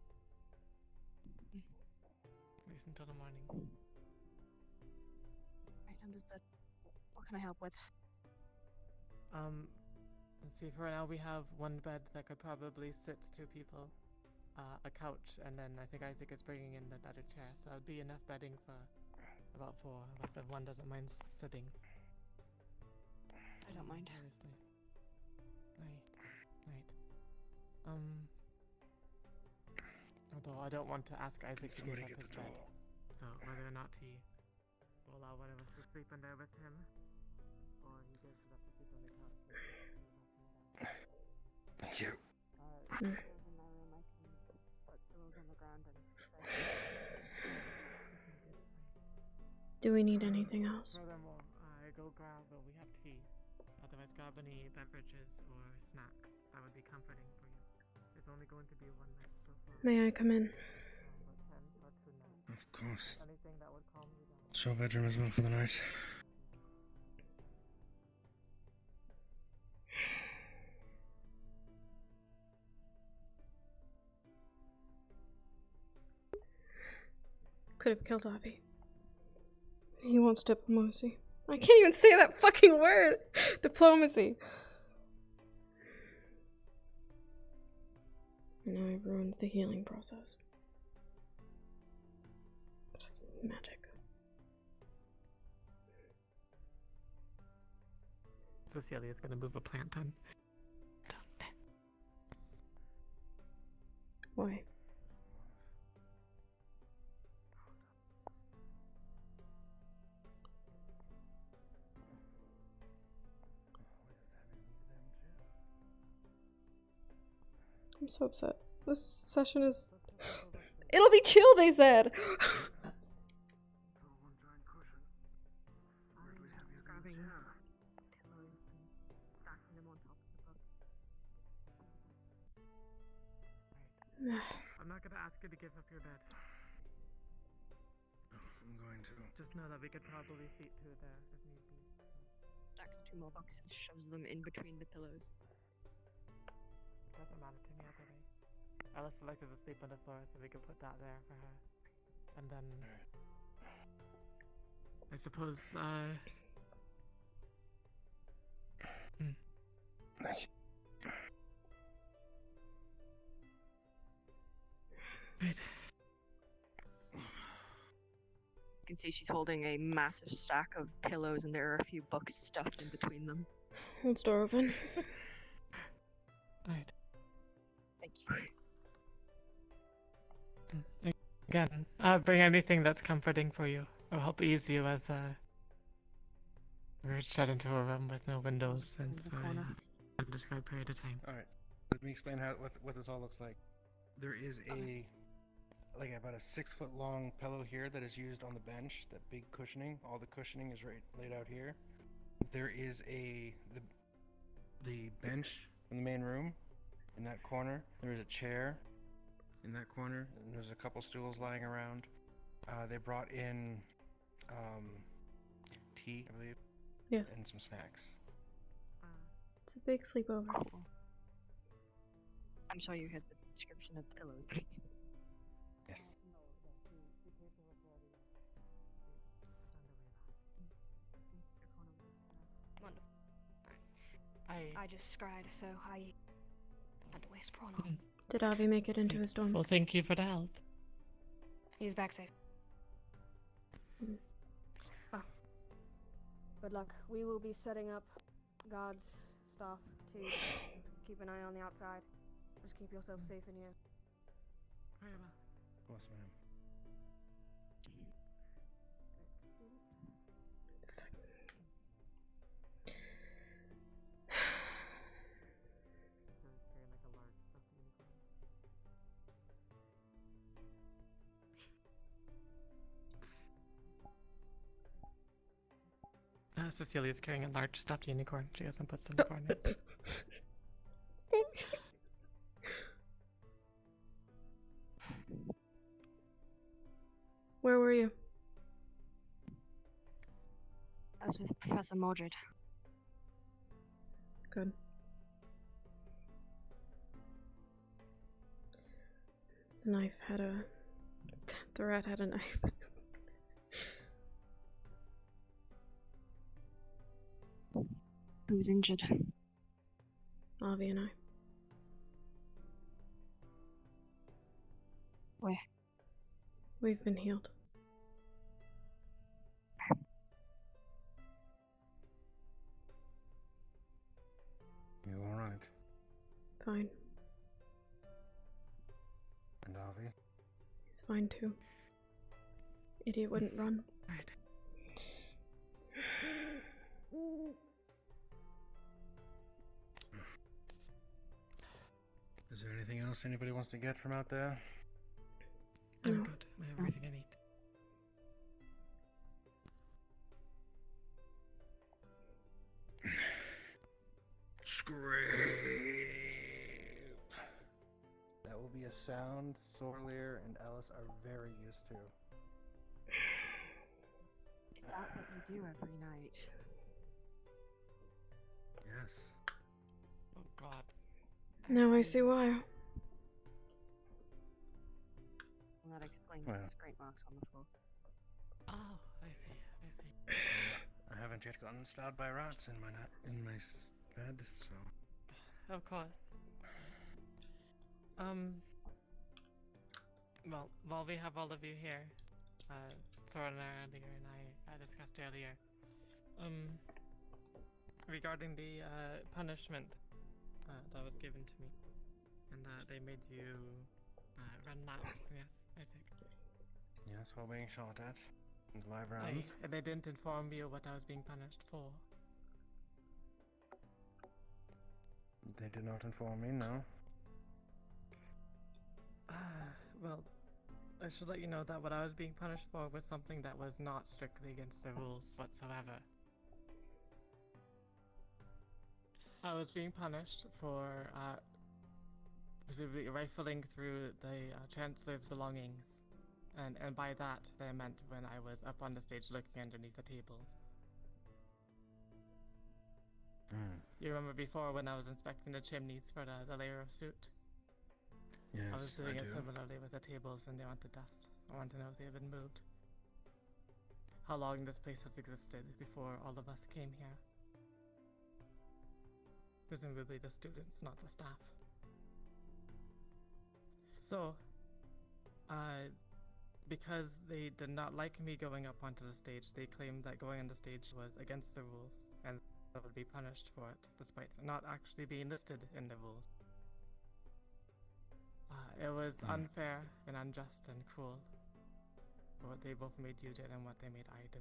At least until the morning. Right, understood. What can I help with? Let's see, for now we have one bed that could probably sit two people. A couch, and then I think Isaac is bringing in that other chair, so that'll be enough bedding for about 4, but if one doesn't mind sitting. I don't mind. Obviously. Right. Although I don't want to ask Isaac to give up his bed. So whether or not he will allow one of us to sleep in there with him, or he gives it up to sleep on the couch. Thank you. In my room, I can put pillows on the ground and Do we need anything else? Furthermore, go grab, we have tea. Otherwise, grab any beverages or snacks. That would be comforting for you. It's only going to be one night so far. May I come in? Of course. Anything that would calm you down. Show bedroom as well for the night. Could have killed Avi. He wants diplomacy. I can't even say that fucking word! Diplomacy. And now I've ruined the healing process. Magic. Cecilia's gonna move a plant on. Why? I'm so upset. This session is... It'll be chill, they said! I'm not gonna ask you to give up your bed. I'm going to. Just know that we could probably fit 2 there if need be. stacks 2 more boxes and shoves them in between the pillows. Doesn't matter to me either way. Alice selected to sleep on the floor, so we could put that there for her. And then... I suppose, Thank you. Right. You can see she's holding a massive stack of pillows and there are a few books stuffed in between them. Hold door open. Right. Thank you. Again, bring anything that's comforting for you, or help ease you as we're shut into a room with no windows and for an undescribed period of time. Alright, let me explain what this all looks like. There is like about a 6-foot long pillow here that is used on the bench, that big cushioning. All the cushioning is laid out here. There is the bench in the main room in that corner. There is a chair in that corner, and there's a couple stools lying around. They brought in tea, I believe. Yes. And some snacks. It's a big sleepover. I'm sorry you had the description of pillows. Yes. Wonderful. I just scried, so I had to waste prawn on. Did Avi make it into his dorm? Well, thank you for the help. He's back safe. Ah. Good luck. We will be setting up guards, staff to keep an eye on the outside. Just keep yourself safe in here. Of course, ma'am. Cecilia's carrying a large stuffed unicorn. She hasn't put the unicorn in. Where were you? I was with Professor Mordred. Good. The knife had a... The rat had a knife. Who's injured? Avi and I. Where? We've been healed. You alright? Fine. And Avi? He's fine too. Idiot wouldn't run. Right. Is there anything else anybody wants to get from out there? I'm good. I have everything I need. Scrape! That will be a sound Sorlier and Alice are very used to. Is that what you do every night? Yes. Oh God. Now I see why. Well, that explains Well. the scrape marks on the floor. Oh, I see. I haven't yet gotten stabbed by rats in my bed, so. Of course. Well, while we have all of you here, Soren earlier and I discussed earlier, regarding the punishment that was given to me, and that they made you run laps. Yes, I think. Yes, while being shot at. And live rounds. And they didn't inform you what I was being punished for. They did not inform me, no. Well, I should let you know that what I was being punished for was something that was not strictly against the rules whatsoever. I was being punished for presumably rifling through the Chancellor's belongings. And by that, they meant when I was up on the stage looking underneath the tables. You remember before when I was inspecting the chimneys for the layer of soot? Yes, I was doing it do. similarly with the tables and they wanted dust. I wanted to know if they had been moved. How long this place has existed before all of us came here. Presumably the students, not the staff. So, because they did not like me going up onto the stage, they claimed that going on the stage was against the rules, and I would be punished for it, despite not actually being listed in the rules. It was unfair and unjust and cruel, for what they both made you do and what they made I do.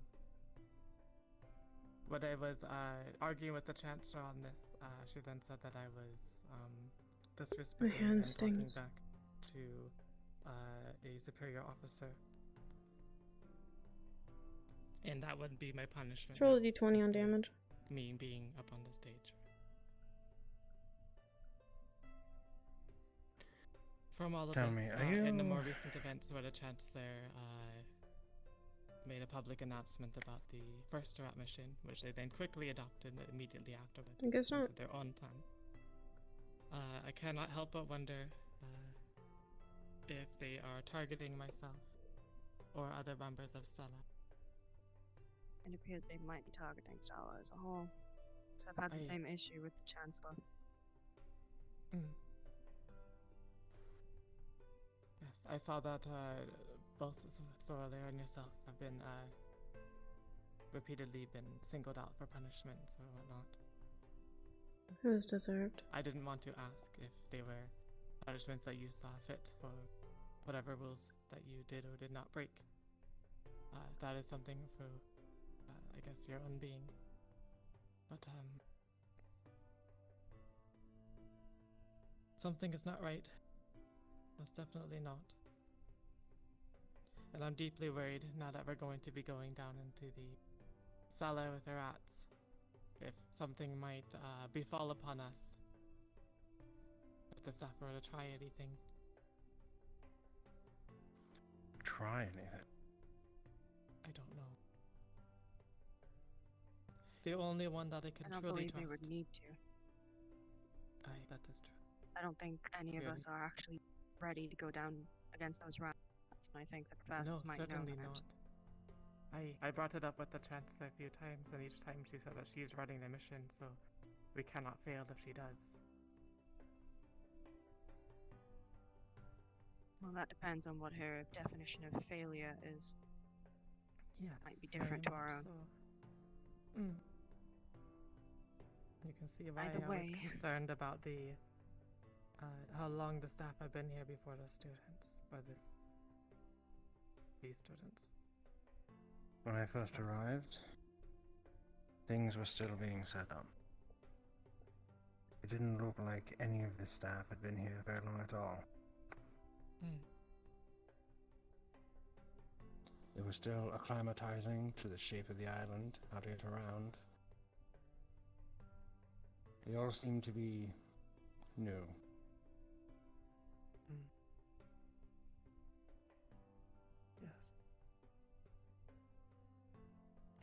When I was arguing with the Chancellor on this, she then said that I was disrespecting and talking back to a superior officer. And that would be my punishment. Roll a d20 on damage. Me being up on the stage. From all of Tell this, me, are in the you- more recent events where the Chancellor made a public announcement about the first rat mission, which they then quickly adopted immediately afterwards I guess not. into their own plan. I cannot help but wonder if they are targeting myself or other members of Stella. It appears they might be targeting Stella as a whole. So I've had the same issue with the Chancellor. Yes, I saw that both Sorale and yourself have been repeatedly been singled out for punishments or whatnot. It was deserved. I didn't want to ask if they were punishments that you saw fit for whatever rules that you did or did not break. That is something for, I guess, your own being. But, something is not right. That's definitely not. And I'm deeply worried now that we're going to be going down into the cellar with the rats. If something might befall upon us. If the staff were to try anything. Try anything? I don't know. The only one that I can I don't truly believe trust. they would need to. That is true. I don't think any of Really? us are actually ready to go down against those rats, and I think the professors No, might know certainly that. not. I brought it up with the Chancellor a few times, and each time she said that she's running the mission, so we cannot fail if she does. Well, that depends on what her definition of failure is. Yes, Might be different to our own. So. You can see why Either I way. was concerned about the how long the staff have been here before the students, or these students. When I first arrived, things were still being set up. It didn't look like any of the staff had been here very long at all. They were still acclimatizing to the shape of the island, how to get around. They all seemed to be new. Yes.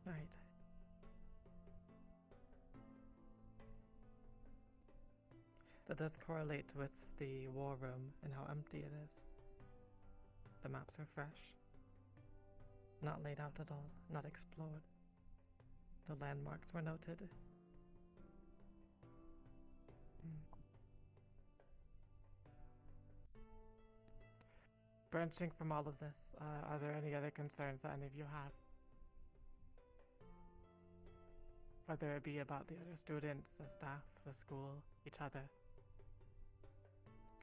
Right. That does correlate with the war room and how empty it is. The maps are fresh. Not laid out at all, not explored. No landmarks were noted. Branching from all of this, are there any other concerns that any of you have? Whether it be about the other students, the staff, the school, each other.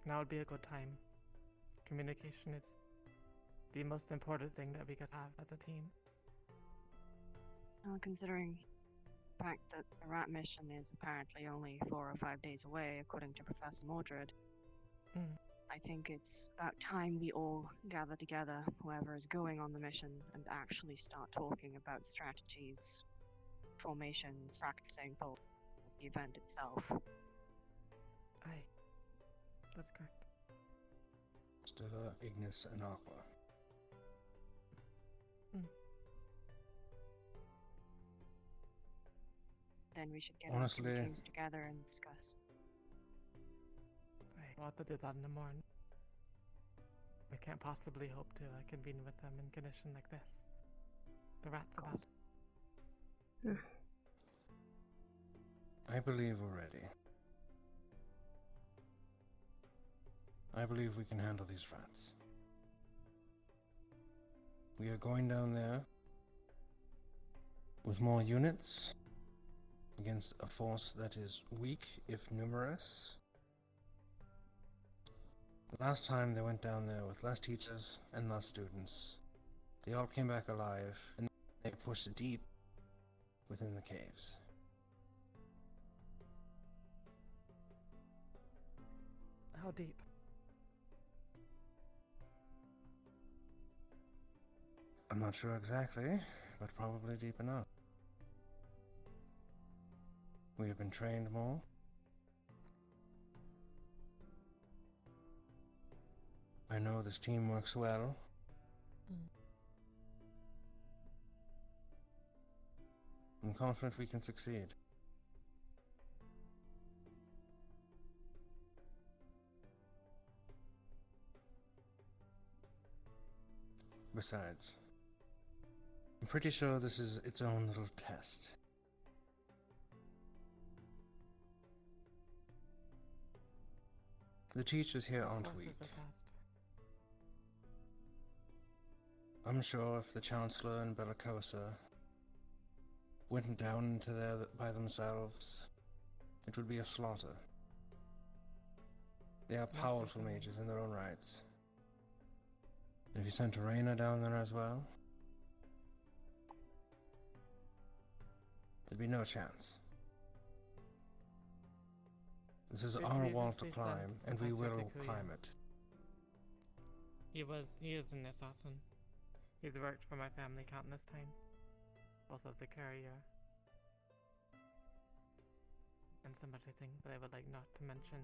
Now would be a good time. Communication is the most important thing that we could have as a team. Well, considering the fact that the rat mission is apparently only 4 or 5 days away, according to Professor Mordred, I think it's about time we all gather together, whoever is going on the mission, and actually start talking about strategies, formations, practicing for the event itself. Aye. That's correct. Stella, Ignis, and Aqua. Then we should get Honestly, our two teams together and discuss. We'll have to do that in the morning. We can't possibly hope to convene with them in condition like this. The rat's about. I believe we're ready. I believe we can handle these rats. We are going down there with more units against a force that is weak, if numerous. The last time they went down there with less teachers and less students. They all came back alive, and they pushed deep within the caves. How deep? I'm not sure exactly, but probably deep enough. We have been trained more. I know this team works well. I'm confident we can succeed. Besides, I'm pretty sure this is its own little test. The teachers here aren't weak. I'm sure if the Chancellor and Bellicosa went down into there by themselves, it would be a slaughter. They are Yes, powerful certainly. mages in their own rights. If you sent Arena down there as well, there'd be no chance. This is We our wall to previously climb, sent and we Professor will Takuya. climb it. He is an assassin. He's worked for my family countless times, both as a courier and some other thing that I would like not to mention.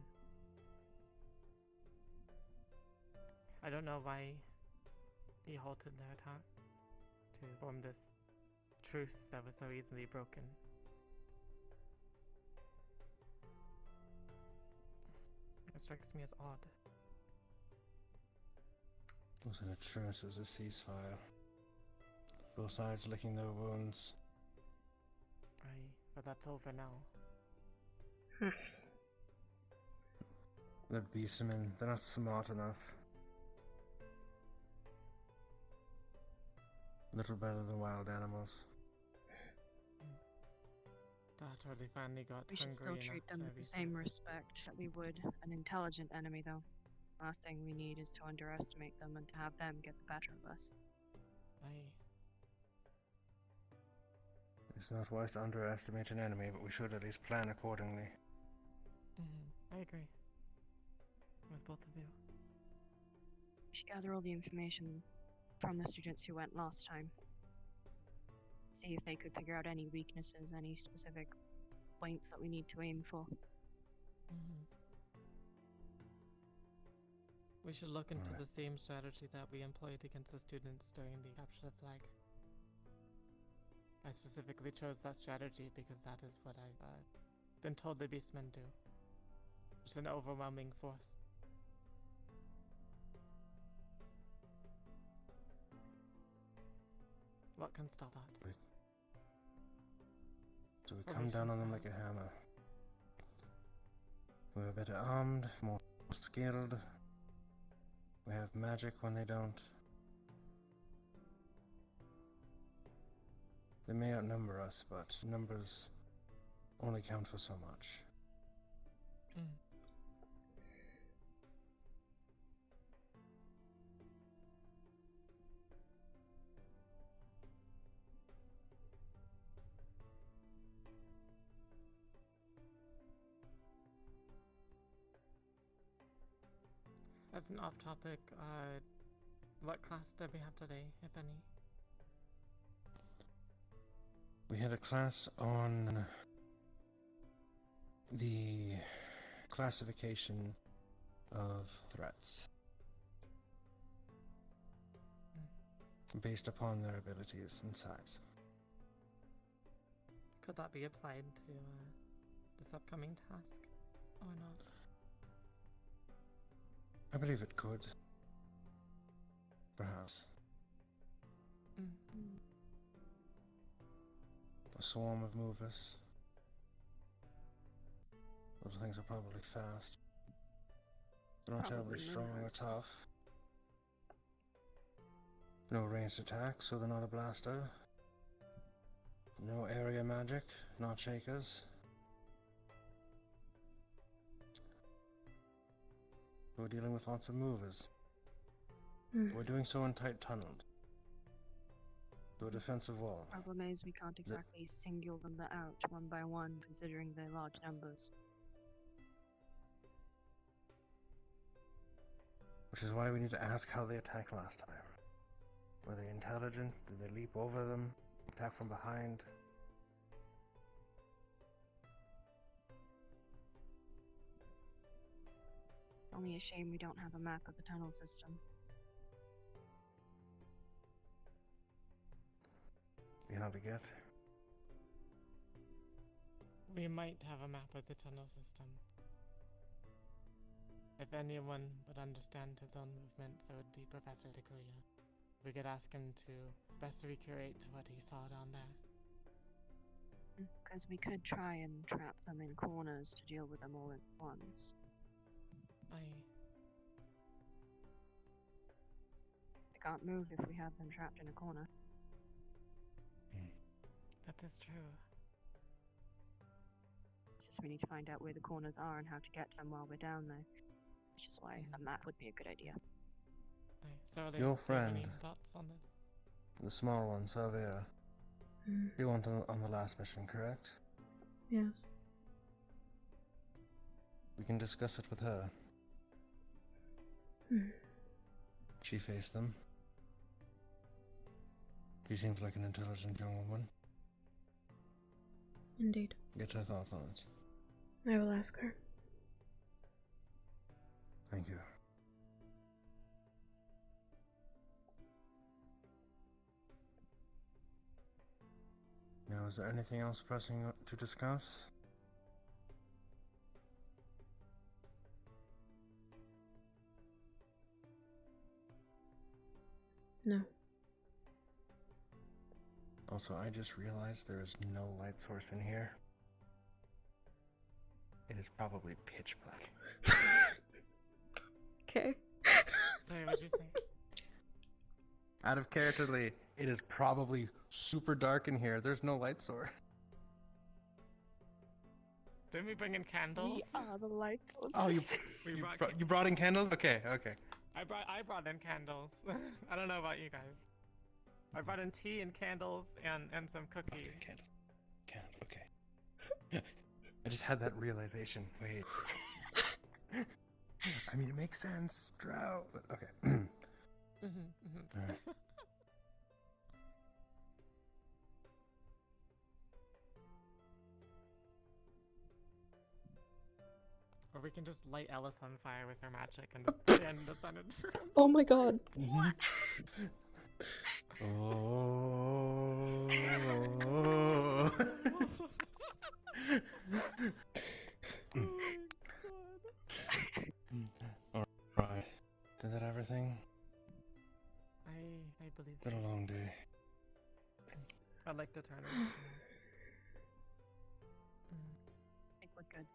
I don't know why he halted their attack to form this truce that was so easily broken. It strikes me as odd. It wasn't a truce, it was a ceasefire. Both sides licking their wounds. Aye, but that's over now. They're beastmen, they're not smart enough. Little better than wild animals. That or they finally got We should hungry still enough treat them to with the resort. same respect that we would an intelligent enemy, though. Last thing we need is to underestimate them and to have them get the better of us. Aye. It's not wise to underestimate an enemy, but we should at least plan accordingly. I agree. With both of you. We should gather all the information from the students who went last time. See if they could figure out any weaknesses, any specific points that we need to aim for. We should look into Alright. the same strategy that we employed against the students during the capture the flag. I specifically chose that strategy because that is what I've been told the beastmen do. It's an overwhelming force. What can stop that? So we come down on them like a hammer. We're better armed, more skilled. We have magic when they don't. They may outnumber us, but numbers only count for so much. As an off-topic, what class did we have today, if any? We had a class on the classification of threats based upon their abilities and size. Could that be applied to this upcoming task, or not? I believe it could. Perhaps. A swarm of movers. Those things are probably fast. They're not terribly Probably strong or movers. tough. No ranged attack, so they're not a blaster. No area magic, not shakers. We're dealing with lots of movers. We're doing so in tight tunnels. To a defensive wall. Problem is, we can't exactly single them out one by one, considering their large numbers. Which is why we need to ask how they attacked last time. Were they intelligent? Did they leap over them? Attack from behind? Only a shame we don't have a map of the tunnel system. Be hard to get. We might have a map of the tunnel system. If anyone would understand his own movements, it would be Professor Takuya. We could ask him to best recreate what he saw down there. Because we could try and trap them in corners to deal with them all at once. They can't move if we have them trapped in a corner. That is true. It's just we need to find out where the corners are and how to get to them while we're down there. Which is why a map would be a good idea. So, Your do you have friend. any thoughts on this? The small one, Salvera. You went on the last mission, correct? Yes. We can discuss it with her. She faced them. She seems like an intelligent young woman. Indeed. Get her thoughts on it. I will ask her. Thank you. Now, is there anything else pressing to discuss? No. Also, I just realized there is no light source in here. It is probably pitch black. Okay. Sorry, what'd you say? Out of character, Lee, it is probably super dark in here. There's no light source. Didn't we bring in candles? We are the light source. Oh, you brought in candles? Okay. I brought in candles. I don't know about you guys. I brought in tea and candles and some cookies. Okay, candles. Okay. I just had that realization. Wait. I mean, it makes sense. Drought. But okay. All right. Or we can just light Ellis on fire with her magic and just stand in the sun and Oh my god. Alright. Is that everything? I believe It's been a long day. I'd like to turn it. I think we're good.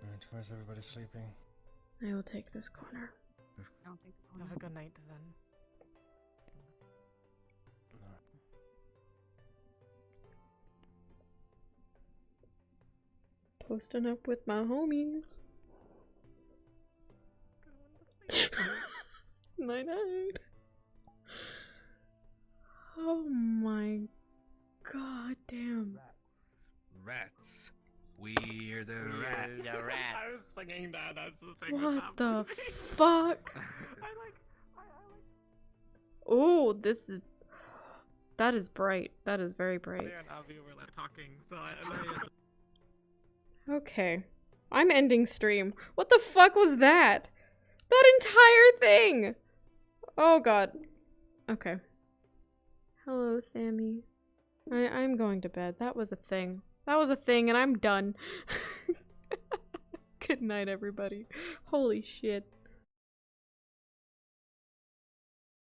Alright, where's everybody sleeping? I will take this corner. I'll take the corner. Have a good night then. Posting up with my homies. Night night. Oh my god damn. Rats. We're the rats. I was singing that as the thing was What happening. the fuck? Oh, this is. That is bright. That is very bright. There and Avi were like talking, so I just... Okay. I'm ending stream. What the fuck was that? That entire thing! Oh god. Okay. Hello, Sammy. I'm going to bed. That was a thing. That was a thing, and I'm done. Good night, everybody. Holy shit.